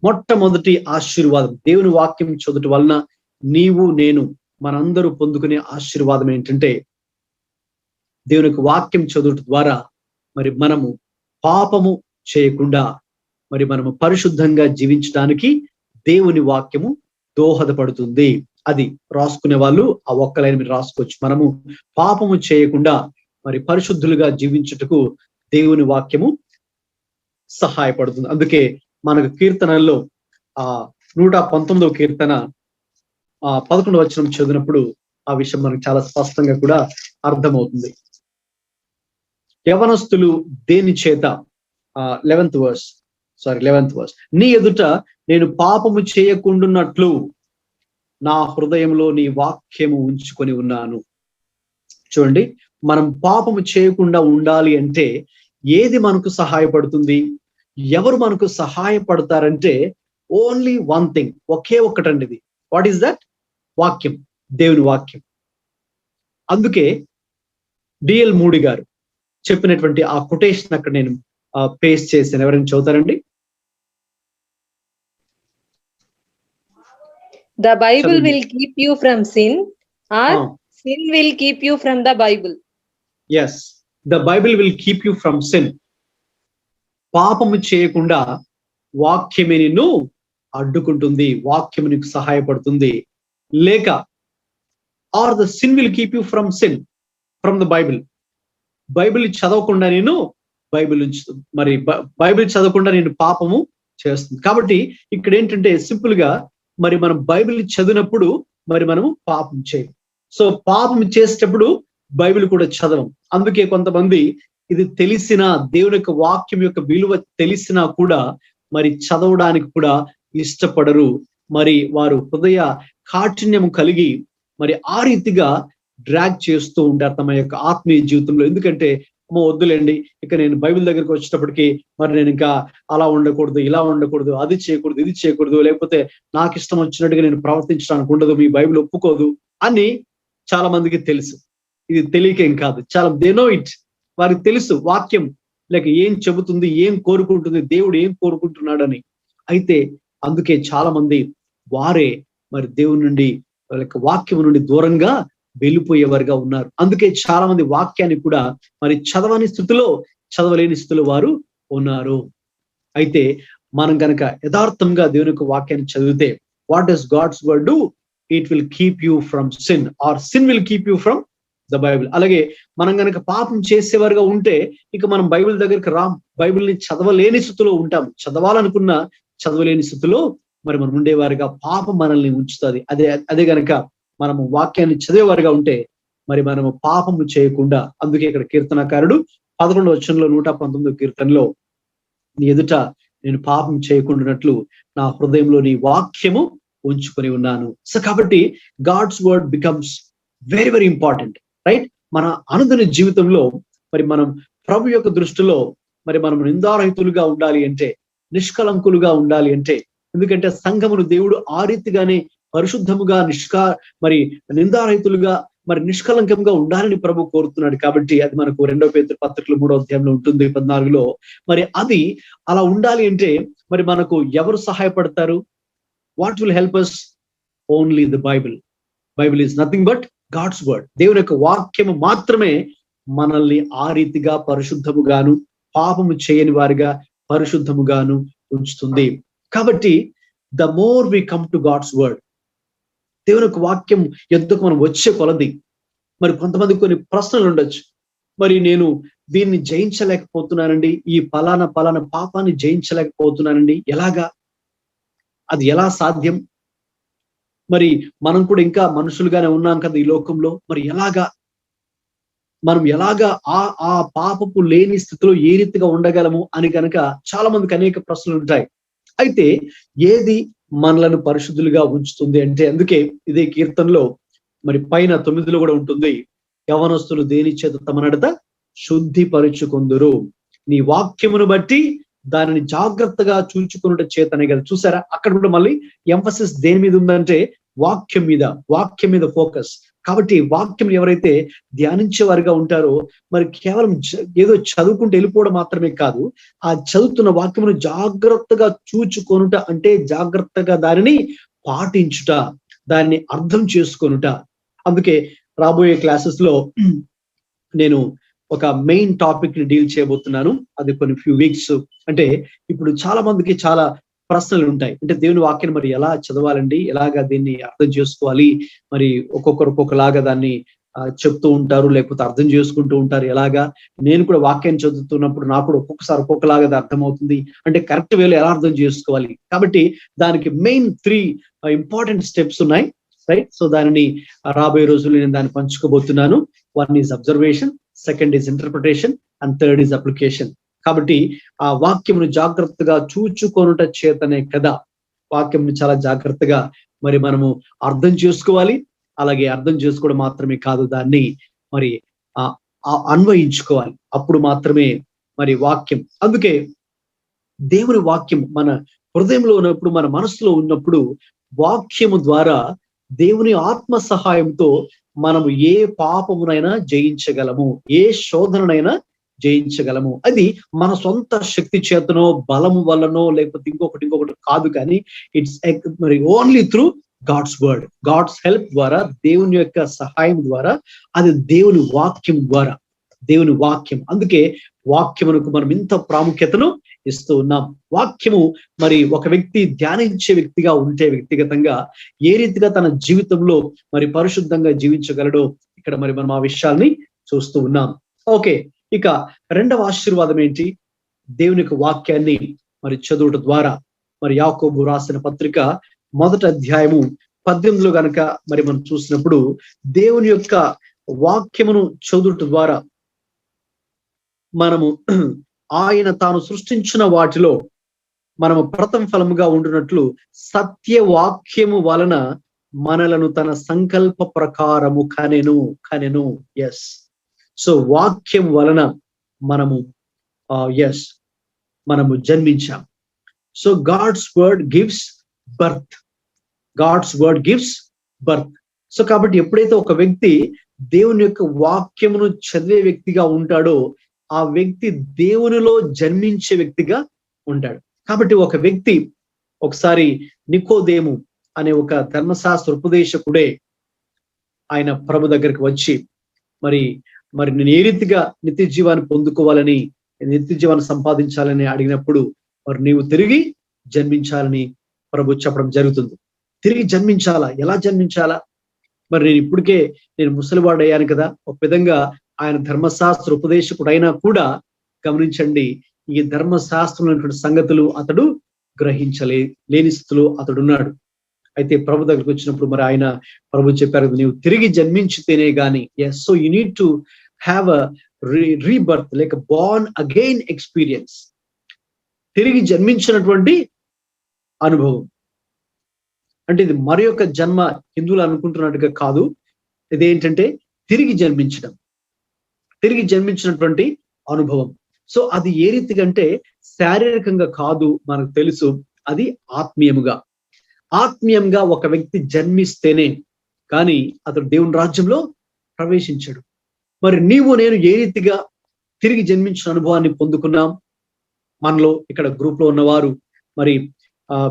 మొట్టమొదటి ఆశీర్వాదం దేవుని వాక్యం చదువుట వలన నీవు నేను మనందరూ పొందుకునే ఆశీర్వాదం ఏంటంటే, దేవుని యొక్క వాక్యం చదువుట ద్వారా మరి మనము పాపము చేయకుండా మరి మనము పరిశుద్ధంగా జీవించడానికి దేవుని వాక్యము దోహదపడుతుంది. అది రాసుకునే వాళ్ళు ఆ ఒక్క లైన్ మీరు రాసుకోవచ్చు. మనము పాపము చేయకుండా మరి పరిశుద్ధులుగా జీవించుటకు దేవుని వాక్యము సహాయపడుతుంది. అందుకే మనకు కీర్తనల్లో 119వ కీర్తన 11వ వచనం చదివినప్పుడు ఆ విషయం మనకు చాలా స్పష్టంగా కూడా అర్థమవుతుంది. యవనస్తులు దేని చేత 11th verse నీ ఎదుట నేను పాపము చేయకుండున్నట్లు నా హృదయంలో నీ వాక్యము ఉంచుకొని ఉన్నాను. చూడండి, మనం పాపము చేయకుండా ఉండాలి అంటే ఏది మనకు సహాయపడుతుంది? ఎవరు మనకు సహాయపడతారంటే ఓన్లీ వన్ థింగ్, ఒకే ఒక్కటండి. ఇది వాట్ ఈస్ దట్? వాక్యం, దేవుని వాక్యం. అందుకే డిఎల్ మూడి గారు చెప్పినటువంటి ఆ కొటేషన్ అక్కడ నేను పేస్ట్ చేశాను. ఎవరైనా చదువుతారండి? The Bible will keep you from sin, or sin will keep you from the Bible. Yes, the Bible will keep you from sin. పాపము చేయకుండా వాక్యమే నిన్ను అడ్డుకుంటుంది, వాక్యము నీకు సహాయపడుతుంది. లేక or the sin will keep you from sin from the Bible. Bible చదవకుండా నేను బైబిల్ ఉంచుతుంది, మరి బైబిల్ చదవకుండా నేను పాపము చేస్తుంది. కాబట్టి ఇక్కడ ఏంటంటే సింపుల్ గా మరి మనం బైబిల్ చదివినప్పుడు మరి మనము పాపం చేయం. సో పాపం చేసేటప్పుడు బైబిల్ కూడా చదవం. అందుకే కొంతమంది ఇది తెలిసిన దేవుని యొక్క వాక్యం యొక్క విలువ తెలిసినా కూడా మరి చదవడానికి కూడా ఇష్టపడరు. మరి వారు హృదయ కాఠిన్యం కలిగి మరి ఆ రీతిగా డ్రాగ్ చేస్తూ ఉంటారు తమ యొక్క ఆత్మీయ జీవితంలో. ఎందుకంటే వద్దులేండి, ఇక నేను బైబిల్ దగ్గరికి వచ్చేటప్పటికి మరి నేను ఇంకా అలా ఉండకూడదు, ఇలా ఉండకూడదు, అది చేయకూడదు, ఇది చేయకూడదు, లేకపోతే నాకు ఇష్టం వచ్చినట్టుగా నేను ప్రవర్తించడానికి ఉండదు, మీ బైబిల్ ఒప్పుకోదు అని చాలా మందికి తెలుసు. ఇది తెలియకేం కాదు, చాలా దే నో ఇట్. వారికి తెలుసు వాక్యం లేక ఏం చెబుతుంది, ఏం కోరుకుంటుంది, దేవుడు ఏం కోరుకుంటున్నాడని. అయితే అందుకే చాలా మంది వారే మరి దేవుని నుండి వాళ్ళ వాక్యం నుండి దూరంగా వెళ్ళిపోయేవారుగా ఉన్నారు. అందుకే చాలా మంది వాక్యాన్ని కూడా మరి చదవని స్థితిలో, చదవలేని స్థితిలో వారు ఉన్నారు. అయితే మనం కనుక యథార్థంగా దేవుని యొక్క వాక్యాన్ని చదివితే what does God's word do? It will keep you from sin, or sin will keep you from the Bible. అలాగే మనం కనుక పాపం చేసేవారుగా ఉంటే ఇక మనం బైబిల్ దగ్గరికి బైబిల్ని చదవలేని స్థితిలో ఉంటాం. చదవాలనుకున్న చదవలేని స్థితిలో మరి మనం ఉండేవారుగా పాపం మనల్ని ఉంచుతుంది. అదే గనక మనము వాక్యాన్ని చదివేవారుగా ఉంటే మరి మనము పాపము చేయకుండా, అందుకే ఇక్కడ కీర్తనకారుడు 11వ వచనంలో 119వ కీర్తనలో నీ ఎదుట నేను పాపం చేయకుండానట్లు నా హృదయంలో నీ వాక్యము ఉంచుకొని ఉన్నాను. సో కాబట్టి God's word becomes very very important, right? మన అనుదిన జీవితంలో మరి మనం ప్రభు యొక్క దృష్టిలో మరి మనం నిందారహితులుగా ఉండాలి అంటే, నిష్కలంకులుగా ఉండాలి అంటే, ఎందుకంటే సంఘమును దేవుడు ఆ రీతిగానే పరిశుద్ధముగా మరి నిందారహితులుగా మరి నిష్కలంకంగా ఉండాలని ప్రభు కోరుతున్నాడు. కాబట్టి అది మనకు 2 పేతురు పత్రికలో 3వ అధ్యాయంలో ఉంటుంది 14లో. మరి అది అలా ఉండాలి అంటే మరి మనకు ఎవరు సహాయపడతారు? What will help us? Only the Bible. Bible is nothing but God's word. దేవుని యొక్క వాక్యము మాత్రమే మనల్ని ఆ రీతిగా పరిశుద్ధముగాను, పాపము చేయని వారిగా పరిశుద్ధముగాను ఉంచుతుంది. కాబట్టి the more we come to God's word, దేవుని యొక్క వాక్యం ఎందుకు మనం వచ్చే కొలది మరి కొంతమంది కొన్ని ప్రశ్నలు ఉండొచ్చు. మరి నేను దీన్ని జయించలేకపోతున్నానండి, ఈ పలానా పాపాన్ని జయించలేకపోతున్నానండి, ఎలాగా? అది ఎలా సాధ్యం? మరి మనం కూడా ఇంకా మనుషులుగానే ఉన్నాం కదా ఈ లోకంలో, మరి మనం ఎలాగా ఆ పాపపు లేని స్థితిలో ఏ రీతిగా ఉండగలము అని కనుక చాలా మందికి అనేక ప్రశ్నలు ఉంటాయి. అయితే ఏది మనలను పరిశుద్ధులుగా ఉంచుతుంది అంటే, అందుకే ఇదే కీర్తనలో మరి పైన 9లో కూడా ఉంటుంది, యవనస్తులు దేని చేత తమ నడత శుద్ధిపరుచుకొందురు, నీ వాక్యమును బట్టి దానిని జాగ్రత్తగా చూచుకున్నట చేతనే కదా. చూసారా, అక్కడ కూడా మళ్ళీ ఎంఫసిస్ దేని మీద ఉందంటే వాక్యం మీద ఫోకస్. కాబట్టి వాక్యం ఎవరైతే ధ్యానించే వారిగా ఉంటారో మరి కేవలం ఏదో చదువుకుంటూ వెళ్ళిపోవడం మాత్రమే కాదు, ఆ చదువుతున్న వాక్యమును జాగ్రత్తగా చూచుకొనుట అంటే జాగ్రత్తగా దానిని పాటించుట, దాన్ని అర్థం చేసుకొనుట. అందుకే రాబోయే క్లాసెస్ లో నేను ఒక మెయిన్ టాపిక్ ని డీల్ చేయబోతున్నాను. అది కొన్ని ఫ్యూ వీక్స్. అంటే ఇప్పుడు చాలా మందికి చాలా ప్రశ్నలు ఉంటాయి. అంటే దేవుని వాక్యాన్ని మరి ఎలా చదవాలండి, ఎలాగా దీన్ని అర్థం చేసుకోవాలి, మరి ఒక్కొక్కరు ఒక్కొక్కలాగా దాన్ని చెప్తూ ఉంటారు, లేకపోతే అర్థం చేసుకుంటూ ఉంటారు. ఎలాగా నేను కూడా వాక్యాన్ని చదువుతున్నప్పుడు నాకు కూడా ఒక్కొక్కసారి ఒక్కొక్కలాగా అది అర్థమవుతుంది. అంటే కరెక్ట్ వేలో ఎలా అర్థం చేసుకోవాలి. కాబట్టి దానికి మెయిన్ 3 ఇంపార్టెంట్ స్టెప్స్ ఉన్నాయి, రైట్? సో దానిని రాబోయే రోజుల్లో నేను దాన్ని పంచుకోబోతున్నాను. 1 is observation, 2nd is interpretation, and 3rd is application. కాబట్టి ఆ వాక్యమును జాగ్రత్తగా చూచుకొనుట చేతనే కదా, వాక్యమును చాలా జాగ్రత్తగా మరి మనము అర్థం చేసుకోవాలి. అలాగే అర్థం చేసుకోవడం మాత్రమే కాదు, దాన్ని మరి అన్వయించుకోవాలి. అప్పుడు మాత్రమే మరి వాక్యం. అందుకే దేవుని వాక్యం మన హృదయంలో ఉన్నప్పుడు, మన మనసులో ఉన్నప్పుడు వాక్యము ద్వారా దేవుని ఆత్మ సహాయంతో మనము ఏ పాపమునైనా జయించగలము, ఏ శోధననైనా జయించగలము. అది మన సొంత శక్తి చేతనో బలము వల్లనో లేకపోతే ఇంకొకటి కాదు, కానీ ఇట్స్ మరి only through God's word, God's help ద్వారా, దేవుని యొక్క సహాయం ద్వారా, అది దేవుని వాక్యం ద్వారా, దేవుని వాక్యం. అందుకే వాక్యమునకు మనం ఇంత ప్రాముఖ్యతను ఇస్తూ ఉన్నాం. వాక్యము మరి ఒక వ్యక్తి ధ్యానించే వ్యక్తిగా ఉంటే వ్యక్తిగతంగా ఏ రీతిగా తన జీవితంలో మరి పరిశుద్ధంగా జీవించగలడో ఇక్కడ మరి మనం ఆ విషయాల్ని చూస్తూ ఉన్నాం. ఓకే, ఇక రెండవ ఆశీర్వాదం ఏంటి? దేవుని యొక్క వాక్యాన్ని మరి చదువుట ద్వారా. మరి యాకోబు రాసిన పత్రిక 1వ అధ్యాయము 18లో గనక మరి మనం చూసినప్పుడు దేవుని యొక్క వాక్యమును చదువుట ద్వారా మనము ఆయన తాను సృష్టించిన వాటిలో మనము ప్రథమ ఫలముగా ఉండునట్లు సత్యవాక్యము వలన మనలను తన సంకల్ప ప్రకారము కనెను. ఎస్, సో వాక్యం వలన మనము మనము జన్మించాం. So God's word gives birth, God's word gives birth. So కాబట్టి ఎప్పుడైతే ఒక వ్యక్తి దేవుని యొక్క వాక్యమును చదివే వ్యక్తిగా ఉంటాడో ఆ వ్యక్తి దేవునిలో జన్మించే వ్యక్తిగా ఉంటాడు. కాబట్టి ఒక వ్యక్తి ఒకసారి నికోదేము అనే ఒక ధర్మశాస్త్ర ఉపదేశకుడే ఆయన ప్రభు దగ్గరికి వచ్చి మరి నేను ఏ రీతిగా నిత్య జీవాన్ని పొందుకోవాలని, నిత్య జీవాన్ని సంపాదించాలని అడిగినప్పుడు మరి నీవు తిరిగి జన్మించాలని ప్రభు చెప్పడం జరుగుతుంది. తిరిగి జన్మించాలా? ఎలా జన్మించాలా? మరి నేను ముసలివాడయ్యాను కదా. ఒక విధంగా ఆయన ధర్మశాస్త్ర ఉపదేశకుడు అయినా కూడా గమనించండి, ఈ ధర్మశాస్త్రం సంగతులు అతడు లేని స్థితిలో అతడున్నాడు. అయితే ప్రభు దగ్గరికి వచ్చినప్పుడు మరి ఆయన ప్రభు చెప్పారు, నీవు తిరిగి జన్మించితేనే గాని. Yes, so you need to have a rebirth, like born again experience. తిరిగి జన్మించినటువంటి అనుభవం అంటే ఇది మరి యొక్క జన్మ హిందువులు అనుకుంటున్నట్టుగా కాదు. ఇదేంటంటే తిరిగి జన్మించినటువంటి అనుభవం. సో అది ఏ రీతిగా అంటే శారీరకంగా కాదు, మనకు తెలుసు, అది ఆత్మీయంగా ఒక వ్యక్తి జన్మిస్తేనే కానీ అతడు దేవుని రాజ్యంలో ప్రవేశించాడు. మరి నీవు నేను ఏ రీతిగా తిరిగి జన్మించిన అనుభవాన్ని పొందుకున్నాం? మనలో ఇక్కడ గ్రూప్ లో ఉన్నవారు మరి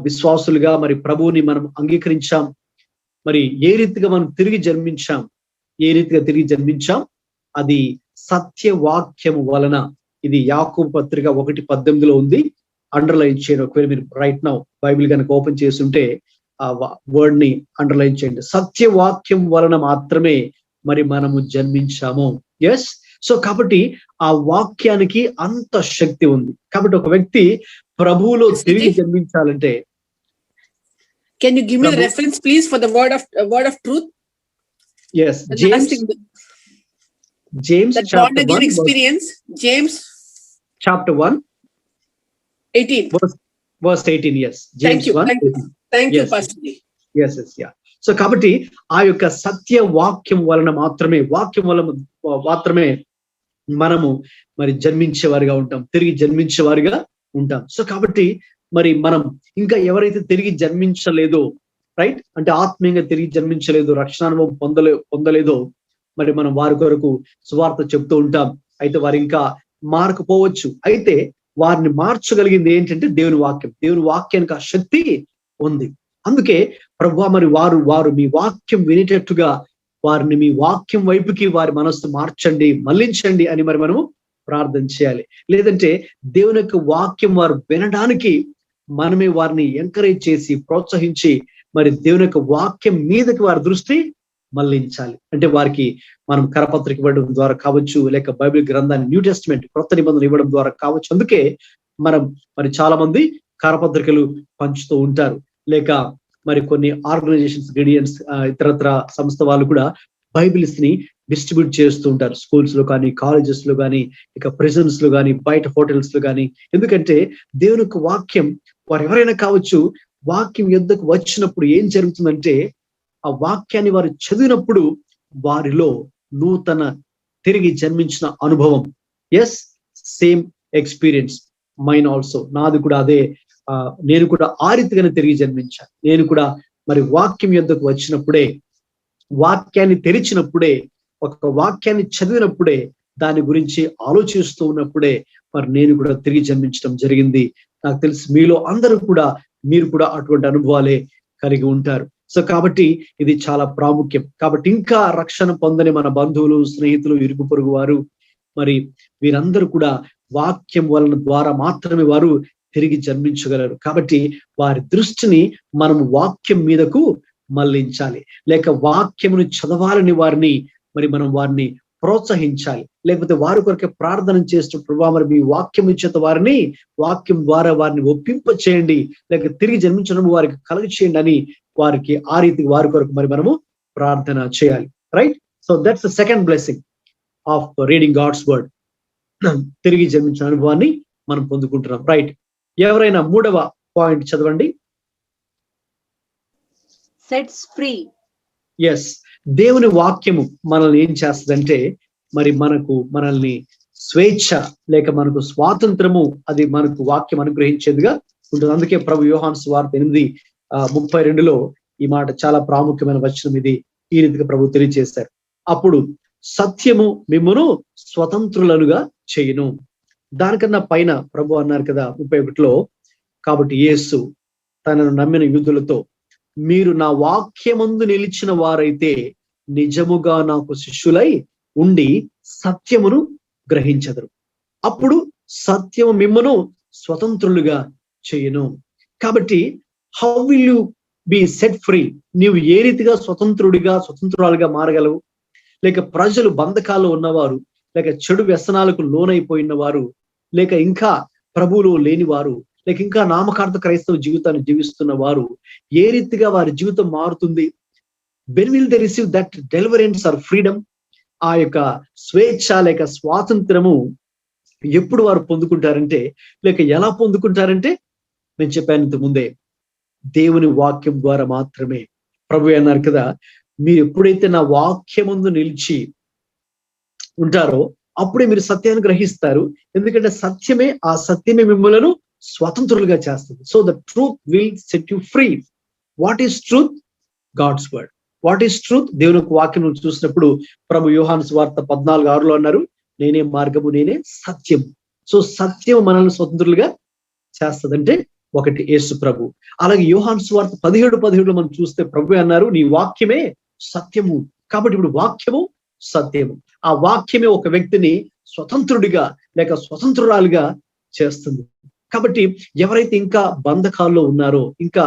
విశ్వాసులుగా మరి ప్రభువుని మనం అంగీకరించాం. మరి ఏ రీతిగా మనం తిరిగి జన్మించాం? అది సత్యవాక్యము వలన. ఇది యాకోబు పత్రిక 1:18లో ఉంది. అండర్లైన్ చేయండి. ఒకవేళ మీరు రైట్ నౌ బైబిల్ కనుక ఓపెన్ చేస్తుంటే ఆ వర్డ్ ని అండర్లైన్ చేయండి. సత్యవాక్యం వలన మాత్రమే మరి మనము జన్మించాము. ఎస్, సో కాబట్టి ఆ వాక్యానికి అంత శక్తి ఉంది. కాబట్టి ఒక వ్యక్తి ప్రభువులో తిరిగి జన్మించాలంటే, can you give me the reference please for the word of truth? Yes, James that born again experience. James chapter 1 18 verse 18. Yes, James 1. Thank you Pastor Ji. Yes, yeah. So కాబట్టి ఆ యొక్క సత్య వాక్యం వలన మాత్రమే మనము మరి జన్మించేవారిగా ఉంటాం, తిరిగి జన్మించేవారిగా ఉంటాం. సో కాబట్టి మరి మనం ఇంకా ఎవరైతే తిరిగి జన్మించలేదో రైట్? అంటే ఆత్మీయంగా తిరిగి జన్మించలేదు, రక్షణానుభవం పొందలేదో మరి మనం వారి కొరకు సువార్త చెప్తూ ఉంటాం. అయితే వారు ఇంకా మారకపోవచ్చు. అయితే వారిని మార్చగలిగింది ఏంటంటే దేవుని వాక్యం. దేవుని వాక్యానికి ఆ శక్తి ఉంది. అందుకే ప్రభువా మరి వారు మీ వాక్యం వినేటట్టుగా వారిని మీ వాక్యం వైపుకి వారి మనస్సు మార్చండి, మళ్లించండి అని మరి మనము ప్రార్థన చేయాలి. లేదంటే దేవుని యొక్క వాక్యం వారు వినడానికి మనమే వారిని ఎంకరేజ్ చేసి ప్రోత్సహించి మరి దేవుని యొక్క వాక్యం మీదకి వారి దృష్టి మళ్లించాలి. అంటే వారికి మనం కరపత్రిక ఇవ్వడం ద్వారా కావచ్చు, లేక బైబిల్ గ్రంథాన్ని న్యూ టెస్టిమెంట్ కొత్త నిబంధన ఇవ్వడం ద్వారా కావచ్చు. అందుకే మరి చాలా మంది కరపత్రికలు పంచుతూ ఉంటారు. లేక మరి కొన్ని ఆర్గనైజేషన్స్, గైడియన్స్, ఇతరత్ర సంస్థ వాళ్ళు కూడా బైబిల్స్ ని డిస్ట్రిబ్యూట్ చేస్తూ ఉంటారు. స్కూల్స్ లో కానీ, కాలేజెస్ లో కానీ, ఇక ప్రిజన్స్ లో కానీ, బయట హోటల్స్ లో కానీ. ఎందుకంటే దేవుని యొక్క వాక్యం వారు ఎవరైనా కావచ్చు, వాక్యం యుద్ధకు వచ్చినప్పుడు ఏం జరుగుతుందంటే ఆ వాక్యాన్ని వారు చదివినప్పుడు వారిలో నూతన తిరిగి జన్మించిన అనుభవం. Yes, same experience mine also. నాది కూడా అదే. నేను కూడా ఆ రీతిగానే తిరిగి జన్మించాను. నేను కూడా మరి వాక్యం యుద్ధకు వచ్చినప్పుడే, వాక్యాన్ని తెరిచినప్పుడే, ఒక వాక్యాన్ని చదివినప్పుడే, దాని గురించి ఆలోచిస్తూ ఉన్నప్పుడే మరి నేను కూడా తిరిగి జన్మించడం జరిగింది. నాకు తెలిసి మీలో అందరూ కూడా మీరు కూడా అటువంటి అనుభవాలే కలిగి ఉంటారు. సో కాబట్టి ఇది చాలా ప్రాముఖ్యం. కాబట్టి ఇంకా రక్షణ పొందని మన బంధువులు, స్నేహితులు, ఇరుగు పొరుగు వారు మరి వీరందరూ కూడా వాక్యం వలన ద్వారా మాత్రమే వారు తిరిగి జన్మించగలరు. కాబట్టి వారి దృష్టిని మనం వాక్యం మీదకు మళ్లించాలి. లేక వాక్యమును చదవాలని మనం వారిని ప్రోత్సహించాలి. లేకపోతే వారి కొరకే ప్రార్థన చేస్తూ ప్రభా మరి మీ వాక్యం చేత వాక్యం ద్వారా వారిని ఒప్పింప చేయండి, లేక తిరిగి జన్మించడం వారికి కలుగ చేయండి అని వారికి ఆ రీతికి వారి కొరకు మరి మనము ప్రార్థన చేయాలి. Right? So that's the second blessing of reading God's word. తిరిగి జన్మించిన అనుభవాన్ని మనం పొందుకుంటున్నాం. రైట్? ఎవరైనా మూడవ పాయింట్ చదవండి. Sets free. ఎస్, దేవుని వాక్యము మనల్ని ఏం చేస్తుందంటే మరి మనల్ని స్వేచ్ఛ లేక మనకు స్వాతంత్రము అది మనకు వాక్యం అనుగ్రహించేదిగా ఉంటుంది. అందుకే ప్రభు యోహాను సువార్త 8:32 ఈ మాట చాలా ప్రాముఖ్యమైన వచనం. ఇది ఈ రీతిగా ప్రభు తెలియజేశారు. అప్పుడు సత్యము మిమ్మును స్వతంత్రులనుగా చేయును. దానికన్నా పైన ప్రభు అన్నారు కదా 31లో, కాబట్టి యేసు తనను నమ్మిన యూదులతో, మీరు నా వాక్యమందు నిలిచిన వారైతే నిజముగా నాకు శిష్యులై ఉండి సత్యమును గ్రహించెదరు. అప్పుడు సత్యము మిమ్మును స్వతంత్రులుగా చేయును. కాబట్టి how will you be set free? నీవు ఏ రీతిగా స్వతంత్రురాలుగా మారగలవు? లేక ప్రజలు బంధకాల్లో ఉన్నవారు, లేక చెడు వ్యసనాలకు లోనైపోయిన వారు, లేక ఇంకా ప్రభువులో లేని వారు, లేక ఇంకా నామకార్థ క్రైస్తవ జీవితాన్ని జీవిస్తున్న వారు ఏ రీతిగా వారి జీవితం మారుతుంది? when will they receive that deliverance or freedom? ఆ యొక్క స్వేచ్ఛ లేక స్వాతంత్రము ఎప్పుడు వారు పొందుకుంటారంటే, లేక ఎలా పొందుకుంటారంటే, నేను చెప్పాను ఇంతకు ముందే, దేవుని వాక్యం ద్వారా మాత్రమే. ప్రభు అన్నారు కదా, మీరు ఎప్పుడైతే నా వాక్యమందు నిలిచి ఉంటారో అప్పుడే మీరు సత్యాన్ని గ్రహిస్తారు. ఎందుకంటే ఆ సత్యమే మిమ్మల్ని స్వతంత్రులుగా చేస్తుంది. So the truth will set you free. What is truth? God's word. What is truth? దేవుని వాక్యం చూసినప్పుడు ప్రభు యోహాను సువార్త 14:6 అన్నారు, నేనే మార్గము, నేనే సత్యం. సో సత్యం మనల్ని స్వతంత్రులుగా చేస్తుందంటే ఒకటి యేసు ప్రభు. అలాగే యోహాను సువార్త 17:17 మనం చూస్తే ప్రభు అన్నారు, నీ వాక్యమే సత్యము. కాబట్టి ఇప్పుడు వాక్యము సత్యము. ఆ వాక్యమే ఒక వ్యక్తిని స్వతంత్రుడిగా లేక స్వతంత్రురాలుగా చేస్తుంది. కాబట్టి ఎవరైతే ఇంకా బంధకాల్లో ఉన్నారో, ఇంకా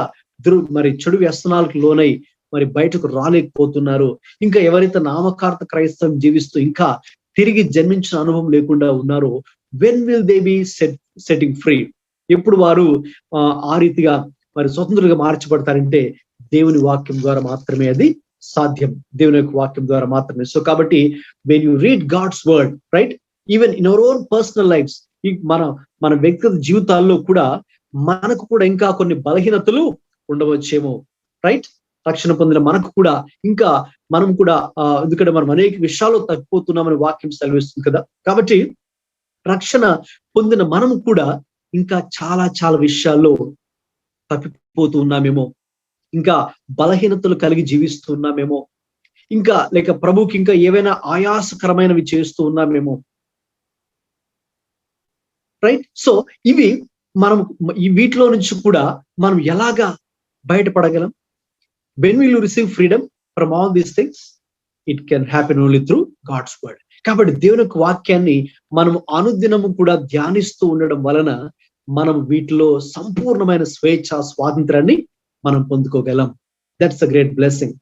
మరి చెడు వ్యసనాలకు లోనై మరి బయటకు రాలేకపోతున్నారో, ఇంకా ఎవరైతే నామకార్థ క్రైస్తవం జీవిస్తూ ఇంకా తిరిగి జన్మించిన అనుభవం లేకుండా ఉన్నారో, when will they be setting free? ఎప్పుడు వారు ఆ రీతిగా మరి స్వతంత్రులుగా మార్చబడతారంటే దేవుని వాక్యం ద్వారా మాత్రమే అది సాధ్యం. దేవుని యొక్క వాక్యం ద్వారా మాత్రమే. సో కాబట్టి when you read God's word, right, even in our own personal lives, మన వ్యక్తిగత జీవితాల్లో కూడా మనకు కూడా ఇంకా కొన్ని బలహీనతలు ఉండవచ్చేమో, రైట్? రక్షణ పొందిన మనకు కూడా ఇంకా మనం కూడా ఎందుకంటే మనం అనేక విషయాల్లో తప్పిపోతున్నామని వాక్యం సెలవిస్తుంది కదా. కాబట్టి రక్షణ పొందిన మనం కూడా ఇంకా చాలా చాలా విషయాల్లో తప్పిపోతూ ఉన్నామేమో. ఇంకా బలహీనతలు కలిగి జీవిస్తున్నామేమో, ఇంకా లేక ప్రభుకి ఇంకా ఏవైనా ఆయాసకరమైనవి చేస్తూ ఉన్నామేమో. రైట్? సో ఇవి మనం వీటిలో నుంచి కూడా మనం ఎలాగా బయటపడగలం? when will you receive freedom from all these things? It can happen only through God's word. కాబట్టి దేవుని యొక్క వాక్యాన్ని మనం అనుదినము కూడా ధ్యానిస్తూ ఉండడం వలన మనం వీటిలో సంపూర్ణమైన స్వేచ్ఛ, స్వాతంత్రాన్ని మనం పొందుకోగలం. That's a great blessing.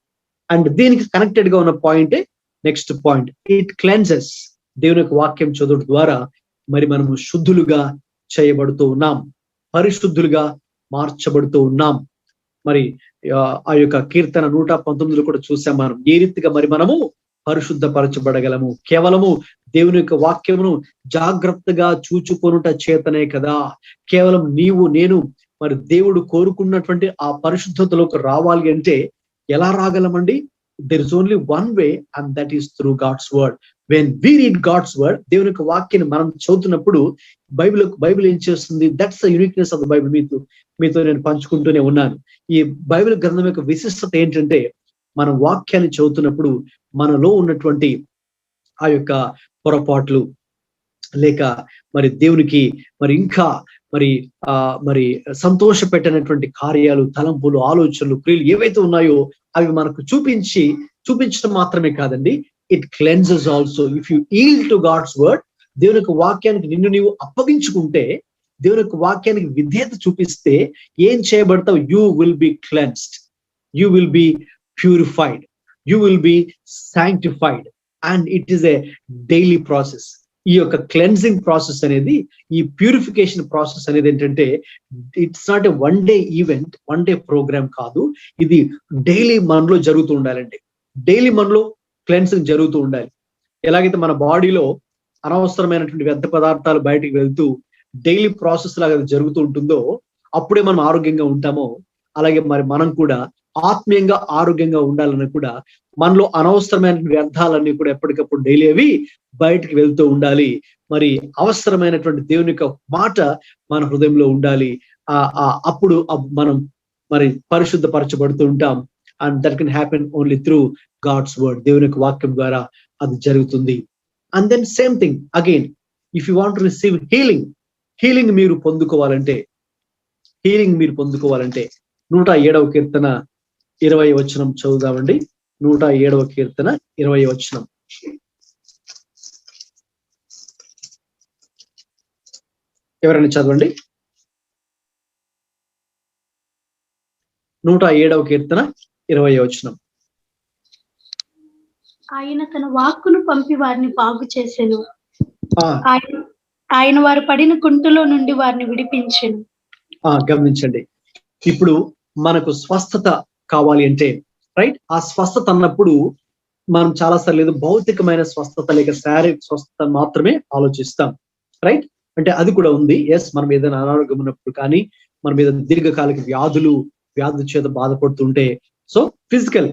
And దీనికి కనెక్టెడ్ గా ఉన్న పాయింటే నెక్స్ట్ పాయింట్, ఇట్ క్లెన్సెస్. దేవుని యొక్క వాక్యం చదువు ద్వారా మరి మనము శుద్ధులుగా చేయబడుతూ ఉన్నాం, పరిశుద్ధులుగా మార్చబడుతూ ఉన్నాం. మరి ఆ యొక్క కీర్తన 119 కూడా చూసాం మనం ఏ రీతిగా మరి మనము పరిశుద్ధపరచబడగలము. కేవలము దేవుని యొక్క వాక్యమును జాగ్రత్తగా చూచుకొనుట చేతనే కదా. కేవలం నీవు నేను మరి దేవుడు కోరుకున్నటువంటి ఆ పరిశుద్ధతలోకి రావాలి అంటే ఎలా రాగలమండి? there is only one way, and that is through God's word. When we read God's word, దేవుని యొక్క వాక్యాన్ని మనం చదువుతున్నప్పుడు బైబిల్ ఏం చేస్తుంది? That's the uniqueness of the Bible. మీతో నేను పంచుకుంటూనే ఉన్నాను. ఈ బైబిల్ గ్రంథం యొక్క విశిష్టత ఏంటంటే, మనం వాక్యాన్ని చదువుతున్నప్పుడు మనలో ఉన్నటువంటి ఆ యొక్క పొరపాట్లు లేక మరి దేవునికి మరి ఇంకా మరి సంతోష పెట్టినటువంటి కార్యాలు, తలంపులు, ఆలోచనలు, క్రియలు ఏవైతే ఉన్నాయో అవి మనకు చూపించడం మాత్రమే కాదండి, it cleanses also. If you yield to God's word, దేవుని యొక్క వాక్యానికి నిన్ను నీవు అప్పగించుకుంటే, దేవుని యొక్క వాక్యానికి విధేయత చూపిస్తే ఏం చేయబడతావు? You will be cleansed, you will be purified, you will be sanctified. And it is a daily process. ఈ యొక్క క్లెన్జింగ్ ప్రాసెస్ అనేది, ఈ ప్యూరిఫికేషన్ ప్రాసెస్ అనేది ఏంటంటే, it's not a one day event, one day program కాదు. ఇది daily మనలో జరుగుతూ ఉండాలండి. డైలీ మనలో క్లెన్సింగ్ జరుగుతూ ఉండాలి. ఎలాగైతే మన బాడీలో అనవసరమైనటువంటి వ్యర్థ పదార్థాలు బయటికి వెళ్తూ డైలీ ప్రాసెస్ లాగా జరుగుతూ ఉంటుందో అప్పుడే మనం ఆరోగ్యంగా ఉంటామో, అలాగే మరి మనం కూడా ఆత్మీయంగా ఆరోగ్యంగా ఉండాలని కూడా మనలో అనవసరమైన వ్యర్థాలన్నీ కూడా ఎప్పటికప్పుడు డైలీ అవి బయటికి వెళ్తూ ఉండాలి. మరి అవసరమైనటువంటి దేవుని యొక్క మాట మన హృదయంలో ఉండాలి. అప్పుడు మనం మరి పరిశుద్ధపరచబడుతూ ఉంటాం. And that can happen only through God's word. దేవుని యొక్క వాక్యం ద్వారా అది జరుగుతుంది. And then same thing again, if you want to receive healing మీరు పొందుకోవాలంటే 107వ కీర్తన 20వ వచనం చదువుదామండి. 107వ కీర్తన 20వ వచనం. ఎవరైనా చదవండి. 107వ కీర్తన 20వ వచనం. ఆయన తన వాక్కును పంపి వారిని బాగు చేసెను. ఆయన వారు పడిన కుంటులో నుండి వారిని విడిపించెను. గమనించండి, ఇప్పుడు మనకు స్వస్థత కావాలి అంటే, రైట్, ఆ స్వస్థత అన్నప్పుడు మనం చాలాసార్లు ఏదో భౌతికమైన స్వస్థత లేక శారీరక స్వస్థత మాత్రమే ఆలోచిస్తాం. రైట్? అంటే అది కూడా ఉంది. ఎస్, మనం ఏదైనా అనారోగ్యం ఉన్నప్పుడు కానీ, మనం ఏదైనా దీర్ఘకాలిక వ్యాధుల చేత బాధపడుతుంటే, సో ఫిజికల్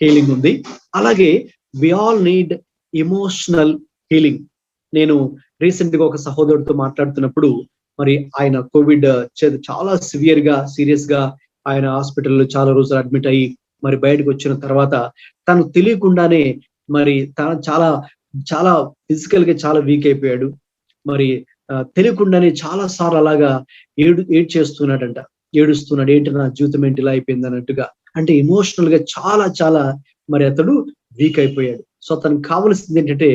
హీలింగ్ ఉంది. అలాగే we all need emotional healing. నేను రీసెంట్ గా ఒక సహోదరుడితో మాట్లాడుతున్నప్పుడు, మరి ఆయన కోవిడ్ చేత చాలా సీరియస్ గా ఆయన హాస్పిటల్లో చాలా రోజులు అడ్మిట్ అయ్యి మరి బయటకు వచ్చిన తర్వాత తను తెలియకుండానే మరి తను చాలా చాలా ఫిజికల్ గా చాలా వీక్ అయిపోయాడు. మరి తెలియకుండానే చాలా సార్లు అలాగా ఏడుస్తున్నాడు. ఏంటి నా జీవితం ఏంటి ఇలా అయిపోయింది అన్నట్టుగా. అంటే ఎమోషనల్ గా చాలా మరి అతడు వీక్ అయిపోయాడు. సో తనకు కావాల్సింది ఏంటంటే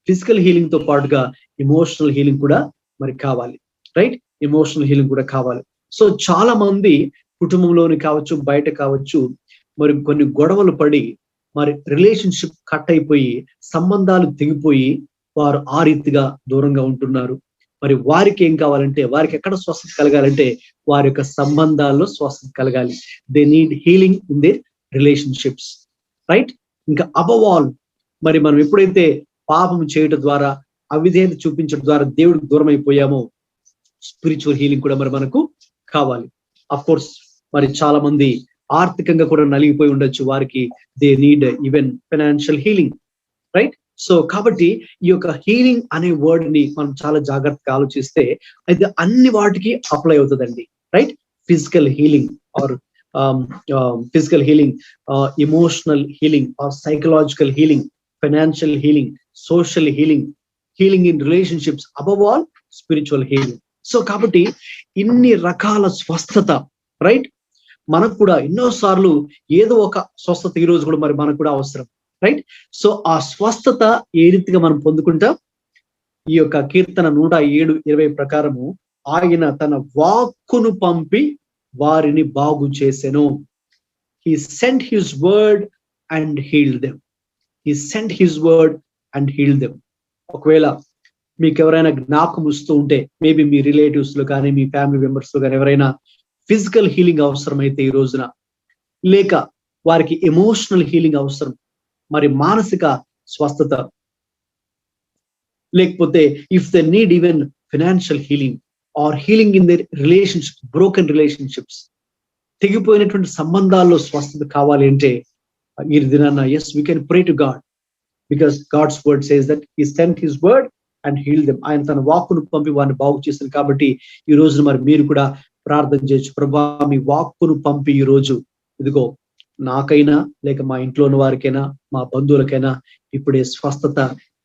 ఫిజికల్ హీలింగ్ తో పాటుగా ఎమోషనల్ హీలింగ్ కూడా మరి కావాలి. రైట్? ఎమోషనల్ హీలింగ్ కూడా కావాలి. సో చాలా మంది కుటుంబంలోని కావచ్చు, బయట కావచ్చు, మరి కొన్ని గొడవలు పడి మరి రిలేషన్షిప్ కట్ అయిపోయి, సంబంధాలు తెగిపోయి వారు ఆ రీతిగా దూరంగా ఉంటున్నారు. మరి వారికి ఏం కావాలంటే, వారికి ఎక్కడ స్వస్థత కలగాలంటే వారి యొక్క సంబంధాల్లో స్వస్థత కలగాలి. They need healing in there relationships. Right? ఇంకా అబవ్ ఆల్, మరి మనం ఎప్పుడైతే పాపం చేయడం ద్వారా, అవిధేయత చూపించడం ద్వారా దేవుడికి దూరం అయిపోయామో, స్పిరిచువల్ హీలింగ్ కూడా మరి మనకు కావాలి. అఫ్ కోర్స్ మరి చాలా మంది ఆర్థికంగా కూడా నలిగిపోయి ఉండొచ్చు, వారికి they need even financial healing. Right? So కాబట్టి ఈ యొక్క హీలింగ్ అనే వర్డ్ ని మనం చాలా జాగ్రత్తగా ఆలోచిస్తే అయితే అన్ని వాటికి అప్లై అవుతుందండి. Right? Physical healing or physical healing, emotional healing, or psychological healing, financial healing, social healing, healing in relationships, above all spiritual healing. So కాబట్టి ఇన్ని రకాల స్వస్థత, రైట్, మనకు కూడా ఎన్నోసార్లు ఏదో ఒక స్వస్థత ఈ రోజు కూడా మరి మనకు కూడా అవసరం, రైట్. సో ఆ స్వస్థత ఏ రీతిగా మనం పొందుకుంటాం? ఈ యొక్క కీర్తన 107:20 ప్రకారము, ఆయన తన వాక్కును పంపి వారిని బాగు చేసెను. He sent his word and healed them. He sent his word and healed them. ఒకవేళ మీకు ఎవరైనా జ్ఞాపకం వస్తూ ఉంటే, మేబీ మీ రిలేటివ్స్ లో కానీ మీ ఫ్యామిలీ మెంబర్స్ లో కానీ ఎవరైనా ఫిజికల్ హీలింగ్ అవసరమైతే ఈ రోజున, లేక వారికి ఎమోషనల్ హీలింగ్ అవసరం, మరి మానసిక స్వస్థత, లేకపోతే if they need even financial healing or healing in their relationships, broken relationships, తెగిపోయినటువంటి సంబంధాల్లో స్వస్థత కావాలి అంటే ఈ దినాన yes, we can pray to God, because God's word says that he sent his word and healed them. ఆయన తన వాక్కును పంపి వారిని బాగు చేశారు. కాబట్టి ఈ రోజు మరి మీరు కూడా ప్రార్థన చేయొచ్చు, ప్రభా మీ వాక్కును పంపి ఈ రోజు ఇదిగో నాకైనా లేక మా ఇంట్లో ఉన్న వారికైనా మా బంధువులకైనా ఇప్పుడే స్వస్థత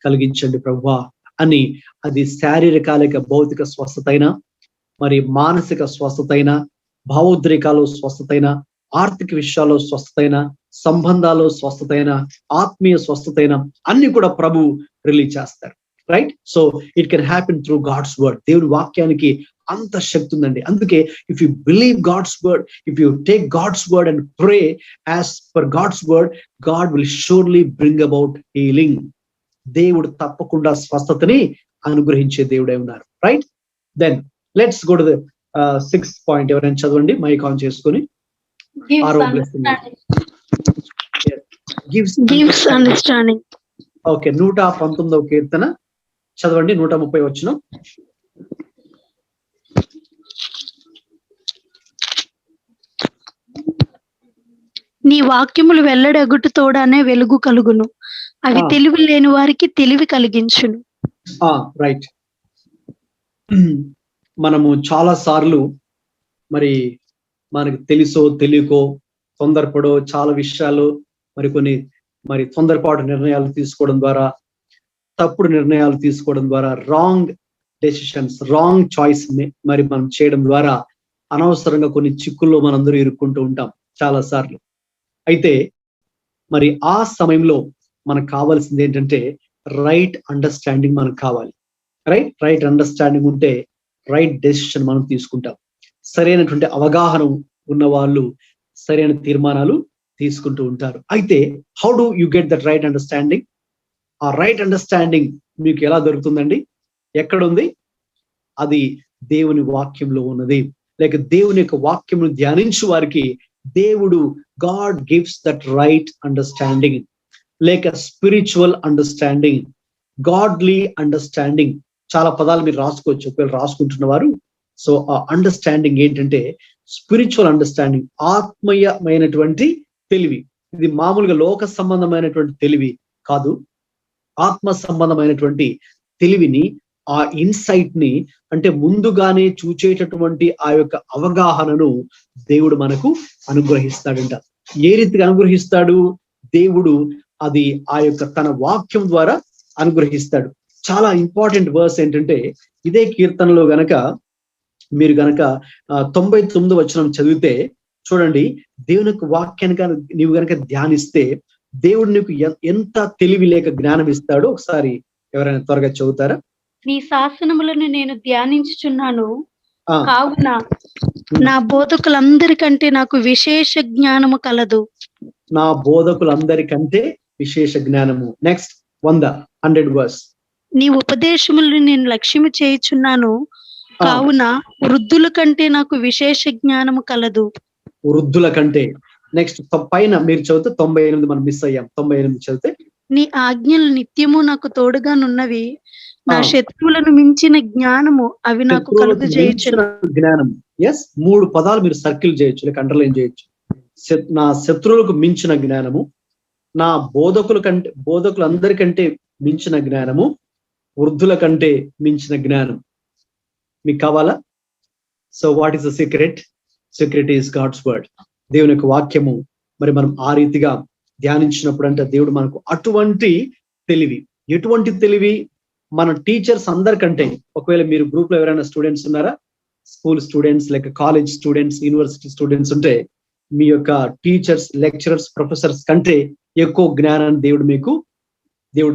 కలిగించండి ప్రభా అని. అది శారీరక లేక భౌతిక స్వస్థత అయినా, మరి మానసిక స్వస్థత అయినా, భావోద్రేకాలు స్వస్థత అయినా, ఆర్థిక విషయాల్లో స్వస్థత అయినా, సంబంధాల్లో స్వస్థత అయినా, ఆత్మీయ స్వస్థత అయినా, అన్ని కూడా ప్రభు రిలీజ్ చేస్తారు, right. So it can happen through God's word. దేవుని వాక్యానికి అంత శక్తి ఉందండి. అందుకే if you believe God's word, if you take God's word and pray as per God's word, God will surely bring about healing. దేవుడు తప్పకుండా స్వస్థతని అనుగ్రహించే దేవుడై ఉన్నారు, right. Then let's go to the 6th point. ఎవరైనా చదవండి మైక్ ఆన్ చేసుకొని. Gives understanding. Okay, 119వ కీర్తన చదవండి, 130 వచనం. నీ వాక్యములు వెల్లడగుట తోడనే వెలుగు కలుగును, అవి తెలివి లేని వారికి తెలివి కలిగించును. రైట్. మనము చాలా సార్లు మరి మనకి తెలుసో తెలియకో తొందరపడో చాలా విషయాలు మరి తొందరపాటు నిర్ణయాలు తీసుకోవడం ద్వారా, తప్పుడు నిర్ణయాలు తీసుకోవడం ద్వారా, రాంగ్ డెసిషన్స్, రాంగ్ చాయిస్ మరి మనం చేయడం ద్వారా అనవసరంగా కొన్ని చిక్కుల్లో మనందరూ ఇరుక్కుంటూ ఉంటాం చాలా సార్లు. అయితే మరి ఆ సమయంలో మనకు కావాల్సింది ఏంటంటే రైట్ అండర్స్టాండింగ్ మనకు కావాలి, రైట్ అండర్స్టాండింగ్ ఉంటే రైట్ డెసిషన్ మనం తీసుకుంటాం. సరైనటువంటి అవగాహన ఉన్న వాళ్ళు సరైన తీర్మానాలు తీసుకుంటూ ఉంటారు. అయితే how do you get that right understanding? ఆ రైట్ అండర్స్టాండింగ్ మీకు ఎలా దొరుకుతుందండి? ఎక్కడుంది? అది దేవుని వాక్యంలో ఉన్నది. లేక దేవుని యొక్క వాక్యమును ధ్యానించు వారికి దేవుడు God gives that right understanding, లేక స్పిరిచువల్ అండర్స్టాండింగ్, గాడ్లీ అండర్స్టాండింగ్. చాలా పదాలు మీరు రాసుకోవచ్చు ఒకవేళ రాసుకుంటున్న వారు. సో ఆ అండర్స్టాండింగ్ ఏంటంటే స్పిరిచువల్ అండర్స్టాండింగ్, ఆత్మీయమైనటువంటి తెలివి. ఇది మామూలుగా లోక సంబంధమైనటువంటి తెలివి కాదు, ఆత్మ సంబంధమైనటువంటి తెలివిని, ఆ ఇన్సైట్ ని, అంటే ముందుగానే చూచేటటువంటి ఆ యొక్క అవగాహనను దేవుడు మనకు అనుగ్రహిస్తాడంట. ఏ రీతిగా అనుగ్రహిస్తాడు? దేవుడు అది ఆ యొక్క తన వాక్యం ద్వారా అనుగ్రహిస్తాడు. చాలా ఇంపార్టెంట్ వర్స్ ఏంటంటే ఇదే కీర్తనలో మీరు గనక 99వ వచనం చదివితే చూడండి, దేవుని యొక్క వాక్యాన్ని నీవు గనక ధ్యానిస్తే దేవుడు నీకు ఎంత తెలివి లేక జ్ఞానం ఇస్తాడో ఒకసారి ఎవరైనా త్వరగా చదువుతారా? నీ శాసనములను నేను ధ్యానించుచున్నాను, కావున నా బోధకులందరికంటే నాకు విశేష జ్ఞానము కలదు. నా బోధకులందరికంటే విశేష జ్ఞానము. Next 100 verse. నీ ఉపదేశములను నేను లక్ష్యము చేయుచున్నాను, కావున వృద్ధుల కంటే నాకు విశేష జ్ఞానము కలదు. వృద్ధుల కంటే. నెక్స్ట్ పైన మీరు చదివితే 98 మనం మిస్ అయ్యాం. 98 చదివితే నీ ఆజ్ఞలు నిత్యము నాకు తోడుగానున్నవి, నా శత్రువులను మించిన జ్ఞానము అవి నాకు కలుగు చేయొచ్చు. జ్ఞానం. ఎస్, 3 పదాలు మీరు సర్కిల్ చేయొచ్చు, లేక అండర్లైన్ చేయొచ్చు. నా శత్రువులకు మించిన జ్ఞానము, నా బోధకులందరికంటే మించిన జ్ఞానము, వృద్ధుల కంటే మించిన జ్ఞానం. మీకు కావాలా? So what is the secret? Secret is God's word. దేవుని యొక్క వాక్యము మరి మనం ఆ రీతిగా ధ్యానించినప్పుడు అంటే దేవుడు మనకు అటువంటి తెలివి, ఎటువంటి తెలివి, మన టీచర్స్ అందరికంటే, ఒకవేళ మీరు గ్రూప్ లో ఎవరైనా స్టూడెంట్స్ ఉన్నారా, స్కూల్ స్టూడెంట్స్ లేక కాలేజ్ స్టూడెంట్స్, యూనివర్సిటీ స్టూడెంట్స్ ఉంటే, మీ యొక్క టీచర్స్, లెక్చరర్స్, ప్రొఫెసర్స్ కంటే ఎక్కువ జ్ఞానాన్ని దేవుడు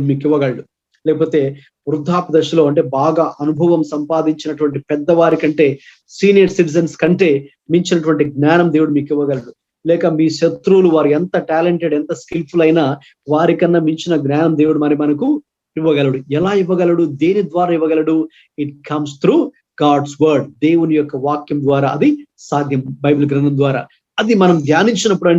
మీకు ఇవ్వగలడు. లేకపోతే వృద్ధాప్య దశలో అంటే బాగా అనుభవం సంపాదించినటువంటి పెద్దవారి కంటే, సీనియర్ సిటిజన్స్ కంటే మించినటువంటి జ్ఞానం దేవుడు మీకు ఇవ్వగలడు. లేక మీ శత్రువులు వారు ఎంత టాలెంటెడ్, ఎంత స్కిల్ఫుల్ అయినా వారికన్నా మించిన జ్ఞానం దేవుడు మనకు ఇవ్వగలడు. ఎలా ఇవ్వగలడు? దేని ద్వారా ఇవ్వగలడు? It comes through God's word. దేవుని యొక్క వాక్యం ద్వారా అది సాధ్యం, బైబిల్ గ్రంథం ద్వారా. అది మనం ధ్యానించినప్పుడు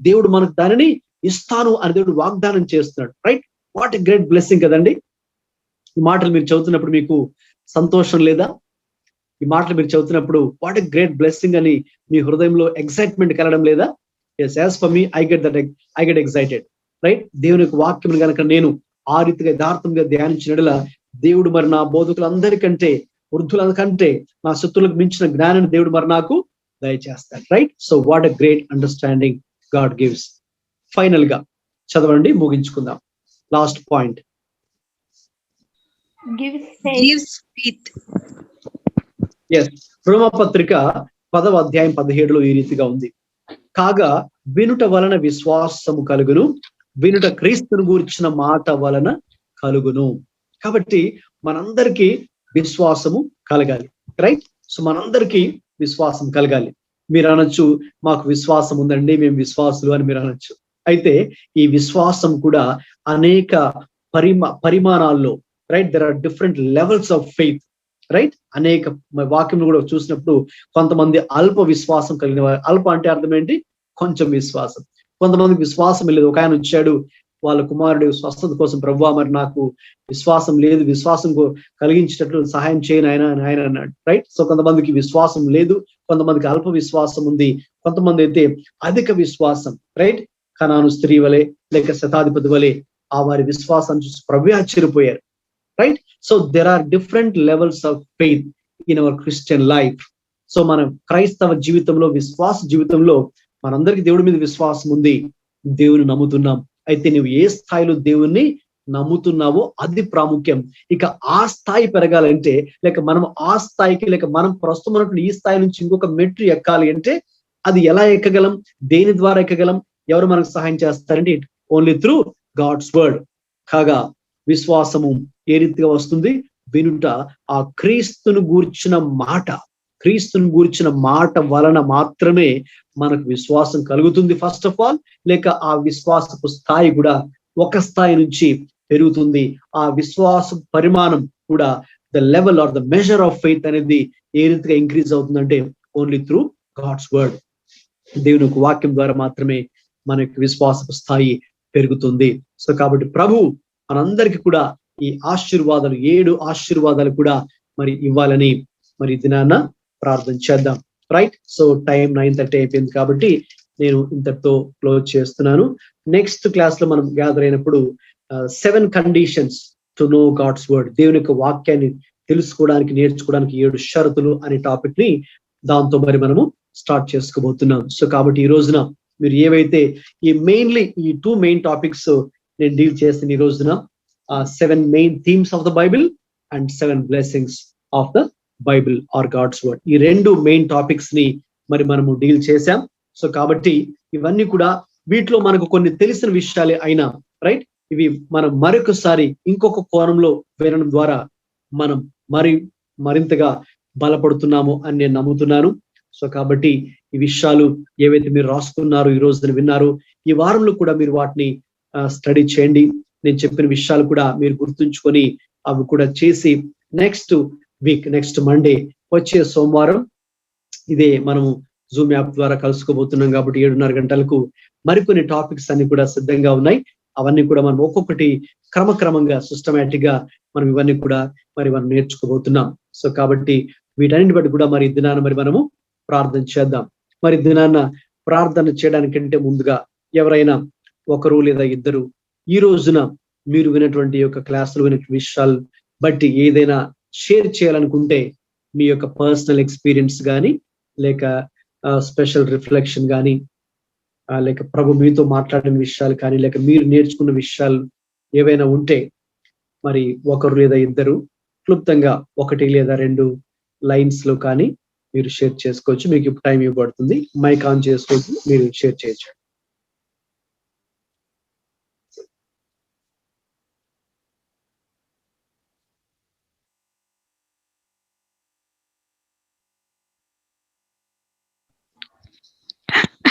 దేవుడు మనకు దానిని ఇస్తాను అని దేవుడు వాగ్దానం చేస్తున్నాడు. Right? What a great blessing కదండి. ఈ మాటలు మీరు చదువుతున్నప్పుడు మీకు సంతోషం లేదా? ఈ మాటలు మీరు చదువుతున్నప్పుడు వాట్ ఎ గ్రేట్ బ్లెస్సింగ్ అని మీ హృదయంలో ఎక్సైట్మెంట్ కలగడం లేదా? Yes, as for me I get excited. Right? దేవుని యొక్క వాక్యం కనుక నేను ఆ రీతిగా యథార్థంగా ధ్యానించినట్లా దేవుడు మరి నా బోధకులందరికంటే, వృద్ధులందరికంటే, నా శత్రువులకు మించిన జ్ఞానాన్ని దేవుడు మరి నాకు దయచేస్తాడు. Right? So what a great understanding God gives. Final గా చదవండి, ముగించుకుందాం. Last point. gives faith. Yes, రోమపత్రిక 10వ అధ్యాయం 17లో ఈ రీతిగా ఉంది. కాగా వినుట వలన విశ్వాసము కలుగును, వినుట క్రీస్తును గూర్చిన మాట వలన కలుగును. కాబట్టి మనందరికీ విశ్వాసము కలగాలి. రైట్? సో మనందరికీ విశ్వాసం కలగాలి. మీరు అనొచ్చు, మాకు విశ్వాసం ఉందండి, మేము విశ్వాసులు అని మీరు అనొచ్చు. అయితే ఈ విశ్వాసం కూడా అనేక పరిమాణాల్లో, right, there are different levels of faith. Right? అనేక వాక్యం కూడా చూసినప్పుడు కొంతమంది అల్ప విశ్వాసం కలిగిన వారు. అల్ప అంటే అర్థం ఏంటి? కొంచెం విశ్వాసం. కొంతమందికి విశ్వాసం లేదు. ఒక ఆయన వచ్చాడు వాళ్ళ కుమారుడు స్వస్థత కోసం, ప్రభువా మరి నాకు విశ్వాసం లేదు, విశ్వాసం కలిగించేటట్లు సహాయం చేయను ఆయన అన్నాడు. రైట్? సో కొంతమందికి విశ్వాసం లేదు, కొంతమందికి అల్ప విశ్వాసం ఉంది, కొంతమంది అయితే అధిక విశ్వాసం. రైట్? కనాను స్త్రీ వలె లేక శతాధిపతి వలె ఆ వారి విశ్వాసాన్ని చూసి ప్రభువే ఆశ్చర్యపోయారు. Right? So there are different levels of faith in our Christian life. So మనం క్రైస్తవ జీవితంలో, విశ్వాస జీవితంలో మనందరికీ దేవుడి మీద విశ్వాసం ఉంది, దేవుని నమ్ముతున్నాం. అయితే నువ్వు ఏ స్థాయిలో దేవుణ్ణి నమ్ముతున్నావో అది ప్రాముఖ్యం. ఇక ఆ స్థాయి పెరగాలంటే, లేక మనం ఆ స్థాయికి, లేక మనం ప్రస్తుతం ఉన్నటువంటి ఈ స్థాయి నుంచి ఇంకొక మెట్టు ఎక్కాలి అంటే అది ఎలా ఎక్కగలం? దేని ద్వారా ఎక్కగలం? ఎవరు మనకు సహాయం చేస్తారంటే it only through God's word. కాగా విశ్వాసము ఏ రీతిగా వస్తుంది? వినుట ఆ క్రీస్తును గూర్చిన మాట వలన మాత్రమే మనకు విశ్వాసం కలుగుతుంది ఫస్ట్ ఆఫ్ ఆల్. లేక ఆ విశ్వాసపు స్థాయి కూడా ఒక స్థాయి నుంచి పెరుగుతుంది. ఆ విశ్వాస పరిమాణం కూడా, the level or the measure of faith అనేది ఏ రీతిగా ఇంక్రీజ్ అవుతుందంటే ఓన్లీ త్రూ గాడ్స్ వర్డ్. దేవుని యొక్క వాక్యం ద్వారా మాత్రమే మనకి విశ్వాసపు స్థాయి పెరుగుతుంది. సో కాబట్టి ప్రభు మనందరికీ కూడా ఈ ఆశీర్వాదాలు, 7 ఆశీర్వాదాలు కూడా మరి ఇవ్వాలని మరి దినాన ప్రార్థన చేద్దాం. రైట్? సో టైం 9:30 అయిపోయింది కాబట్టి నేను ఇంతటితో క్లోజ్ చేస్తున్నాను. నెక్స్ట్ క్లాస్ లో మనం గ్యాదర్ అయినప్పుడు 7 conditions to know God's word, దేవుని యొక్క వాక్యాన్ని తెలుసుకోవడానికి, నేర్చుకోవడానికి 7 షరతులు అనే టాపిక్ ని దాంతో మరి మనము స్టార్ట్ చేసుకోబోతున్నాం. సో కాబట్టి ఈ రోజున మీరు ఏవైతే ఈ 2 మెయిన్ టాపిక్స్ నేను డీల్ చేసిన ఈ రోజున 7 main themes of the Bible and 7 blessings of the Bible or God's word, ఈ 2 మెయిన్ టాపిక్స్ ని మరి మనము డీల్ చేశాం. సో కాబట్టి ఇవన్నీ కూడా వీటిలో మనకు కొన్ని తెలిసిన విషయాలే అయినా, రైట్, ఇవి మనం మరొకసారి ఇంకొక కోణంలో వినడం ద్వారా మనం మరింతగా బలపడుతున్నాము అని నేను నమ్ముతున్నాను. సో కాబట్టి ఈ విషయాలు ఏవైతే మీరు రాసుకున్నారో, ఈ రోజున విన్నారో, ఈ వారంలో కూడా మీరు వాటిని స్టడీ చేయండి. నేను చెప్పిన విషయాలు కూడా మీరు గుర్తుంచుకొని అవి కూడా చేసి నెక్స్ట్ వీక్, నెక్స్ట్ మండే, వచ్చే సోమవారం ఇదే మనము జూమ్ యాప్ ద్వారా కలుసుకోబోతున్నాం. కాబట్టి 7:30 గంటలకు మరికొన్ని టాపిక్స్ అన్ని కూడా సిద్ధంగా ఉన్నాయి. అవన్నీ కూడా మనం ఒక్కొక్కటి క్రమక్రమంగా సిస్టమేటిక్ గా మనం ఇవన్నీ కూడా మనం నేర్చుకోబోతున్నాం. సో కాబట్టి వీటన్నిటి బట్టి కూడా మరి దినాన మరి మనము ప్రార్థన చేద్దాం. మరి దినాన్న ప్రార్థన చేయడానికంటే ముందుగా ఎవరైనా ఒకరు లేదా ఇద్దరు ఈ రోజున మీరు వినటువంటి యొక్క క్లాసులు, వినే విషయాలు బట్టి ఏదైనా షేర్ చేయాలనుకుంటే, మీ యొక్క పర్సనల్ ఎక్స్పీరియన్స్ కానీ లేక స్పెషల్ రిఫ్లెక్షన్ కానీ, లేక ప్రభు మీతో మాట్లాడిన విషయాలు కానీ, లేక మీరు నేర్చుకున్న విషయాలు ఏవైనా ఉంటే మరి ఒకరు లేదా ఇద్దరు క్లుప్తంగా 1 లేదా 2 లైన్స్ లో కానీ మీరు షేర్ చేసుకోవచ్చు. మీకు ఇప్పుడు టైం ఇవ్వబడుతుంది. మైక్ ఆన్ చేసుకోవచ్చు, మీరు షేర్ చేయొచ్చు.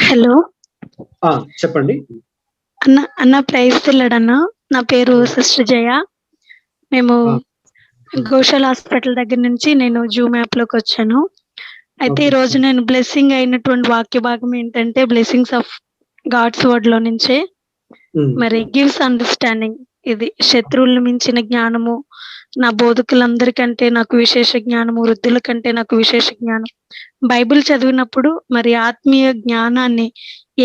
హలో చెప్పండి. అన్న ప్రైజ్ తెల్లడన్నా. నా పేరు సిస్టర్ జయ. మేము గోశాల హాస్పిటల్ దగ్గర నుంచి నేను జూమ్ యాప్ లోకి వచ్చాను. అయితే ఈ రోజు నేను బ్లెస్సింగ్ అయినటువంటి వాక్య భాగం ఏంటంటే బ్లెస్సింగ్స్ ఆఫ్ గాడ్స్ వర్డ్ లో నుంచే మరి గివ్స్ అండర్స్టాండింగ్. ఇది శత్రువులను మించిన జ్ఞానము, నా బోధకులందరికంటే నాకు విశేష జ్ఞానము, వృద్ధుల కంటే నాకు విశేష జ్ఞానం. బైబిల్ చదివినప్పుడు మరి ఆత్మీయ జ్ఞానాన్ని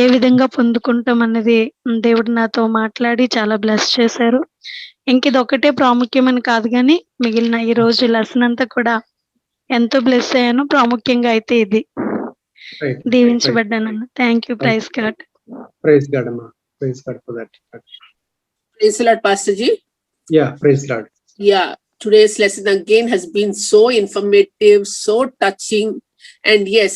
ఏ విధంగా పొందుకుంటాం అన్నది దేవుడు నాతో మాట్లాడి చాలా బ్లెస్ చేశారు. ఇంక ఇది ఒకటే ప్రాముఖ్యమని కాదు కానీ మిగిలిన ఈ రోజు లెసన్ అంతా కూడా ఎంతో బ్లెస్ అయ్యాను. ప్రాముఖ్యంగా అయితే ఇది దీవించబడ్డానన్న. Thank you. Praise God. Praise God అమ్మా. Praise God for that. Praise the Lord, Pastor Ji. Yeah, praise the Lord. Yeah, today's lesson again has been so informative, so touching. And yes,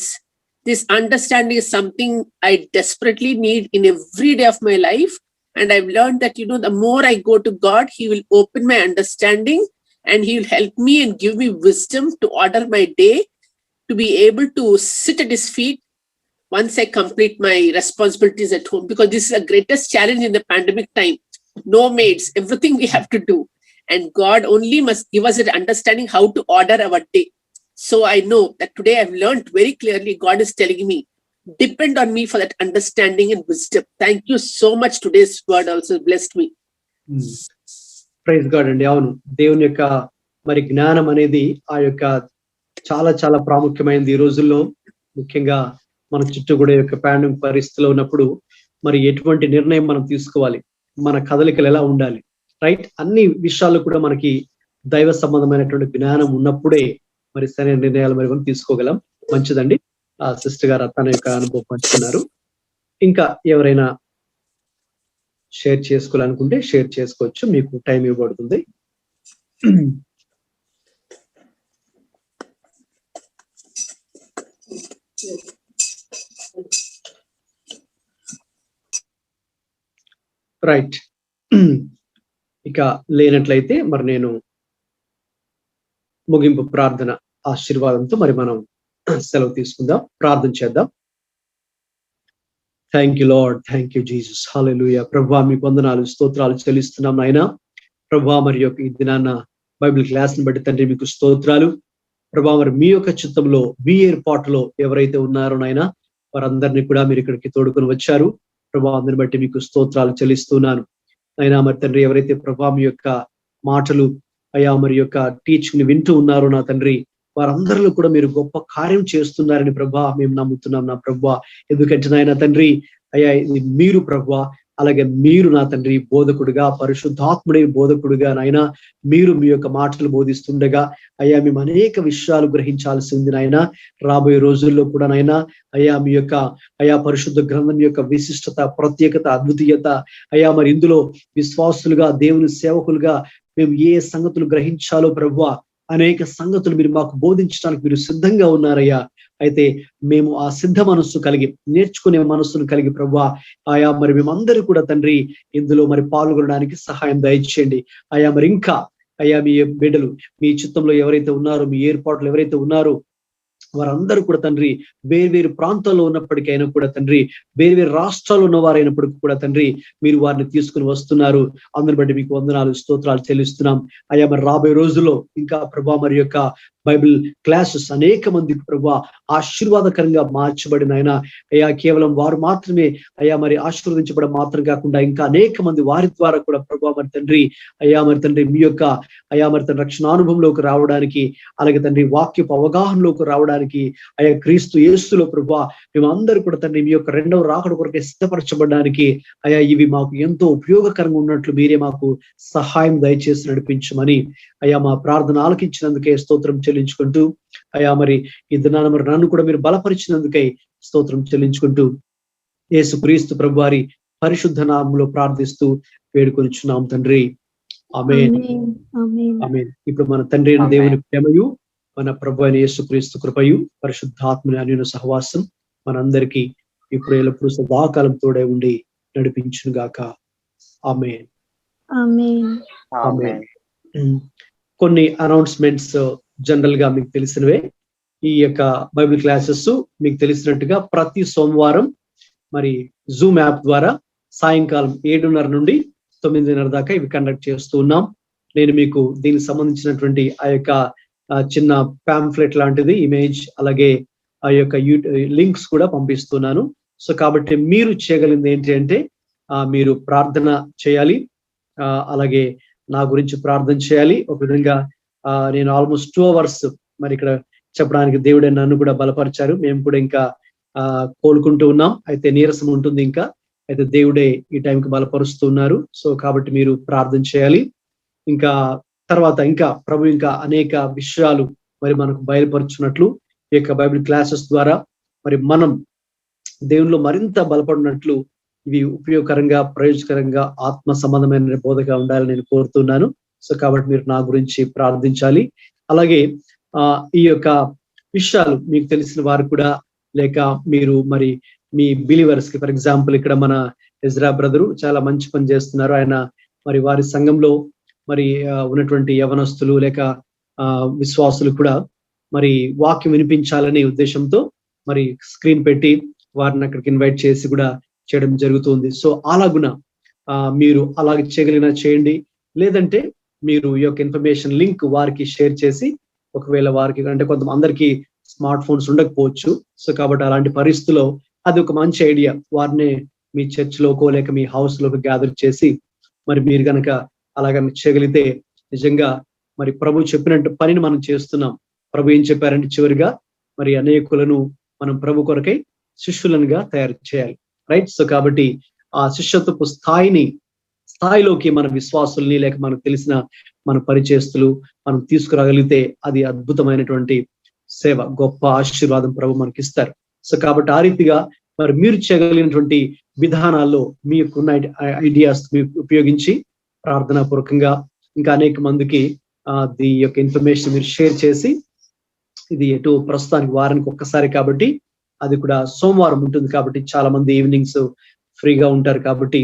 this understanding is something I desperately need in every day of my life. And I've learned that, the more I go to God, He will open my understanding and He will help me and give me wisdom to order my day, to be able to sit at His feet once I complete my responsibilities at home. Because this is the greatest challenge in the pandemic time. No maids, everything we have to do. And God only must give us an understanding how to order our day. So I know that today I've learned very clearly God is telling me, depend on me for that understanding and wisdom. Thank you so much. Today's word also blessed me. Praise God అండి. అవును, దేవుని యొక్క మరి జ్ఞానం అనేది ఆ యొక్క చాలా చాలా ప్రాముఖ్యమైనది ఈ రోజుల్లో. ముఖ్యంగా మన చుట్టూ కూడా యొక్క పాండమిక్ పరిస్థితిలో ఉన్నప్పుడు మరి ఎటువంటి నిర్ణయం మనం తీసుకోవాలి, మన కదలికలు ఎలా ఉండాలి, రైట్, అన్ని విషయాలు కూడా మనకి దైవ సంబంధమైనటువంటి జ్ఞానం ఉన్నప్పుడే మరి సరైన నిర్ణయాలు మరి మనం తీసుకోగలం. మంచిదండి. సిస్టర్ గారు తన యొక్క అనుభవం పంచుకున్నారు. ఇంకా ఎవరైనా షేర్ చేసుకోవాలనుకుంటే షేర్ చేసుకోవచ్చు. మీకు టైం ఇవ్వబడుతుంది. రైట్. ఇక లేనట్లయితే మరి నేను ముగింపు ప్రార్థన ఆశీర్వాదంతో మరి మనం సెలవు తీసుకుందాం. ప్రార్థన చేద్దాం. Thank you Lord, thank you Jesus, hallelujah. ప్రభువా మీకు వందనాలు, స్తోత్రాలు చెల్లిస్తున్నాం నాయన. ప్రభువా మరి యొక్క ఈ దినాన్న బైబిల్ క్లాస్ ని బట్టి తండ్రి మీకు స్తోత్రాలు. ప్రభువా మరి మీ యొక్క చిత్తంలో మీ ఏర్పాటులో ఎవరైతే ఉన్నారో నాయన వారందరినీ కూడా మీరు ఇక్కడికి తోడుకొని వచ్చారు. ప్రభా అందరిని బట్టి మీకు స్తోత్రాలు చెల్లిస్తున్నాను అయినా. మరి తండ్రి ఎవరైతే ప్రభా మీ యొక్క మాటలు అయ్యా మరి యొక్క టీచింగ్ ని వింటూ ఉన్నారో నా తండ్రి, వారందరిలో కూడా మీరు గొప్ప కార్యం చేస్తున్నారని ప్రభా మేము నమ్ముతున్నాం నా ప్రభా. ఎందుకంటే నాయన తండ్రి అయ్యా ఇది మీరు ప్రభా, అలాగే మీరు నా తండ్రి బోధకుడుగా, పరిశుద్ధాత్ముడే బోధకుడుగా నాయన మీరు మీ యొక్క మాటలు బోధిస్తుండగా అయ్యా మేము అనేక విషయాలు గ్రహించాల్సి ఉంది నాయన. రాబోయే రోజుల్లో కూడా నాయన అయ్యా మీ యొక్క అయా పరిశుద్ధ గ్రంథం యొక్క విశిష్టత, ప్రత్యేకత, అద్వితీయత అయ్యా మరి ఇందులో విశ్వాసులుగా, దేవుని సేవకులుగా మేము ఏ సంగతులు గ్రహించాలో ప్రభువా అనేక సంగతులు మీరు మాకు బోధించడానికి మీరు సిద్ధంగా ఉన్నారయ్యా. అయితే మేము ఆ సిద్ధ మనస్సు కలిగి, నేర్చుకునే మనస్సును కలిగి ప్రభువా ఆయా మరి మేమందరూ కూడా తండ్రి ఇందులో మరి పాల్గొనడానికి సహాయం దయచేయండి అయ్యా. మరి ఇంకా అయ్యా మీ బిడ్డలు మీ చిత్తంలో ఎవరైతే ఉన్నారో, మీ ఏర్పాట్లు ఎవరైతే ఉన్నారో వారందరూ కూడా తండ్రి వేరు ప్రాంతాల్లో ఉన్నప్పటికైనా కూడా తండ్రి, వేరు రాష్ట్రాల్లో ఉన్న వారైనప్పటికీ కూడా తండ్రి మీరు వారిని తీసుకుని వస్తున్నారు. అందరిని బట్టి మీకు వందనాలు, స్తోత్రాలు చెల్లిస్తున్నాం అయ్యా. మరి రాబోయే రోజుల్లో ఇంకా ప్రభా మరి యొక్క బైబిల్ క్లాసెస్ అనేక మంది ప్రభా ఆశీర్వాదకరంగా మార్చబడిన ఆయన అయ్యా. కేవలం వారు మాత్రమే అయ్యా మరి ఆశీర్వదించబడడం మాత్రం కాకుండా ఇంకా అనేక మంది వారి ద్వారా కూడా ప్రభా మరి తండ్రి అయ్యా మరి తండ్రి మీ యొక్క అయ్యా మరి తండ్రి రక్షణ అనుభవంలోకి రావడానికి, అలాగే తండ్రి వాక్యపు అవగాహనలోకి రావడానికి పొందడానికి, అయా క్రీస్తు యేసులో ప్రభువా మేమందరూ కూడా తండ్రి మీ యొక్క రెండవ రాకడ కొరకే సిద్ధపరచబడడానికి అయా ఇవి మాకు ఎంతో ఉపయోగకరంగా ఉన్నట్లు మీరే మాకు సహాయం దయచేసి నడిపించమని అయా మా ప్రార్థన ఆలకించినందుకే స్తోత్రం చెల్లించుకుంటూ అయా మరి ఈ దినాన మరి నన్ను కూడా మీరు బలపరిచినందుకై స్తోత్రం చెల్లించుకుంటూ యేసు క్రీస్తు ప్రభు వారి పరిశుద్ధ నామములో ప్రార్థిస్తూ వేడుకొనిచున్నాం తండ్రి. ఆమేన్. ఆమేన్. ఇప్పుడు మన తండ్రి అయిన దేవుని ప్రేమయు మన ప్రభు అయిన యేసు క్రీస్తు కృపయు పరిశుద్ధాత్మని అన్యోన్య సహవాసం మనందరికీ ఇప్పుడు ఎల్లప్పుడూ సదాకాలం తోడే ఉండి నడిపించును గాక. ఆమేన్. ఆమేన్. కొన్ని అనౌన్స్మెంట్స్ జనరల్ గా మీకు తెలిసినవే. ఈ యొక్క బైబిల్ క్లాసెస్ మీకు తెలిసినట్టుగా ప్రతి సోమవారం మరి జూమ్ యాప్ ద్వారా సాయంకాలం 7:30 నుండి 9:30 దాకా ఇవి కండక్ట్ చేస్తూ ఉన్నాం. నేను మీకు దీనికి సంబంధించినటువంటి ఆ యొక్క చిన్న పాంఫ్లెట్ లాంటిది ఇమేజ్, అలాగే ఆ యొక్క లింక్స్ కూడా పంపిస్తున్నాను. సో కాబట్టి మీరు చేయగలిగింది ఏంటి అంటే మీరు ప్రార్థన చేయాలి, అలాగే నా గురించి ప్రార్థన చేయాలి. ఒక విధంగా నేను ఆల్మోస్ట్ 2 hours మరి ఇక్కడ చెప్పడానికి దేవుడే నన్ను కూడా బలపరిచారు. మేము కూడా ఇంకా కోలుకుంటూ ఉన్నాం. అయితే నీరసం ఉంటుంది ఇంకా, అయితే దేవుడే ఈ టైంకి బలపరుస్తున్నారు. సో కాబట్టి మీరు ప్రార్థన చేయాలి. ఇంకా తర్వాత ఇంకా ప్రభు ఇంకా అనేక విషయాలు మరి మనకు బయలుపరుచున్నట్లు ఈ యొక్క బైబిల్ క్లాసెస్ ద్వారా మరి మనం దేవునిలో మరింత బలపడినట్లు ఇవి ఉపయోగకరంగా, ప్రయోజనకరంగా, ఆత్మ సంబంధమైన బోధగా ఉండాలని నేను కోరుతున్నాను. సో కాబట్టి మీరు నా గురించి ప్రార్థించాలి. అలాగే ఈ యొక్క విషయాలు మీకు తెలిసిన వారు కూడా, లేక మీరు మరి మీ బిలీవర్స్ కి, ఫర్ ఎగ్జాంపుల్ ఇక్కడ మన ఎజ్రా బ్రదరు చాలా మంచి పని చేస్తున్నారు. ఆయన మరి వారి సంఘంలో మరి ఉన్నటువంటి యవనస్తులు లేక విశ్వాసులు కూడా మరి వాక్యం వినిపించాలనే ఉద్దేశంతో మరి స్క్రీన్ పెట్టి వారిని అక్కడికి ఇన్వైట్ చేసి కూడా చేయడం జరుగుతుంది. సో అలాగున మీరు అలాగే చేయగలిగినా చేయండి. లేదంటే మీరు ఈ యొక్క ఇన్ఫర్మేషన్ లింక్ వారికి షేర్ చేసి, ఒకవేళ వారికి అంటే కొంతమందరికి స్మార్ట్ ఫోన్స్ ఉండకపోవచ్చు. సో కాబట్టి అలాంటి పరిస్థితుల్లో అది ఒక మంచి ఐడియా. వారిని మీ చర్చ్ లోకో లేక మీ హౌస్ లోకి గ్యాదర్ చేసి మరి మీరు కనుక అలాగ చేయగలిగితే నిజంగా మరి ప్రభు చెప్పినట్టు పనిని మనం చేస్తున్నాం. ప్రభు ఏం చెప్పారంటే చివరిగా మరి అనేకులను మనం ప్రభు కొరకై శిష్యులనుగా తయారు చేయాలి. రైట్. సో కాబట్టి ఆ శిష్యత్వపు స్థాయిలోకి మన విశ్వాసుల్ని లేక మనకు తెలిసిన మన పరిచయస్తులు మనం తీసుకురాగలిగితే అది అద్భుతమైనటువంటి సేవ, గొప్ప ఆశీర్వాదం ప్రభు మనకి ఇస్తారు. సో కాబట్టి ఆ రీతిగా మరి మీరు చేయగలిగినటువంటి విధానాల్లో మీకున్న ఐడియాస్ ఉపయోగించి ప్రార్థనా పూర్వకంగా ఇంకా అనేక మందికి ఈ యొక్క ఇన్ఫర్మేషన్ మీరు షేర్ చేసి, ఇది ఎటు ప్రస్తుతానికి వారానికి ఒక్కసారి కాబట్టి అది కూడా సోమవారం ఉంటుంది కాబట్టి చాలా మంది ఈవినింగ్స్ ఫ్రీగా ఉంటారు కాబట్టి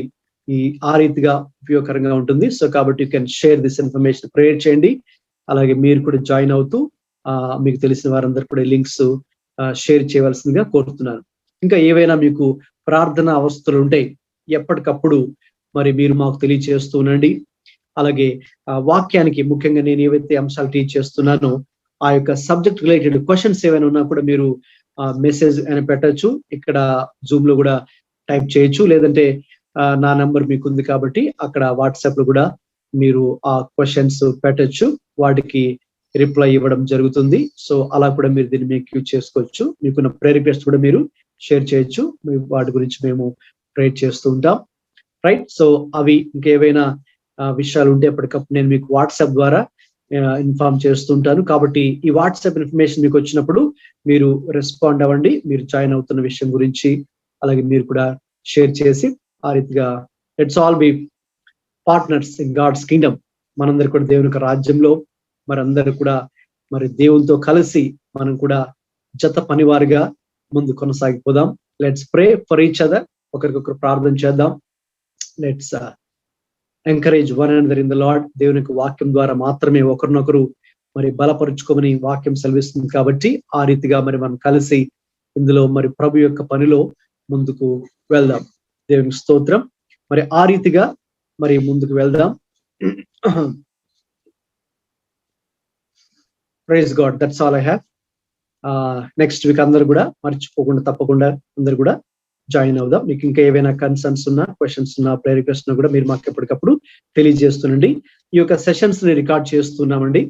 ఆ రీతిగా ఉపయోగకరంగా ఉంటుంది. సో కాబట్టి you can share this information, prayer చేయండి. అలాగే మీరు కూడా జాయిన్ అవుతూ మీకు తెలిసిన వారందరూ కూడా లింక్స్ షేర్ చేయవలసిందిగా కోరుతున్నాను. ఇంకా ఏవైనా మీకు ప్రార్థన అవస్థలు ఉంటాయి ఎప్పటికప్పుడు మరి మీరు మాకు తెలియజేస్తూ ఉండండి. అలాగే వాక్యానికి ముఖ్యంగా నేను ఏవైతే అంశాలు టీచ్ చేస్తున్నానో ఆ యొక్క సబ్జెక్ట్ రిలేటెడ్ క్వశ్చన్స్ ఏమైనా ఉన్నా కూడా మీరు మెసేజ్ అని పెట్టచ్చు. ఇక్కడ జూమ్ లో కూడా టైప్ చేయొచ్చు, లేదంటే నా నంబర్ మీకు ఉంది కాబట్టి అక్కడ వాట్సాప్ లో కూడా మీరు ఆ క్వశ్చన్స్ పెట్టచ్చు, వాటికి రిప్లై ఇవ్వడం జరుగుతుంది. సో అలా కూడా మీరు దీన్ని మీకు యూజ్ చేసుకోవచ్చు. మీకున్న ప్రేయర్ రిక్వెస్ట్ కూడా మీరు షేర్ చేయొచ్చు, వాటి గురించి మేము ప్రేయర్ చేస్తూ ఉంటాం. రైట్. సో అవి ఇంకేవైనా విషయాలు ఉంటే ఎప్పటికప్పుడు నేను మీకు వాట్సాప్ ద్వారా ఇన్ఫార్మ్ చేస్తుంటాను. కాబట్టి ఈ వాట్సాప్ ఇన్ఫర్మేషన్ మీకు వచ్చినప్పుడు మీరు రెస్పాండ్ అవ్వండి, మీరు జాయిన్ అవుతున్న విషయం గురించి. అలాగే మీరు కూడా షేర్ చేసి ఆ రీతిగా let's all be partners in God's kingdom. మనందరూ కూడా దేవుని యొక్క రాజ్యంలో మనందరూ కూడా మరి దేవునితో కలిసి మనం కూడా జత పనివారిగా ముందు కొనసాగిపోదాం. Let's pray for each other. ఒకరికొకరు ప్రార్థన చేద్దాం. Let's encourage one another in the Lord. దేవుని యొక్క వాక్యం ద్వారా మాత్రమే ఒకరినొకరు మరి బలపరుచుకోమని వాక్యం సెలవిస్తుంది కాబట్టి ఆ రీతిగా మరి మనం కలిసి ఇందులో మరి ప్రభు యొక్క పనిలో ముందుకు వెళ్దాం. దేవునికి స్తోత్రం. మరి ఆ రీతిగా మరి ముందుకు వెళ్దాం. Praise God. That's all I have. Next week అందరూ కూడా మర్చిపోకుండా తప్పకుండా అందరు కూడా జాయిన్ అవుదాం. మీకు ఇంకా ఏవైనా కన్సర్న్స్ ఉన్నా, క్వశ్చన్స్ ఉన్నా, ప్రేయర్ రిక్వెస్ట్ ఉన్నా కూడా మీరు మాకు ఎప్పటికప్పుడు తెలియజేస్తుండండి. ఈ యొక్క సెషన్స్ ని రికార్డ్ చేస్తున్నామండి.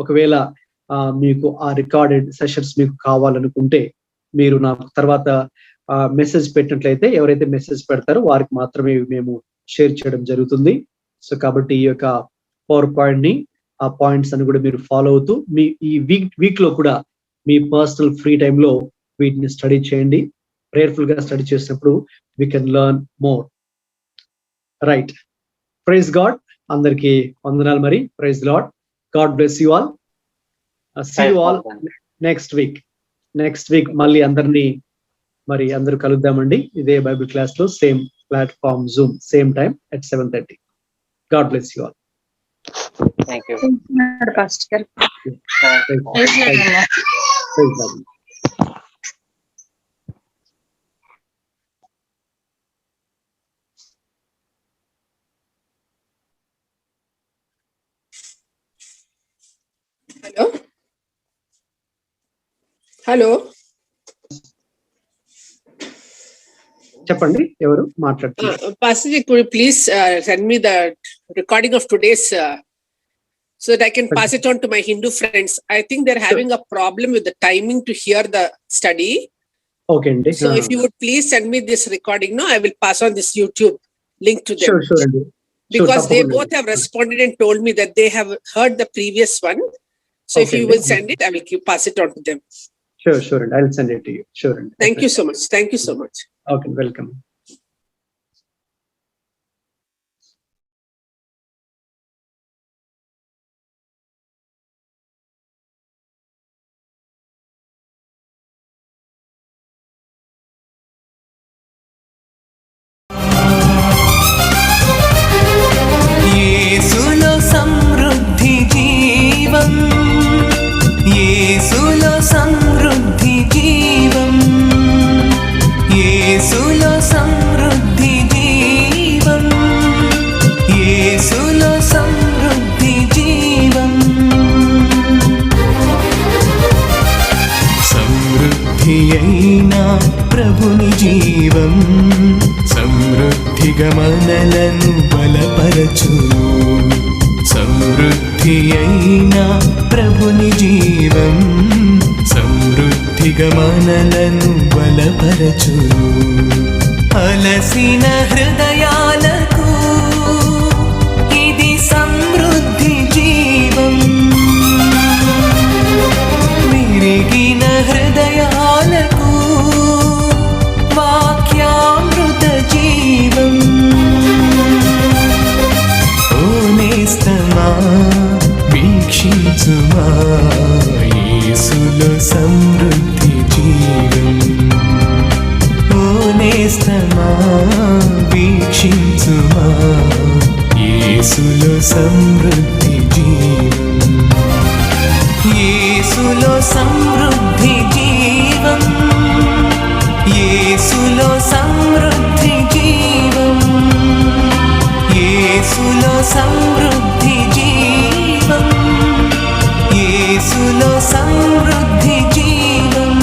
ఒకవేళ మీకు ఆ రికార్డెడ్ సెషన్స్ మీకు కావాలనుకుంటే మీరు నాకు తర్వాత మెసేజ్ పెట్టినట్లయితే, ఎవరైతే మెసేజ్ పెడతారో వారికి మాత్రమే మేము షేర్ చేయడం జరుగుతుంది. సో కాబట్టి ఈ యొక్క పవర్ పాయింట్ ని, ఆ పాయింట్స్ అని కూడా మీరు ఫాలో అవుతూ మీ ఈ వీక్ లో కూడా మీ పర్సనల్ ఫ్రీ టైంలో వీటిని స్టడీ చేయండి. ప్రేయర్ఫుల్ గా స్టడీ చేసినప్పుడు we can learn more. Right, praise God. అందరికీ వందనాలు. మరి praise Lord. God bless you all. See you all next week మళ్ళీ అందరూ కలుద్దామండి. ఇదే బైబిల్ క్లాస్ లో, same platform, Zoom, same time at 7:30. God bless you all. Thank you. Pastor. Hello. చెప్పండి, ఎవరు మాట్లాడుతున్నారు? Pastor, could you please send me the recording of today's so that I can pass it on to my Hindu friends. I think they're having a problem with the timing to hear the study. Okay అండి. So if you would please send me this recording, no, I will pass on this YouTube link to them. Sure అండి. Because they both have responded and told me that they have heard the previous one. So if you will send it, I will pass it on to them. Sure అండి. I'll send it to you. Sure అండి. Thank you so much. Thank you so much. Okay, welcome. యేసులో సమృద్ధి జీవం, యేసులో సమృద్ధి జీవం, యేసులో సమృద్ధి జీవం, యేసులో సమృద్ధి జీవం. సమృద్ధి అయిన ప్రభుని జీవం సమృద్ధిగా మనలను బలపరచును. సమృద్ధి అయిన ప్రభుని జీవం సమృద్ధిగా మనలను బలపరచును. అలసిన హృదయాలకు ఇది సమృద్ధి జీవం, విరిగిన హృదయాలకు వాక్యామృత జీవం. ఓ నేస్తమా వీక్షించుమా, యేసులో సమృద్ధి జీవం. ఓ నేస్తమా వీక్షించుమా, యేసులో సమృద్ధి జీవం. యేసులో సమృద్ధి జీవం, యేసులో సమృద్ధి జీవం, యేసులో సమృద్ధి జీవం, యేసులో సమృద్ధి జీవం.